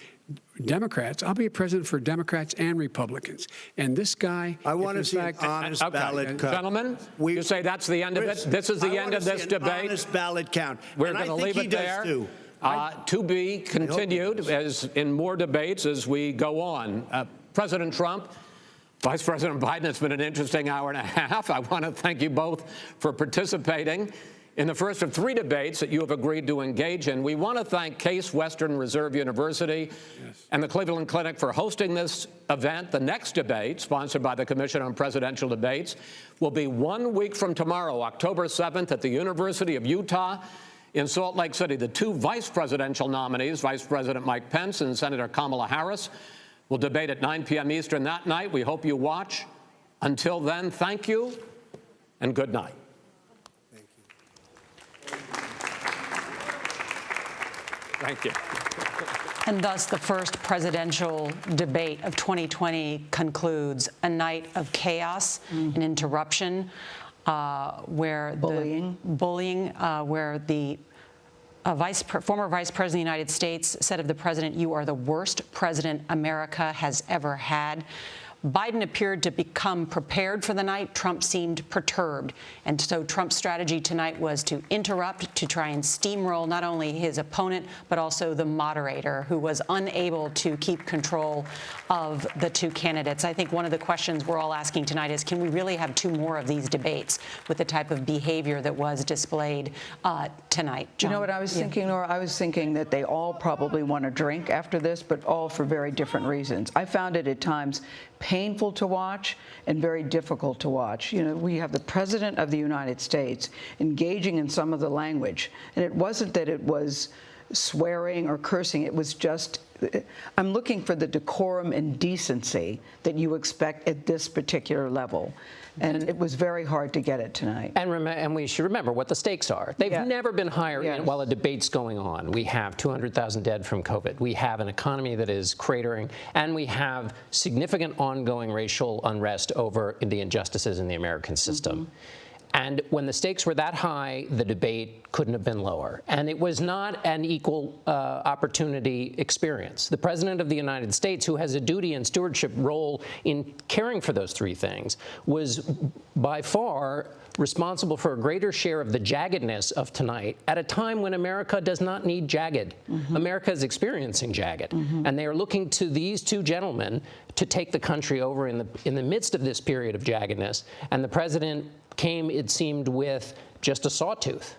Democrats. I'll be a president for Democrats and Republicans. And this guy, I want to see an honest ballot count. Gentlemen, you say that's the end of it? This is the end of this debate? Honest ballot count. We're going to leave it there. To be continued as in more debates as we go on. President Trump, Vice President Biden, it's been an interesting hour and a half. I want to thank you both for participating in the first of 3 debates that you have agreed to engage in. We want to thank Case Western Reserve University and the Cleveland Clinic for hosting this event. The next debate, sponsored by the Commission on Presidential Debates, will be 1 week from tomorrow, October 7th, at the University of Utah in Salt Lake City. The 2 vice presidential nominees, Vice President Mike Pence and Senator Kamala Harris, will debate at 9 p.m. Eastern that night. We hope you watch. Until then, thank you and good night. Thank you. And thus, the first presidential debate of 2020 concludes a night of chaos and interruption, where bullying, where the former Vice President of the United States said of the president, "You are the worst president America has ever had." Biden appeared to become prepared for the night. Trump seemed perturbed. And so Trump's strategy tonight was to interrupt, to try and steamroll not only his opponent, but also the moderator, who was unable to keep control of the 2 candidates. I think one of the questions we're all asking tonight is, can we really have 2 more of these debates with the type of behavior that was displayed tonight? John? You know what I was thinking, Nora? I was thinking that they all probably want to drink after this, but all for very different reasons. I found it at times painful to watch and very difficult to watch. You know, we have the President of the United States engaging in some of the language, and it wasn't that it was swearing or cursing. It was just, I'm looking for the decorum and decency that you expect at this particular level. And it was very hard to get it tonight. And we should remember what the stakes are. They've never been higher while a debate's going on. We have 200,000 dead from COVID. We have an economy that is cratering. And we have significant ongoing racial unrest over the injustices in the American system. And when the stakes were that high, the debate couldn't have been lower. And it was not an equal opportunity experience. The President of the United States, who has a duty and stewardship role in caring for those 3 things, was by far responsible for a greater share of the jaggedness of tonight at a time when America does not need jagged. America is experiencing jagged. And they are looking to these 2 gentlemen to take the country over in the midst of this period of jaggedness. And the president came, it seemed, with just a sawtooth.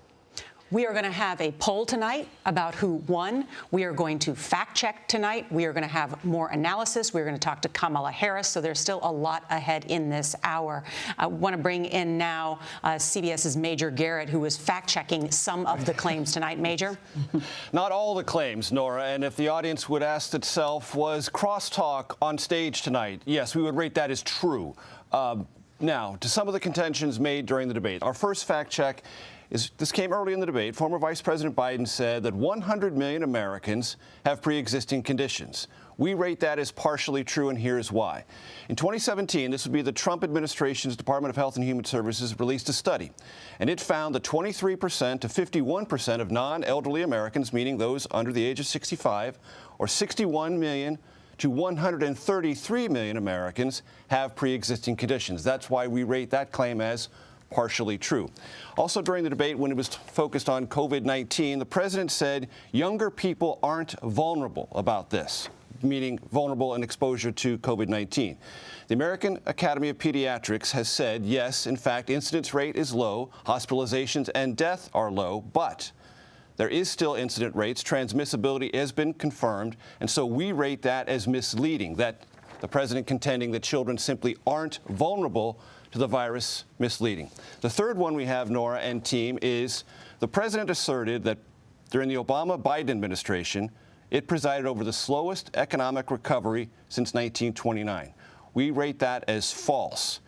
We are going to have a poll tonight about who won. We are going to fact check tonight. We are going to have more analysis. We're going to talk to Kamala Harris. So there's still a lot ahead in this hour. I want to bring in now CBS's Major Garrett, who is fact checking some of the claims tonight. Major? Not all the claims, Nora. And if the audience would ask itself, was crosstalk on stage tonight? Yes, we would rate that as true. Now, to some of the contentions made during the debate. Our first fact check is, this came early in the debate. Former Vice President Biden said that 100 million Americans have pre-existing conditions. We rate that as partially true, and here's why. In 2017, this would be the Trump administration's Department of Health and Human Services released a study, and it found that 23% to 51% of non-elderly Americans, meaning those under the age of 65, or 61 million to 133 million Americans, have pre-existing conditions. That's why we rate that claim as partially true. Also, during the debate, when it was focused on COVID-19, the president said younger people aren't vulnerable about this, meaning vulnerable in exposure to COVID-19. The American Academy of Pediatrics has said, yes, in fact, incidence rate is low, hospitalizations and death are low, but there is still incident rates. Transmissibility has been confirmed, and so we rate that as misleading, that the president contending that children simply aren't vulnerable to the virus, misleading. The third one we have, Nora and team, is the president asserted that During the Obama-Biden administration, it presided over the slowest economic recovery since 1929. We rate that as false.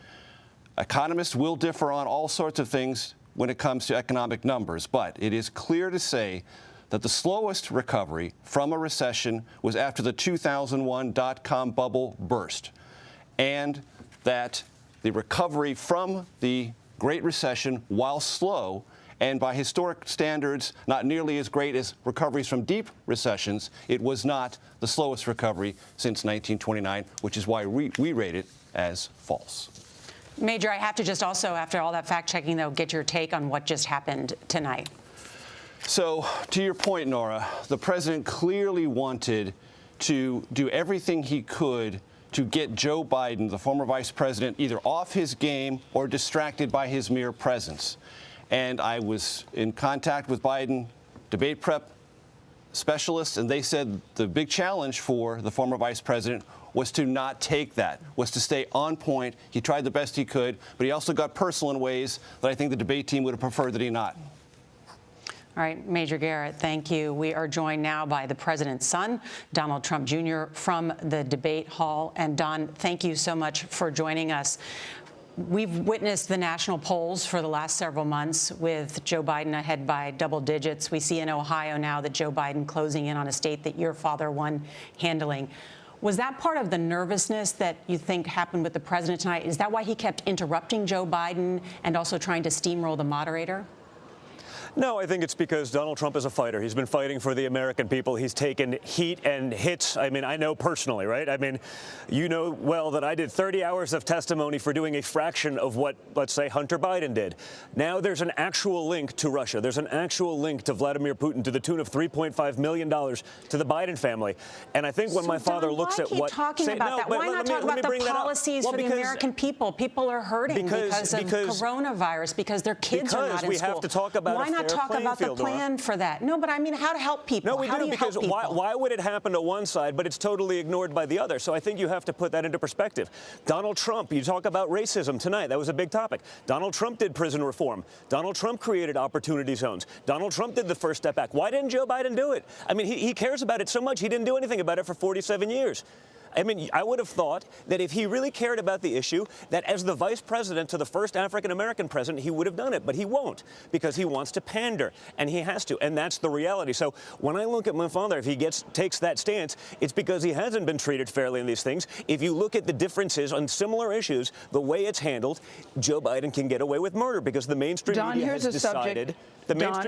Economists will differ on all sorts of things when it comes to economic numbers, but it is clear to say that the slowest recovery from a recession was after the 2001 dot-com bubble burst, and that the recovery from the Great Recession, while slow, and by historic standards not nearly as great as recoveries from deep recessions, it was not the slowest recovery since 1929, which is why we rate it as false. Major, I have to just also, after all that fact-checking, though, get your take on what just happened tonight. So, to your point, Nora, the president clearly wanted to do everything he could to get Joe Biden, the former vice president, either off his game or distracted by his mere presence. And I was in contact with Biden debate prep specialists, and they said the big challenge for the former vice president was to not take that, was to stay on point. He tried the best he could, but he also got personal in ways that I think the debate team would have preferred that he not. All right, Major Garrett, thank you. We are joined now by the president's son, Donald Trump Jr., from the debate hall. And Don, thank you so much for joining us. We've witnessed the national polls for the last several months with Joe Biden ahead by double digits. We see in Ohio now that Joe Biden closing in on a state that your father won handling. Was that part of the nervousness that you think happened with the president tonight? Is that why he kept interrupting Joe Biden and also trying to steamroll the moderator? No, I think it's because Donald Trump is a fighter. He's been fighting for the American people. He's taken heat and hits. I mean, I know personally, right? I mean, you know well that I did 30 hours of testimony for doing a fraction of what, let's say, Hunter Biden did. Now there's an actual link to Russia. There's an actual link to Vladimir Putin to the tune of $3.5 million to the Biden family. And I think when my father looks at what... Talking about that? Why not talk about the policies for the American people? People are hurting because of coronavirus, because their kids are not in school. Because we have to talk about Why not talk about the plan for that? No, but I mean, how to help people. No, we do, because why would it happen to one side, but it's totally ignored by the other? So I think you have to put that into perspective. Donald Trump, you talk about racism tonight. That was a big topic. Donald Trump did prison reform. Donald Trump created opportunity zones. Donald Trump did the First Step Back. Why didn't Joe Biden do it? I mean, he cares about it so much. He didn't do anything about it for 47 years. I mean, I would have thought that if he really cared about the issue, that as the vice president to the first African-American president, he would have done it. But he won't, because he wants to pander, and he has to. And that's the reality. So when I look at my father, if he takes that stance, it's because he hasn't been treated fairly in these things. If you look at the differences on similar issues, the way it's handled, Joe Biden can get away with murder because the mainstream media has decided,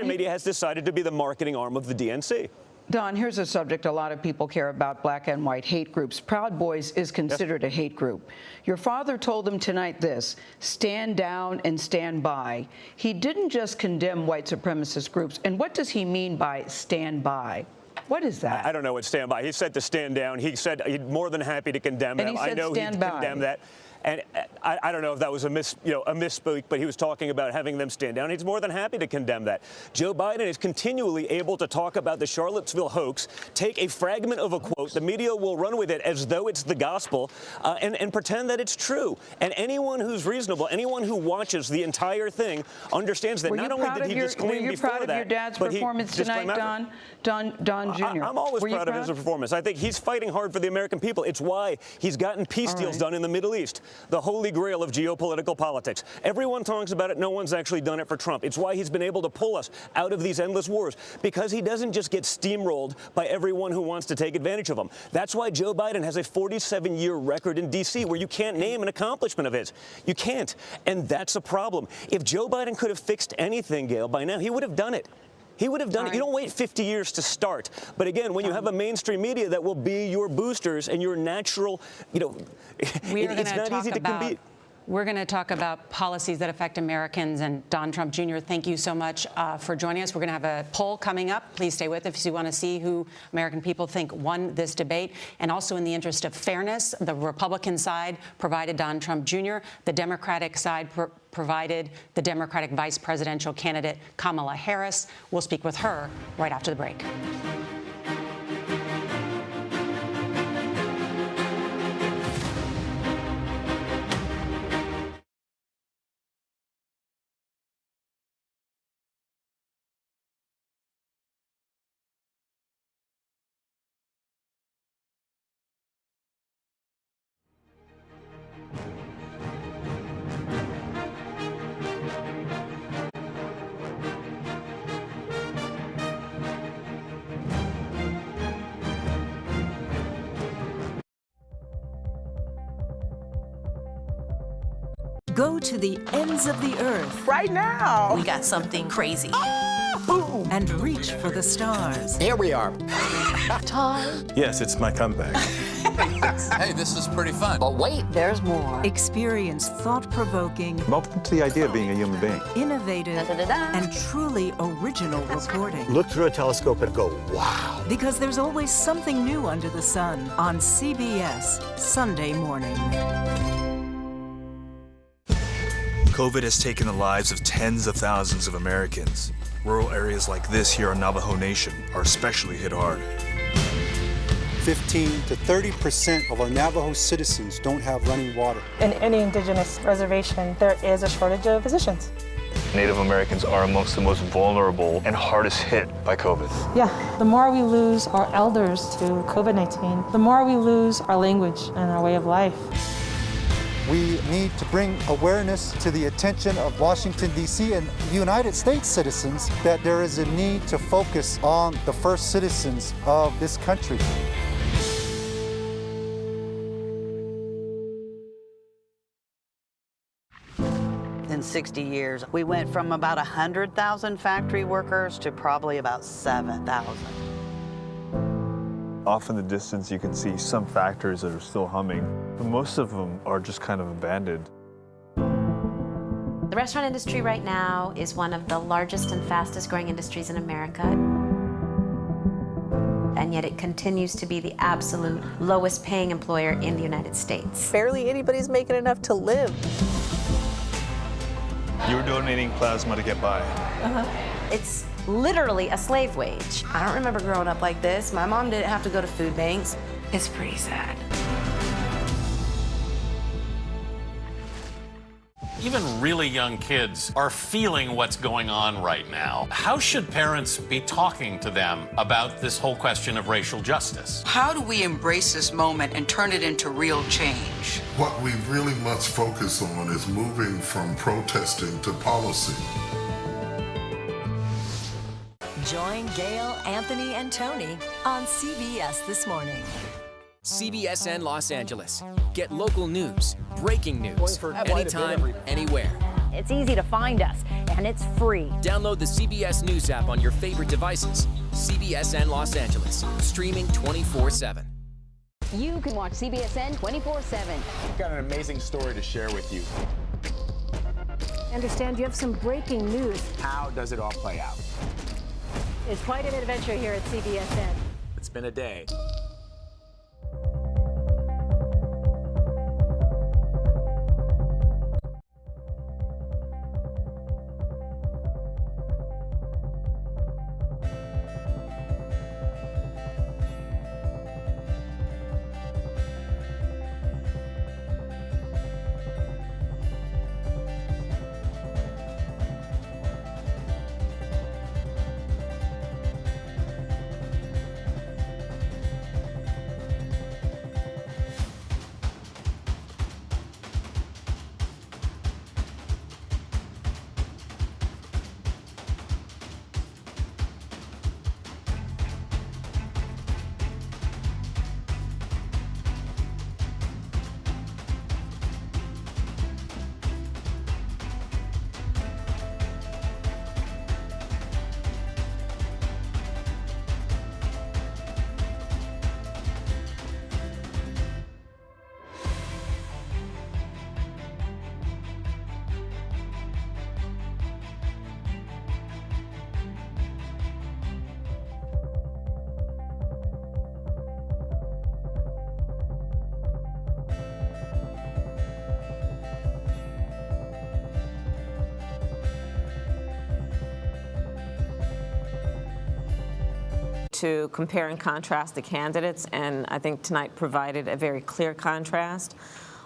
media has decided to be the marketing arm of the DNC. Don, here's a subject a lot of people care about: black and white hate groups. Proud Boys is considered a hate group. Your father told them tonight this: stand down and stand by. He didn't just condemn white supremacist groups. And what does he mean by stand by? What is that? I don't know what stand by. He said to stand down. He said he's more than happy to condemn them. I know he'd condemn that. And I don't know if that was a misspeak, but he was talking about having them stand down. He's more than happy to condemn that. Joe Biden is continually able to talk about the Charlottesville hoax, take a fragment of a quote, the media will run with it as though it's the gospel, and pretend that it's true. And anyone who's reasonable, anyone who watches the entire thing, understands that not only did he disclaim before that, were you proud of your dad's performance tonight, Don Jr.? I'm always proud of his performance. I think he's fighting hard for the American people. It's why he's gotten peace deals done in the Middle East. The holy grail of geopolitical politics. Everyone talks about it. No one's actually done it for Trump. It's why he's been able to pull us out of these endless wars, because he doesn't just get steamrolled by everyone who wants to take advantage of him. That's why Joe Biden has a 47-year record in D.C. where you can't name an accomplishment of his. You can't. And that's a problem. If Joe Biden could have fixed anything, Gail, by now, he would have done it. He would have done it. You don't wait 50 years to start. But again, when you have a mainstream media that will be your boosters and your natural, it's not easy to compete. We're going to talk about policies that affect Americans. And Don Trump Jr., thank you so much for joining us. We're going to have a poll coming up. Please stay with us if you want to see who American people think won this debate. And also, in the interest of fairness, the Republican side provided Don Trump Jr. The Democratic side provided the Democratic vice presidential candidate Kamala Harris. We'll speak with her right after the break. Go to the ends of the earth. Right now. We got something crazy. And reach for the stars. There we are. Time. Yes, it's my comeback. Hey, this is pretty fun. But wait, there's more. Experience thought-provoking, Welcome to the idea of being a human being. innovative, and truly original reporting. Look through a telescope and go, wow. Because there's always something new under the sun on CBS Sunday morning. COVID has taken the lives of tens of thousands of Americans. Rural areas like this here on Navajo Nation are especially hit hard. 15 to 30% of our Navajo citizens don't have running water. In any indigenous reservation, there is a shortage of physicians. Native Americans are amongst the most vulnerable and hardest hit by COVID. Yeah, the more we lose our elders to COVID-19, the more we lose our language and our way of life. We need to bring awareness to the attention of Washington, D.C. and United States citizens that there is a need to focus on the first citizens of this country. In 60 years, we went from about 100,000 factory workers to probably about 7,000. Off in the distance, you can see some factories that are still humming, but most of them are just kind of abandoned. The restaurant industry right now is one of the largest and fastest growing industries in America. And yet it continues to be the absolute lowest paying employer in the United States. Barely anybody's making enough to live. You were donating plasma to get by. It's literally a slave wage. I don't remember growing up like this. My mom didn't have to go to food banks. It's pretty sad. Even really young kids are feeling what's going on right now. How should parents be talking to them about this whole question of racial justice? How do we embrace this moment and turn it into real change? What we really must focus on is moving from protesting to policy. Join Gail, Anthony, and Tony on CBS This Morning. CBSN Los Angeles. Get local news, breaking news, anytime, anywhere. It's easy to find us, and it's free. Download the CBS News app on your favorite devices. CBSN Los Angeles, streaming 24/7. You can watch CBSN 24/7. We've got an amazing story to share with you. I understand you have some breaking news. How does it all play out? It's quite an adventure here at CBSN. It's been a day. To compare and contrast the candidates, and I think tonight provided a very clear contrast.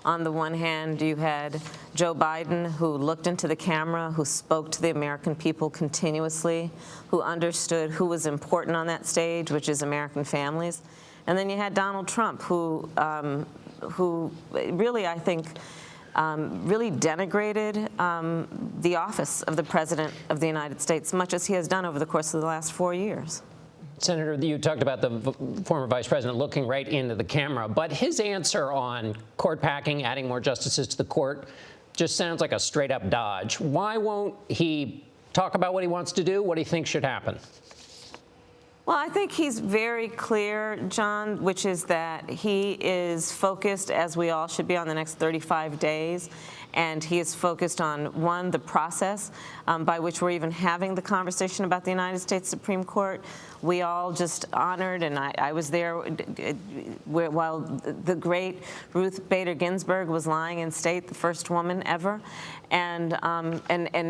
On the one hand, you had Joe Biden, who looked into the camera, who spoke to the American people continuously, who understood who was important on that stage, which is American families. And then you had Donald Trump, who really, I think, really denigrated the office of the President of the United States, much as he has done over the course of the last 4 years. Senator, you talked about the former vice president looking right into the camera, but his answer on court packing, adding more justices to the court, just sounds like a straight-up dodge. Why won't he talk about what he wants to do, what he thinks should happen? Well, I think he's very clear, John, which is that he is focused, as we all should be, on the next 35 days. And he is focused on, one, the process by which we're even having the conversation about the United States Supreme Court. We all just honored, and I was there while the great Ruth Bader Ginsburg was lying in state, the first woman ever. And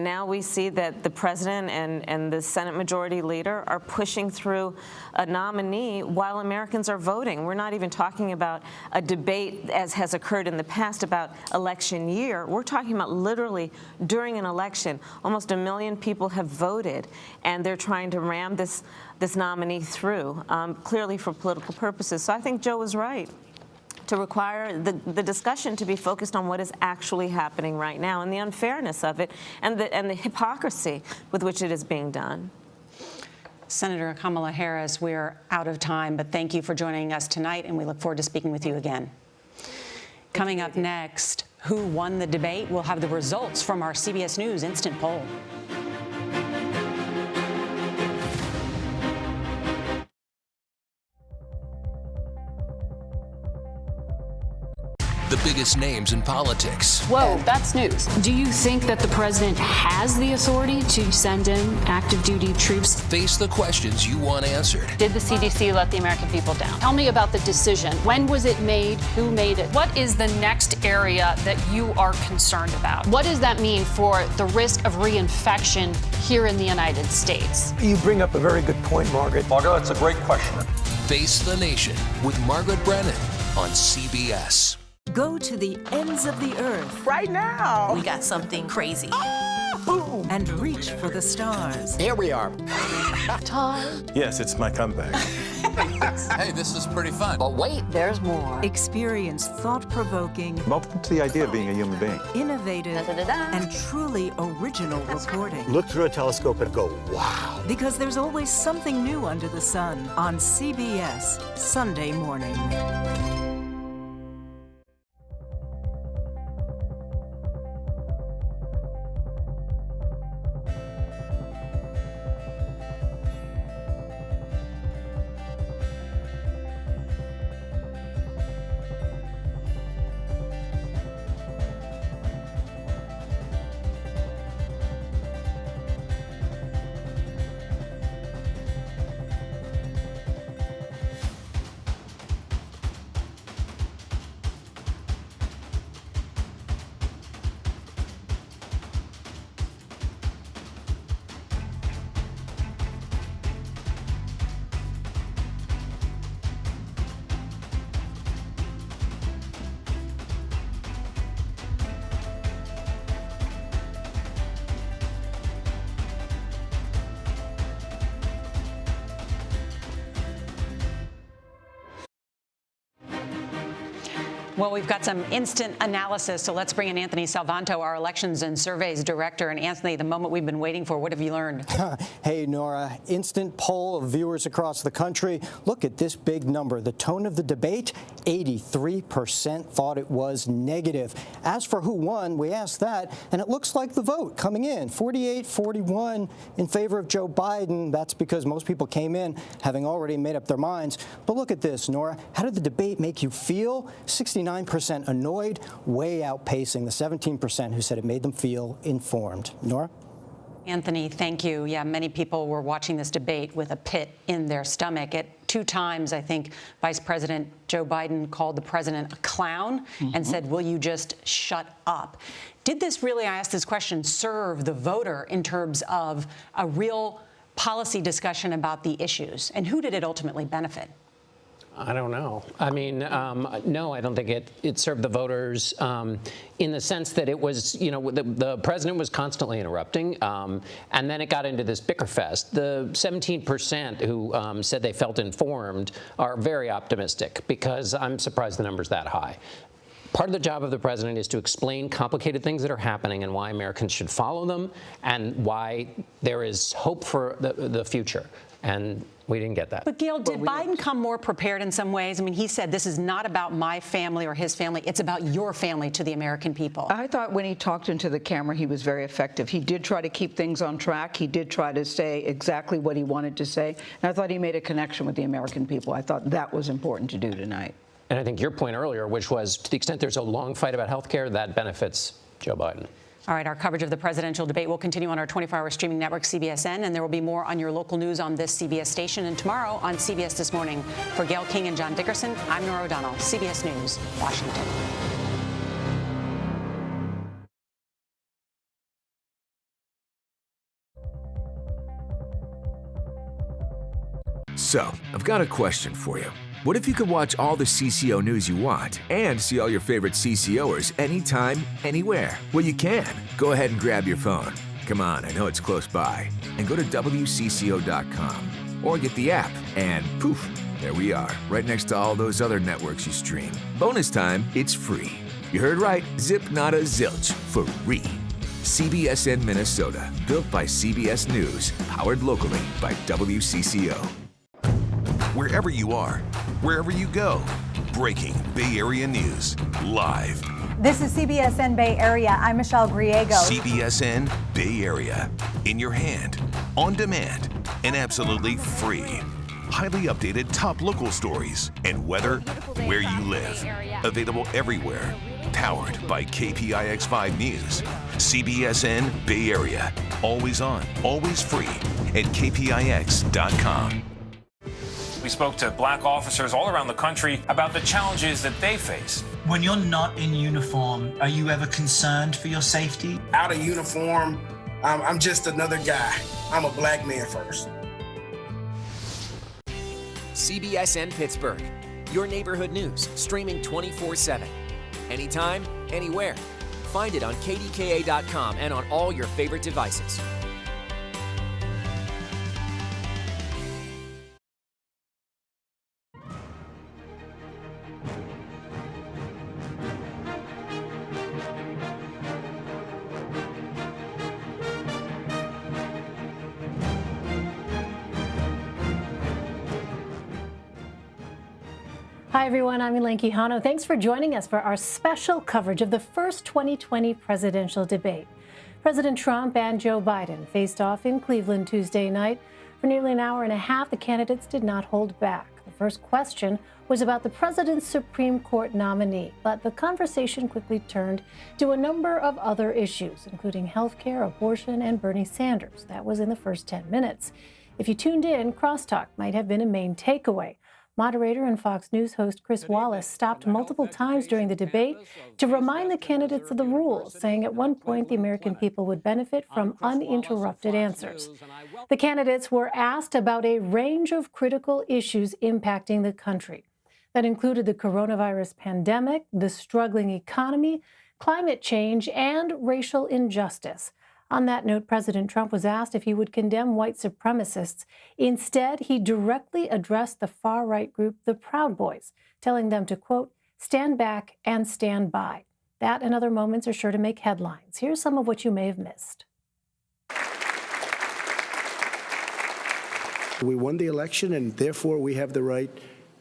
now we see that the president and the Senate Majority Leader are pushing through a nominee while Americans are voting. We're not even talking about a debate, as has occurred in the past, about election year. We're talking about literally during an election. Almost 1 million people have voted, and they're trying to ram this nominee through, clearly for political purposes. So I think Joe was right to require the discussion to be focused on what is actually happening right now and the unfairness of it and the hypocrisy with which it is being done. Senator Kamala Harris, we're out of time, but thank you for joining us tonight, and we look forward to speaking with you again. Coming up next, who won the debate? We'll have the results from our CBS News Instant Poll. The biggest names in politics. Whoa, that's news. Do you think that the president has the authority to send in active duty troops? Face the questions you want answered. Did the CDC let the American people down? Tell me about the decision. When was it made? Who made it? What is the next area that you are concerned about? What does that mean for the risk of reinfection here in the United States? You bring up a very good point, Margaret. Margaret, that's a great question. Face the Nation with Margaret Brennan on CBS. Go to the ends of the earth. Right now. We got something crazy. Boom. And reach for the stars. Here we are. Time. Yes, it's my comeback. Hey, this is pretty fun. But wait, there's more. Experience thought-provoking, I'm open to the idea of being a human being. innovative, and truly original reporting. Look through a telescope and go, wow. Because there's always something new under the sun on CBS Sunday morning. Well, we've got some instant analysis, so let's bring in Anthony Salvanto, our Elections and Surveys Director. And Anthony, the moment we've been waiting for, what have you learned? Hey, Nora, instant poll of viewers across the country. Look at this big number. The tone of the debate, 83% thought it was negative. As for who won, we asked that, and it looks like the vote coming in, 48-41 in favor of Joe Biden. That's because most people came in having already made up their minds. But look at this, Nora. How did the debate make you feel? 69% annoyed, way outpacing the 17% who said it made them feel informed. Nora? Anthony, thank you. Yeah, many people were watching this debate with a pit in their stomach. At 2 times, I think, Vice President Joe Biden called the president a clown and said, will you just shut up? Did this really, I asked this question, serve the voter in terms of a real policy discussion about the issues? And who did it ultimately benefit? I don't know. I mean, no, I don't think it served the voters in the sense that it was, you know, the president was constantly interrupting, and then it got into this bicker fest. The 17% who said they felt informed are very optimistic, because I'm surprised the number's that high. Part of the job of the president is to explain complicated things that are happening and why Americans should follow them and why there is hope for the future. And We didn't get that. But Gail, did Biden come more prepared in some ways? I mean, he said this is not about my family or his family. It's about your family to the American people. I thought when he talked into the camera, he was very effective. He did try to keep things on track. He did try to say exactly what he wanted to say. And I thought he made a connection with the American people. I thought that was important to do tonight. And I think your point earlier, which was to the extent there's a long fight about health care, that benefits Joe Biden. All right, our coverage of the presidential debate will continue on our 24-hour streaming network, CBSN, and there will be more on your local news on this CBS station and tomorrow on CBS This Morning. For Gail King and John Dickerson, I'm Norah O'Donnell, CBS News, Washington. So, I've got a question for you. What if you could watch all the CCO news you want and see all your favorite CCOers anytime, anywhere? Well, you can. Go ahead and grab your phone. Come on, I know it's close by. And go to WCCO.com or get the app and poof, there we are, right next to all those other networks you stream. Bonus time, it's free. You heard right, zip nada zilch, free. CBSN Minnesota, built by CBS News, powered locally by WCCO. Wherever you are, wherever you go, breaking Bay Area news, live. This is CBSN Bay Area. I'm Michelle Griego. CBSN Bay Area. In your hand, on demand, and absolutely free. Highly updated top local stories and weather where you live. Available everywhere. Powered by KPIX5 News. CBSN Bay Area. Always on, always free at KPIX.com. We spoke to black officers all around the country about the challenges that they face. When you're not in uniform, are you ever concerned for your safety? Out of uniform, I'm just another guy. I'm a black man first. CBSN Pittsburgh, your neighborhood news, streaming 24/7. Anytime, anywhere. Find it on KDKA.com and on all your favorite devices. Hi, everyone. I'm Elaine Quijano. Thanks for joining us for our special coverage of the first 2020 presidential debate. President Trump and Joe Biden faced off in Cleveland Tuesday night. For nearly an hour and a half, the candidates did not hold back. The first question was about the president's Supreme Court nominee, but the conversation quickly turned to a number of other issues, including health care, abortion, and Bernie Sanders. That was in the first 10 minutes. If you tuned in, crosstalk might have been a main takeaway. Moderator and Fox News host Chris Wallace stopped multiple times during the debate to remind the candidates of the rules, saying at one point the American people would benefit from uninterrupted answers. The candidates were asked about a range of critical issues impacting the country. That included the coronavirus pandemic, the struggling economy, climate change, and racial injustice. On that note, President Trump was asked if he would condemn white supremacists. Instead, he directly addressed the far-right group, the Proud Boys, telling them to, quote, stand back and stand by. That and other moments are sure to make headlines. Here's some of what you may have missed. We won the election, and therefore we have the right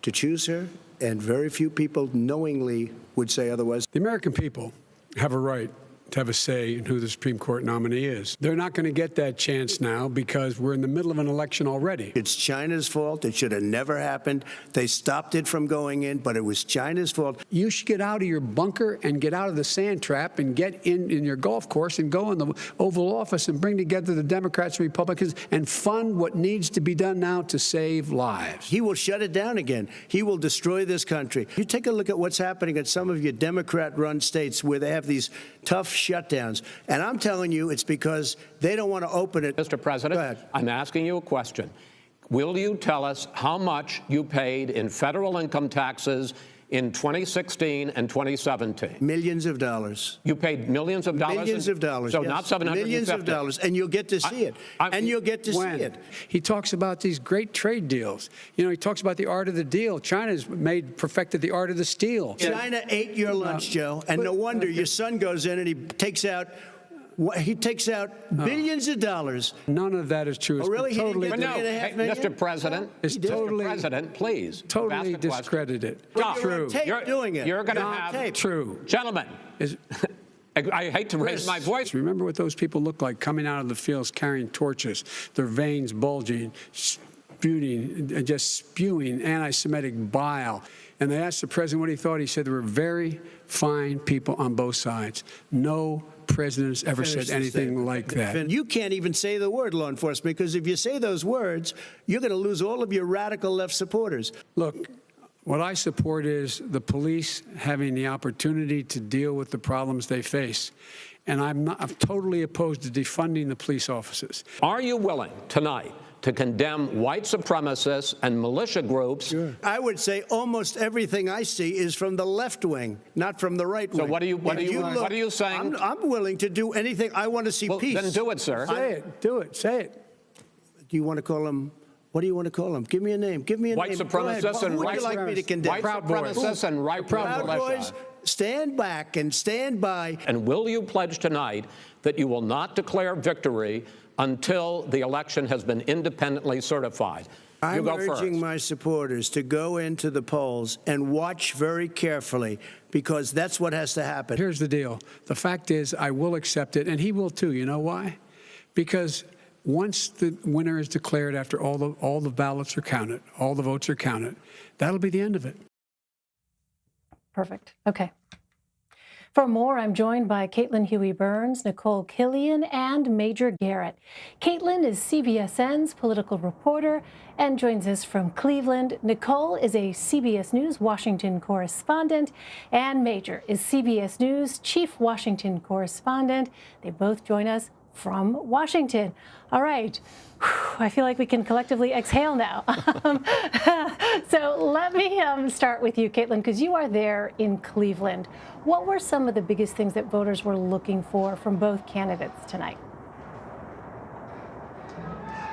to choose her, and very few people knowingly would say otherwise. The American people have a right to have a say in who the Supreme Court nominee is. They're not going to get that chance now because we're in the middle of an election already. It's China's fault. It should have never happened. They stopped it from going in, but it was China's fault. You should get out of your bunker and get out of the sand trap and get in your golf course and go in the Oval Office and bring together the Democrats and Republicans and fund what needs to be done now to save lives. He will shut it down again. He will destroy this country. You take a look at what's happening at some of your Democrat-run states where they have these tough shutdowns. And I'm telling you, it's because they don't want to open it. Mr. President, I'm asking you a question. Will you tell us how much you paid in federal income taxes in 2016 and 2017? Millions of dollars. You paid millions of dollars? Millions of dollars, So yes. not 750? Millions of dollars, and you'll get to see it. And you'll get to see it. He talks about these great trade deals. You know, he talks about the art of the deal. China's perfected the art of the steal. China ate your lunch, Joe, and no wonder your son goes in and he takes out He takes out billions of dollars. None of that is true. Oh, really? Totally, Mr. President, totally, Mr. President, please. totally discredited. Stop. True. You're going to have true. Gentlemen. I hate to raise my voice. Remember what those people look like coming out of the fields carrying torches, their veins bulging, just spewing anti-Semitic bile. And they asked the president what he thought. He said there were very fine people on both sides. No president has ever said anything like that. You can't even say the word law enforcement, because if you say those words, you're going to lose all of your radical left supporters. Look, what I support is the police having the opportunity to deal with the problems they face. And I'm totally opposed to defunding the police officers. Are you willing tonight to condemn white supremacists and militia groups? Sure. I would say almost everything I see is from the left wing, not from the right wing. So what are you saying? I'm willing to do anything. I want to see peace. Then do it, sir. Say it. Do it. Say it. Do you want to call him? What do you want to call them? Give me a name. Give me a white name. Supremacists and who would you like me to condemn? White supremacists and right Proud Boys, stand back and stand by. And will you pledge tonight that you will not declare victory until the election has been independently certified? I'm urging my supporters to go into the polls and watch very carefully, because that's what has to happen. Here's the deal. The fact is, I will accept it, and he will too. You know why? Because once the winner is declared, after all the ballots are counted, all the votes are counted, that'll be the end of it. Perfect. Okay. For more, I'm joined by Caitlin Huey-Burns, Nicole Killian, and Major Garrett. Caitlin is CBSN's political reporter and joins us from Cleveland. Nicole is a CBS News Washington correspondent, and Major is CBS News Chief Washington correspondent. They both join us from Washington. All right. I feel like we can collectively exhale now. So let me start with you, Caitlin, because you are there in Cleveland. What were some of the biggest things that voters were looking for from both candidates tonight?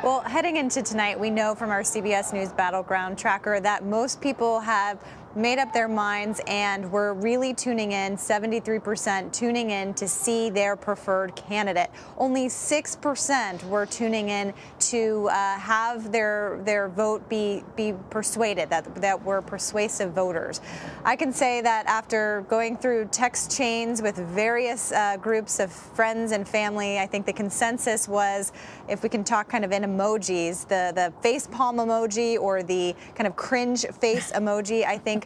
Well, heading into tonight, we know from our CBS News Battleground Tracker that most people have made up their minds and were really tuning in, 73% tuning in to see their preferred candidate. Only 6% were tuning in to have their vote be persuaded, that were persuasive voters. I can say that after going through text chains with various groups of friends and family, I think the consensus was, if we can talk kind of in emojis, the face palm emoji or the kind of cringe face emoji, I think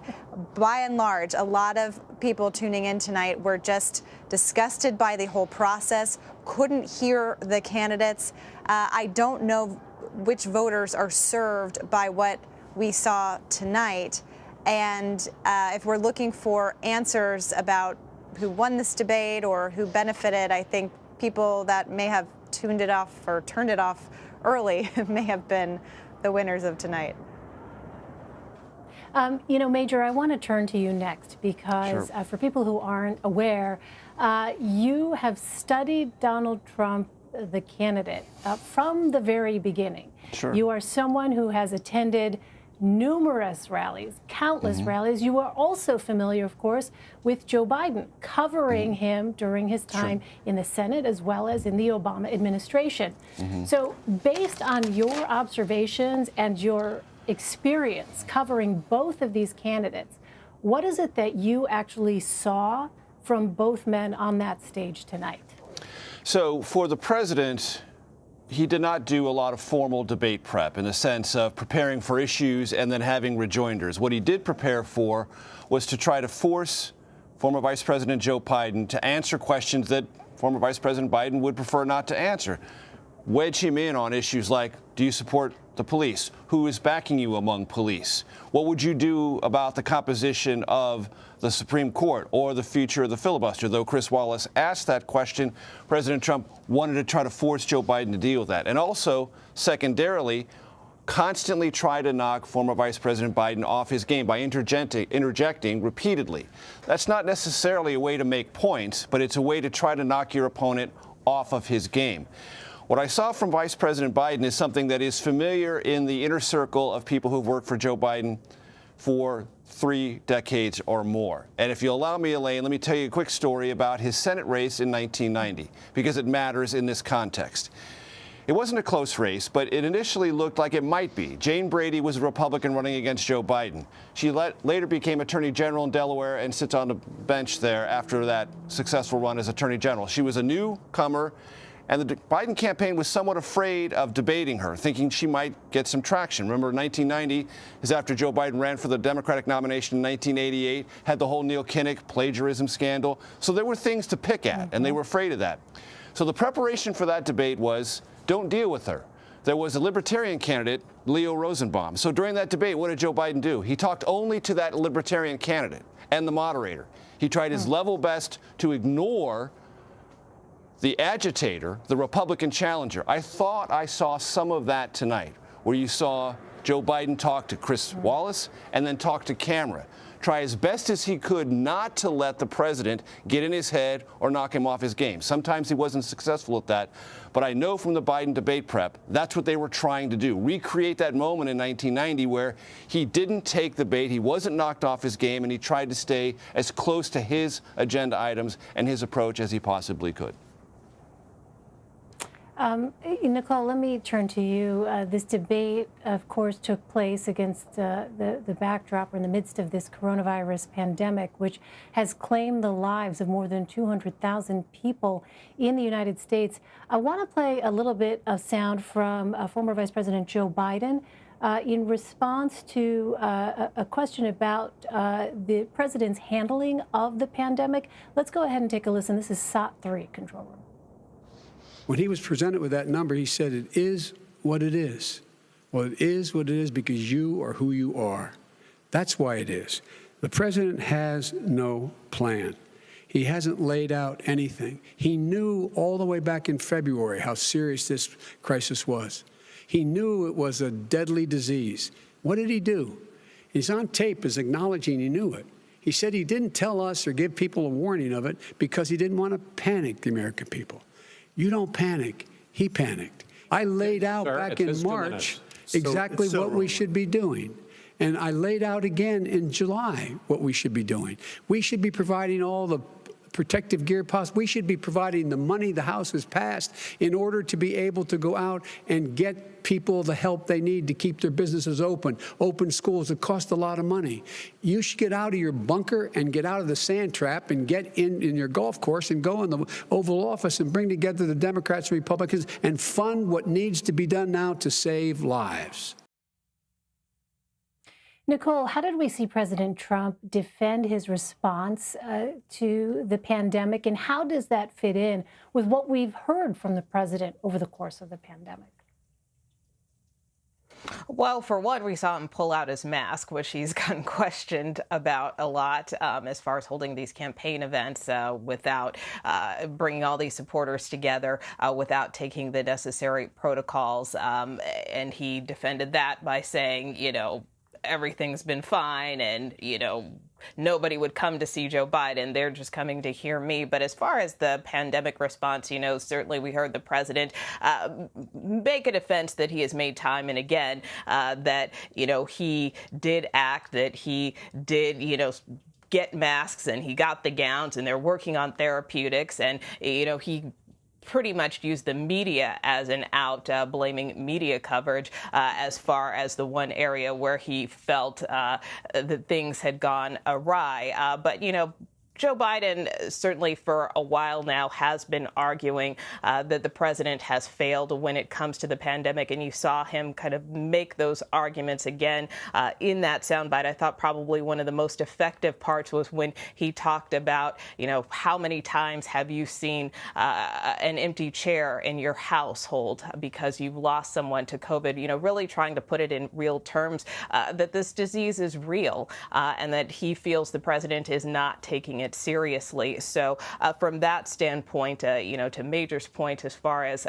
by and large, a lot of people tuning in tonight were just disgusted by the whole process, couldn't hear the candidates. I don't know which voters are served by what we saw tonight. And if we're looking for answers about who won this debate or who benefited, I think people that may have tuned it off or turned it off early may have been the winners of tonight. Major, I want to turn to you next because for people who aren't aware, you have studied Donald Trump, the candidate, from the very beginning. Sure. You are someone who has attended numerous rallies, countless rallies. You are also familiar, of course, with Joe Biden, covering him during his time in the Senate as well as in the Obama administration. So based on your observations and your experience covering both of these candidates, what is it that you actually saw from both men on that stage tonight? So for the president, he did not do a lot of formal debate prep in the sense of preparing for issues and then having rejoinders. What he did prepare for was to try to force former Vice President Joe Biden to answer questions that former Vice President Biden would prefer not to answer. Wedge him in on issues like, do you support the police? Who is backing you among police? What would you do about the composition of the Supreme Court or the future of the filibuster? Though Chris Wallace asked that question, President Trump wanted to try to force Joe Biden to deal with that. And also, secondarily, constantly try to knock former Vice President Biden off his game by interjecting repeatedly. That's not necessarily a way to make points, but it's a way to try to knock your opponent off of his game. What I saw from Vice President Biden is something that is familiar in the inner circle of people who've worked for Joe Biden for 3 decades or more. And if you allow me, Elaine, let me tell you a quick story about his Senate race in 1990, because it matters in this context. It wasn't a close race, but it initially looked like it might be. Jane Brady was a Republican running against Joe Biden. She later became Attorney General in Delaware and sits on the bench there after that successful run as Attorney General. She was a newcomer, and the Biden campaign was somewhat afraid of debating her, thinking she might get some traction. Remember, 1990 is after Joe Biden ran for the Democratic nomination in 1988, had the whole Neil Kinnock plagiarism scandal. So there were things to pick at, and they were afraid of that. So the preparation for that debate was, don't deal with her. There was a Libertarian candidate, Leo Rosenbaum. So during that debate, what did Joe Biden do? He talked only to that Libertarian candidate and the moderator. He tried his level best to ignore the agitator, the Republican challenger. I thought I saw some of that tonight, where you saw Joe Biden talk to Chris Wallace and then talk to camera. Try as best as he could not to let the president get in his head or knock him off his game. Sometimes he wasn't successful at that, but I know from the Biden debate prep, that's what they were trying to do. Recreate that moment in 1990 where he didn't take the bait, he wasn't knocked off his game, and he tried to stay as close to his agenda items and his approach as he possibly could. Nicole, let me turn to you. This debate, of course, took place against the backdrop or in the midst of this coronavirus pandemic, which has claimed the lives of more than 200,000 people in the United States. I want to play a little bit of sound from former Vice President Joe Biden in response to a question about the president's handling of the pandemic. Let's go ahead and take a listen. This is SOT 3, Control Room. When he was presented with that number, he said, it is what it is. Well, it is what it is because you are who you are. That's why it is. The president has no plan. He hasn't laid out anything. He knew all the way back in February how serious this crisis was. He knew it was a deadly disease. What did he do? He's on tape as acknowledging he knew it. He said he didn't tell us or give people a warning of it because he didn't want to panic the American people. You don't panic. He panicked. I laid out back in March exactly what we should be doing. And I laid out again in July what we should be doing. We should be providing all the protective gear possible. We should be providing the money the House has passed in order to be able to go out and get people the help they need to keep their businesses open schools that cost a lot of money. You should get out of your bunker and get out of the sand trap and get in your golf course and go in the Oval Office and bring together the Democrats and Republicans and fund what needs to be done now to save lives. Nicole, how did we see President Trump defend his response to the pandemic, and how does that fit in with what we've heard from the president over the course of the pandemic? Well, for one, we saw him pull out his mask, which he's gotten questioned about a lot as far as holding these campaign events without bringing all these supporters together, without taking the necessary protocols. And he defended that by saying, everything's been fine and, nobody would come to see Joe Biden. They're just coming to hear me. But as far as the pandemic response, certainly we heard the president make a defense that he has made time and again, that, he did act, that he did, get masks and he got the gowns and they're working on therapeutics. And, he pretty much used the media as an out, blaming media coverage as far as the one area where he felt that things had gone awry. But, Joe Biden certainly for a while now has been arguing that the president has failed when it comes to the pandemic. And you saw him kind of make those arguments again in that soundbite. I thought probably one of the most effective parts was when he talked about, how many times have you seen an empty chair in your household because you've lost someone to COVID, really trying to put it in real terms that this disease is real and that he feels the president is not taking it seriously. So from that standpoint, to Major's point, as far as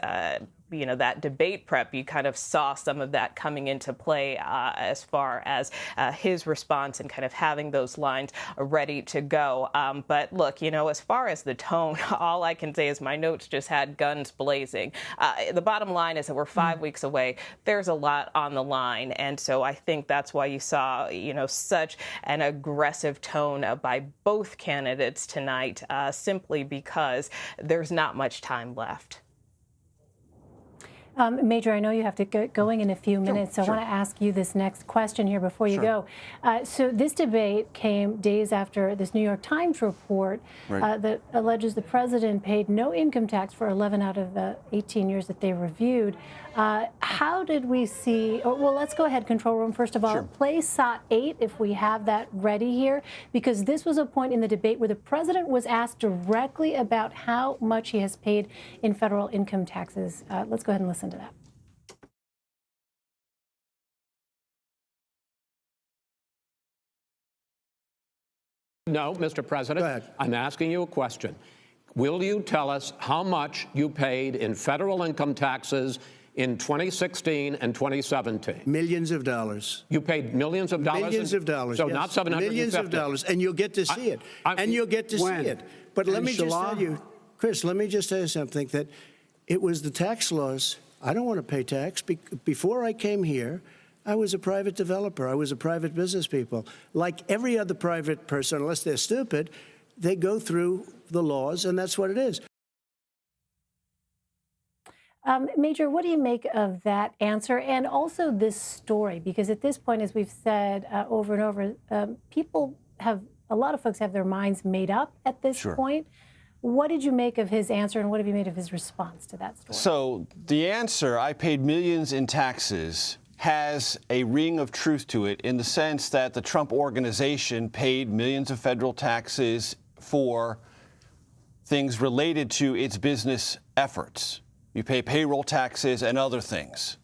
that debate prep, you kind of saw some of that coming into play as far as his response and kind of having those lines ready to go. But look, as far as the tone, all I can say is my notes just had guns blazing. The bottom line is that we're 5 weeks away. There's a lot on the line. And so I think that's why you saw, such an aggressive tone by both candidates tonight, simply because there's not much time left. Major, I know you have to get going in a few minutes, so I want to ask you this next question here before you go. So this debate came days after this New York Times report that alleges the president paid no income tax for 11 out of the 18 years that they reviewed. How did we see, well, let's go ahead, control room, first of all, play SOT 8 if we have that ready here, because this was a point in the debate where the president was asked directly about how much he has paid in federal income taxes. Let's go ahead and listen to that. No, Mr. President, I'm asking you a question. Will you tell us how much you paid in federal income taxes in 2016 and 2017? Millions of dollars. You paid millions of dollars? Millions of dollars, So yes. not 750? Millions of dollars, and you'll get to see it. And you'll get to see it. But let me just tell you, Chris, let me just tell you something, that it was the tax laws. I don't want to pay tax. Before I came here, I was a private developer. I was a private business people. Like every other private person, unless they're stupid, they go through the laws, and that's what it is. Major, what do you make of that answer and also this story? Because at this point, as we've said over and over, a lot of folks have their minds made up at this point. What did you make of his answer, and what have you made of his response to that story? So the answer, I paid millions in taxes, has a ring of truth to it in the sense that the Trump organization paid millions of federal taxes for things related to its business efforts. You pay payroll taxes and other things.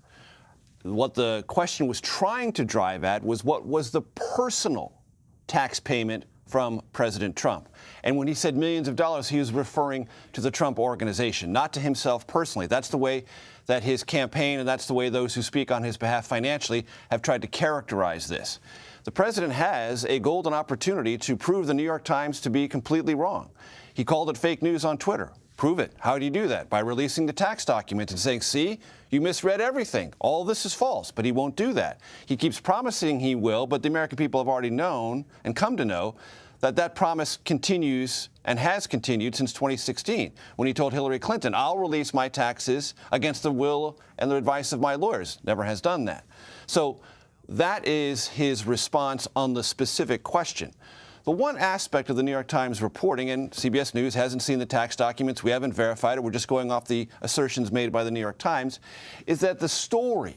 What the question was trying to drive at was what was the personal tax payment from President Trump. And when he said millions of dollars, he was referring to the Trump organization, not to himself personally. That's the way that his campaign, and that's the way those who speak on his behalf financially have tried to characterize this. The president has a golden opportunity to prove the New York Times to be completely wrong. He called it fake news on Twitter. Prove it. How do you do that? By releasing the tax documents and saying, see, you misread everything. All this is false, but he won't do that. He keeps promising he will, but the American people have already known and come to know that that promise continues and has continued since 2016, when he told Hillary Clinton, I'll release my taxes against the will and the advice of my lawyers. Never has done that. So that is his response on the specific question. The one aspect of the New York Times reporting, and CBS News hasn't seen the tax documents, we haven't verified it, we're just going off the assertions made by the New York Times, is that the story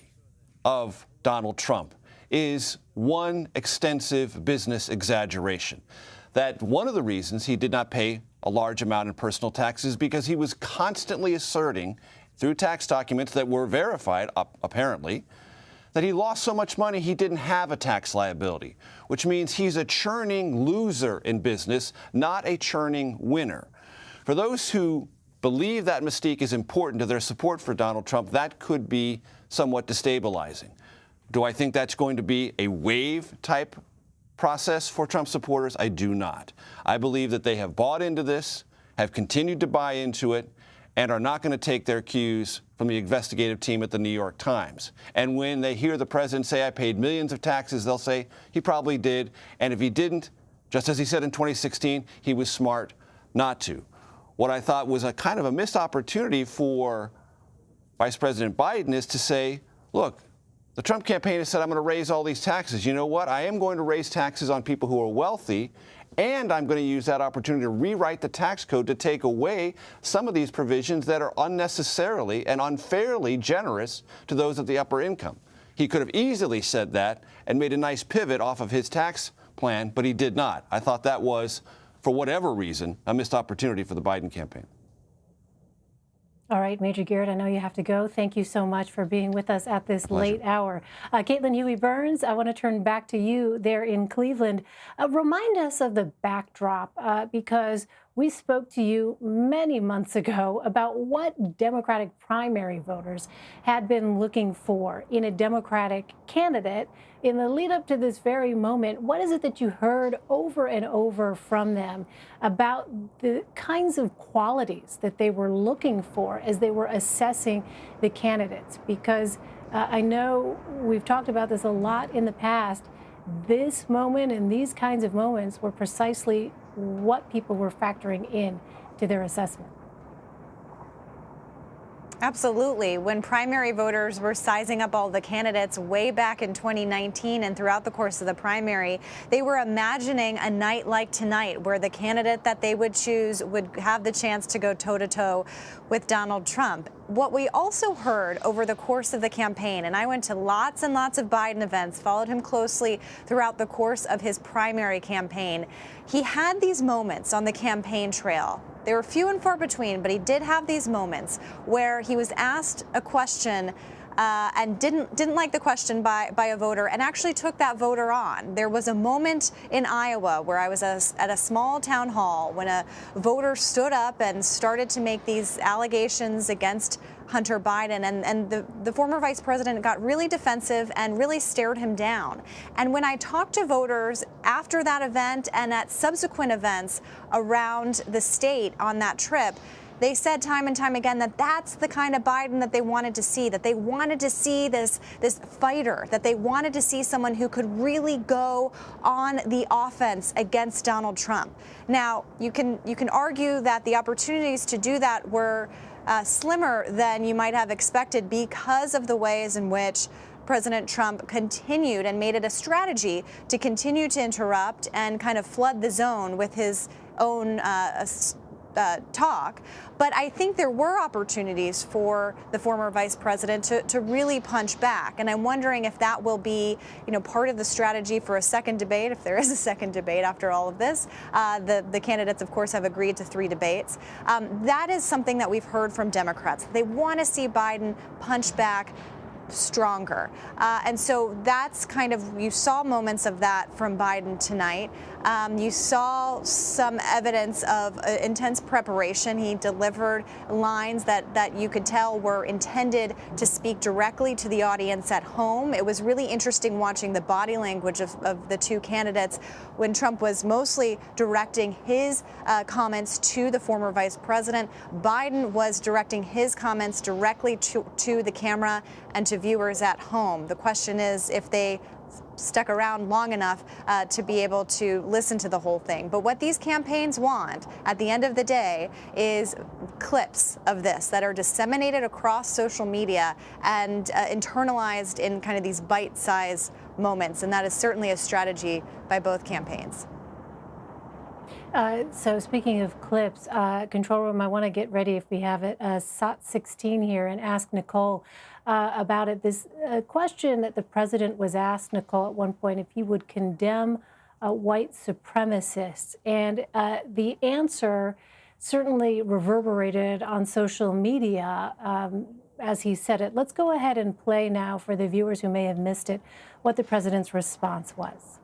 of Donald Trump is one extensive business exaggeration. That one of the reasons he did not pay a large amount in personal taxes is because he was constantly asserting through tax documents that were verified, apparently, that he lost so much money he didn't have a tax liability, which means he's a churning loser in business, not a churning winner. For those who believe that mystique is important to their support for Donald Trump, that could be somewhat destabilizing. Do I think that's going to be a wave-type process for Trump supporters? I do not. I believe that they have bought into this, have continued to buy into it, and are not going to take their cues from the investigative team at the New York Times. And when they hear the president say, I paid millions of taxes, they'll say, he probably did. And if he didn't, just as he said in 2016, he was smart not to. What I thought was a kind of a missed opportunity for Vice President Biden is to say, look, the Trump campaign has said, I'm going to raise all these taxes. You know what? I am going to raise taxes on people who are wealthy, and I'm going to use that opportunity to rewrite the tax code to take away some of these provisions that are unnecessarily and unfairly generous to those at the upper income. He could have easily said that and made a nice pivot off of his tax plan, but he did not. I thought that was, for whatever reason, a missed opportunity for the Biden campaign. All right, Major Garrett, I know you have to go. Thank you so much for being with us at this late hour. Caitlin Huey-Burns, I want to turn back to you there in Cleveland. Remind us of the backdrop, because We spoke to you many months ago about what Democratic primary voters had been looking for in a Democratic candidate in the lead up to this very moment. What is it that you heard over and over from them about the kinds of qualities that they were looking for as they were assessing the candidates? Because I know we've talked about this a lot in the past. This moment and these kinds of moments were precisely what people were factoring in to their assessment. Absolutely. When primary voters were sizing up all the candidates way back in 2019 and throughout the course of the primary, they were imagining a night like tonight where the candidate that they would choose would have the chance to go toe-to-toe with Donald Trump. What we also heard over the course of the campaign, and I went to lots and lots of Biden events, followed him closely throughout the course of his primary campaign, he had these moments on the campaign trail. They were few and far between, but he did have these moments where he was asked a question and didn't like the question by a voter and actually took that voter on. There was a moment in Iowa where I was at a small town hall when a voter stood up and started to make these allegations against Hunter Biden, and the former vice president got really defensive and really stared him down. And when I talked to voters after that event and at subsequent events around the state on that trip, they said time and time again that that's the kind of Biden that they wanted to see, that they wanted to see this fighter, that they wanted to see someone who could really go on the offense against Donald Trump. Now, you can argue that the opportunities to do that were slimmer than you might have expected because of the ways in which President Trump continued and made it a strategy to continue to interrupt and kind of flood the zone with his own talk. But I think there were opportunities for the former vice president to really punch back. And I'm wondering if that will be, part of the strategy for a second debate, if there is a second debate after all of this. The candidates, of course, have agreed to 3 debates. That is something that we've heard from Democrats. They want to see Biden punch back stronger. And so that's you saw moments of that from Biden tonight. You saw some evidence of intense preparation. He delivered lines that you could tell were intended to speak directly to the audience at home. It was really interesting watching the body language of the two candidates when Trump was mostly directing his comments to the former vice president. Biden was directing his comments directly to the camera and to viewers at home. The question is if they stuck around long enough to be able to listen to the whole thing. But what these campaigns want at the end of the day is clips of this that are disseminated across social media and internalized in kind of these bite-sized moments. And that is certainly a strategy by both campaigns. So speaking of clips, control room, I want to get ready if we have it, SOT 16 here and ask Nicole about it. This question that the president was asked, Nicole, at one point, if he would condemn white supremacists. And the answer certainly reverberated on social media as he said it. Let's go ahead and play now for the viewers who may have missed it, what the president's response was.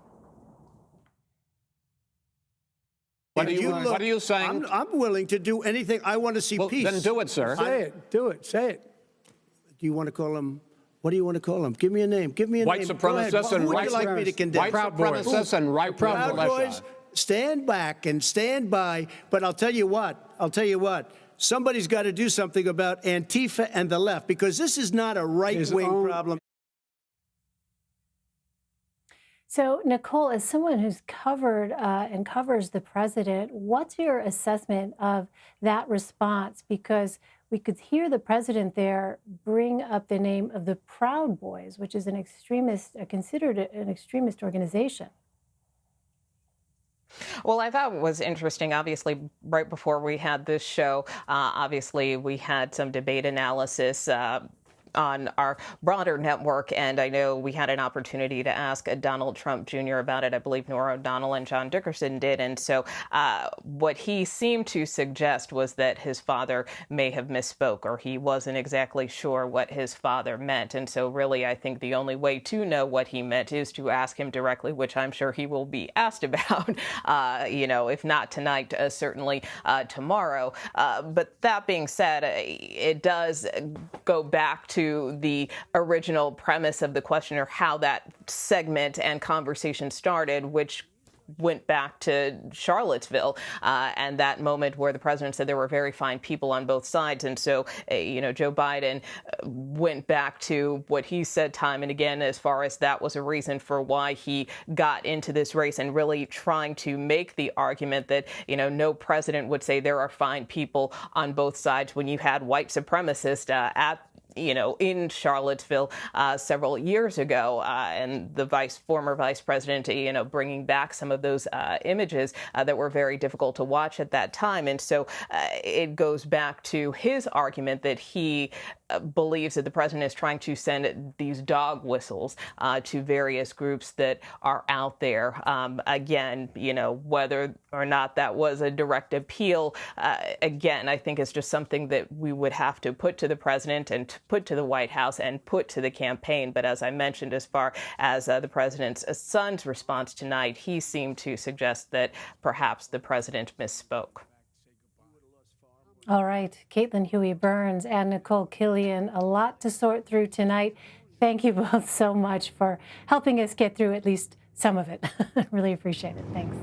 What are you saying? I'm willing to do anything. I want to see peace. Then do it, sir. Say it. Do it. Say it. Do you want to call him? What do you want to call him? Give me a name. Give me a white name. Supremacists and who would you like me to condemn? White supremacists and right Proud Boys. Stand back and stand by. But I'll tell you what. Somebody's got to do something about Antifa and the left, because this is not a right-wing problem. So, Nicole, as someone who's covered and covers the president, what's your assessment of that response? Because we could hear the president there bring up the name of the Proud Boys, which is an extremist, considered an extremist organization. Well, I thought it was interesting, obviously, right before we had this show, obviously we had some debate analysis on our broader network, and I know we had an opportunity to ask Donald Trump Jr. about it. I believe Norah O'Donnell and John Dickerson did, and so what he seemed to suggest was that his father may have misspoke, or he wasn't exactly sure what his father meant. And so really, I think the only way to know what he meant is to ask him directly, which I'm sure he will be asked about, if not tonight, certainly tomorrow. But that being said, it does go back to the original premise of the question, or how that segment and conversation started, which went back to Charlottesville and that moment where the president said there were very fine people on both sides. And so, Joe Biden went back to what he said time and again, as far as that was a reason for why he got into this race, and really trying to make the argument that, no president would say there are fine people on both sides when you had white supremacists in Charlottesville several years ago, and the former vice president, bringing back some of those images that were very difficult to watch at that time. And so it goes back to his argument that he believes that the president is trying to send these dog whistles to various groups that are out there. Again, whether or not that was a direct appeal, again, I think it's just something that we would have to put to the president and put to the White House and put to the campaign. But as I mentioned, as far as the president's son's response tonight, he seemed to suggest that perhaps the president misspoke. All right, Caitlin Huey-Burns and Nicole Killian, a lot to sort through tonight. Thank you both so much for helping us get through at least some of it. Really appreciate it. Thanks.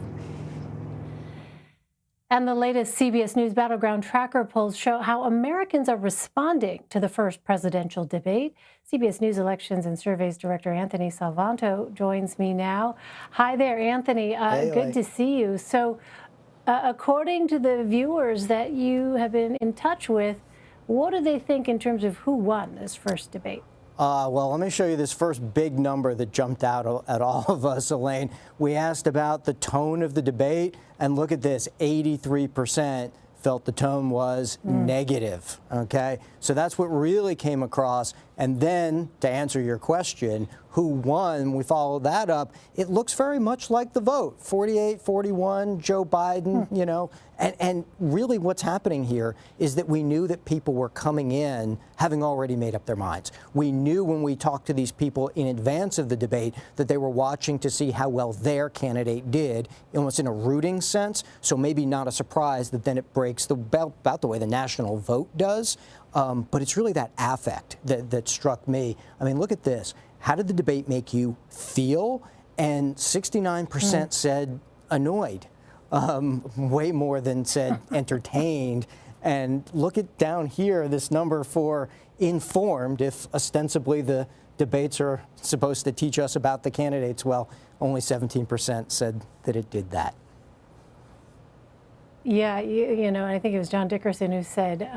And the latest CBS News Battleground Tracker polls show how Americans are responding to the first presidential debate. CBS News Elections and Surveys Director Anthony Salvanto joins me now. Hi there, Anthony. Good to see you. So, according to the viewers that you have been in touch with, what do they think in terms of who won this first debate? Well, let me show you this first big number that jumped out at all of us, Elaine. We asked about the tone of the debate, and look at this, 83% felt the tone was negative, okay? So that's what really came across. And then, to answer your question, who won, we followed that up. It looks very much like the vote, 48-41, Joe Biden, And really what's happening here is that we knew that people were coming in having already made up their minds. We knew when we talked to these people in advance of the debate that they were watching to see how well their candidate did, almost in a rooting sense. So maybe not a surprise that then it breaks about the way the national vote does. But it's really that affect that struck me. I mean, look at this. How did the debate make you feel? And 69% said annoyed. Way more than said entertained. And look at down here, this number for informed, if ostensibly the debates are supposed to teach us about the candidates. Well, only 17% said that it did that. Yeah, I think it was John Dickerson who said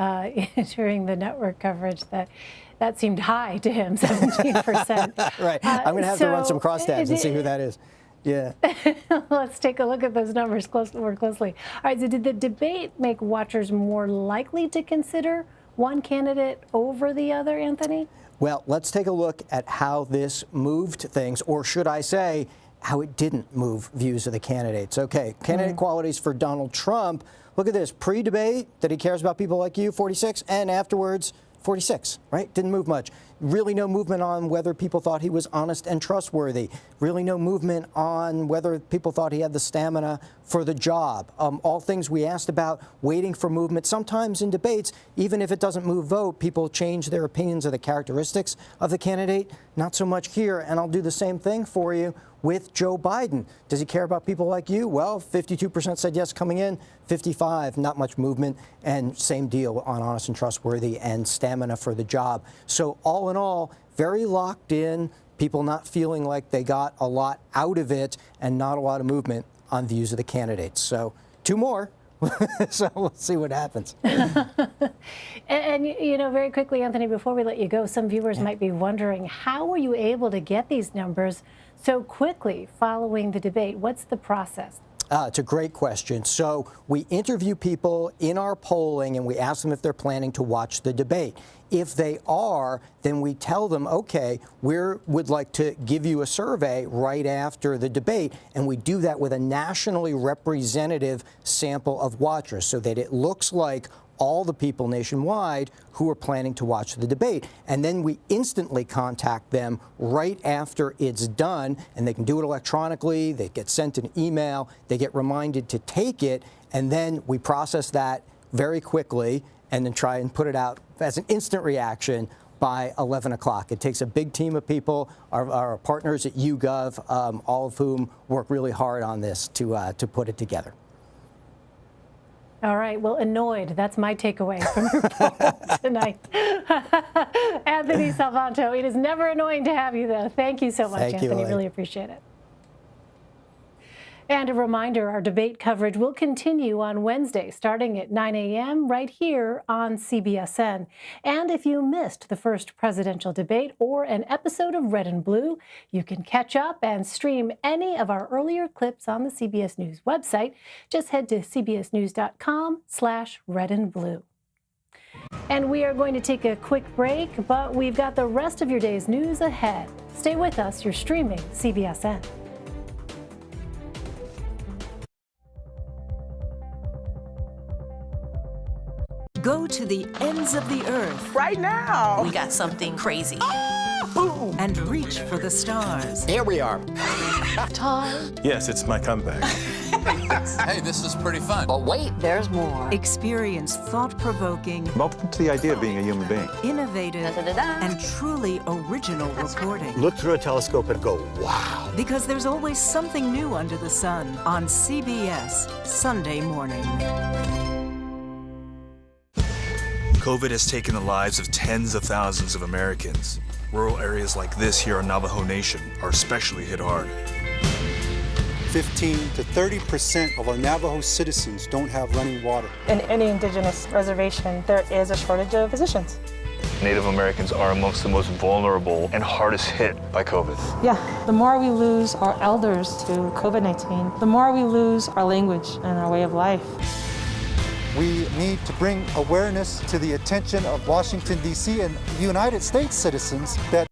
during the network coverage that seemed high to him, 17%. Right. I'm going to have to run some crosstabs and see who that is. Yeah. Let's take a look at those numbers more closely. All right, so did the debate make watchers more likely to consider one candidate over the other, Anthony? Well, let's take a look at how this moved things, or should I say, how it didn't move views of the candidates. Okay, candidate qualities for Donald Trump. Look at this, pre-debate, that he cares about people like you, 46, and afterwards, 46, right? Didn't move much. Really no movement on whether people thought he was honest and trustworthy. Really no movement on whether people thought he had the stamina for the job. All things we asked about, waiting for movement. Sometimes in debates, even if it doesn't move vote, people change their opinions of the characteristics of the candidate. Not so much here, and I'll do the same thing for you with Joe Biden. Does he care about people like you? Well, 52% said yes coming in, 55, not much movement, and same deal on honest and trustworthy and stamina for the job. So all in all, very locked in, people not feeling like they got a lot out of it, and not a lot of movement on views of the candidates. So 2 more. So we'll see what happens. And very quickly, Anthony, before we let you go, some viewers might be wondering, how were you able to get these numbers so quickly following the debate? What's the process? It's a great question. So we interview people in our polling and we ask them if they're planning to watch the debate. If they are, then we tell them, okay, we would like to give you a survey right after the debate, and we do that with a nationally representative sample of watchers so that it looks like all the people nationwide who are planning to watch the debate. And then we instantly contact them right after it's done, and they can do it electronically, they get sent an email, they get reminded to take it, and then we process that very quickly and then try and put it out as an instant reaction by 11 o'clock. It takes a big team of people, our partners at YouGov, all of whom work really hard on this to put it together. All right. Well, annoyed. That's my takeaway from your poll tonight. Anthony Salvanto, it is never annoying to have you, though. Thank you so much, Anthony. Really appreciate it. And a reminder, our debate coverage will continue on Wednesday, starting at 9 a.m. right here on CBSN. And if you missed the first presidential debate or an episode of Red and Blue, you can catch up and stream any of our earlier clips on the CBS News website. Just head to cbsnews.com/redandblue. And we are going to take a quick break, but we've got the rest of your day's news ahead. Stay with us. You're streaming CBSN. Go to the ends of the earth. Right now. We got something crazy. Boom. And reach for the stars. Here we are. Time. Yes, it's my comeback. Hey, this is pretty fun. But wait, there's more. Experience thought-provoking. I'm open to the idea of being a human being. Innovative and truly original reporting. Look through a telescope and go, wow. Because there's always something new under the sun on CBS Sunday morning. COVID has taken the lives of tens of thousands of Americans. Rural areas like this here on Navajo Nation are especially hit hard. 15 to 30% of our Navajo citizens don't have running water. In any indigenous reservation, there is a shortage of physicians. Native Americans are amongst the most vulnerable and hardest hit by COVID. Yeah, the more we lose our elders to COVID-19, the more we lose our language and our way of life. We need to bring awareness to the attention of Washington, D.C. and United States citizens that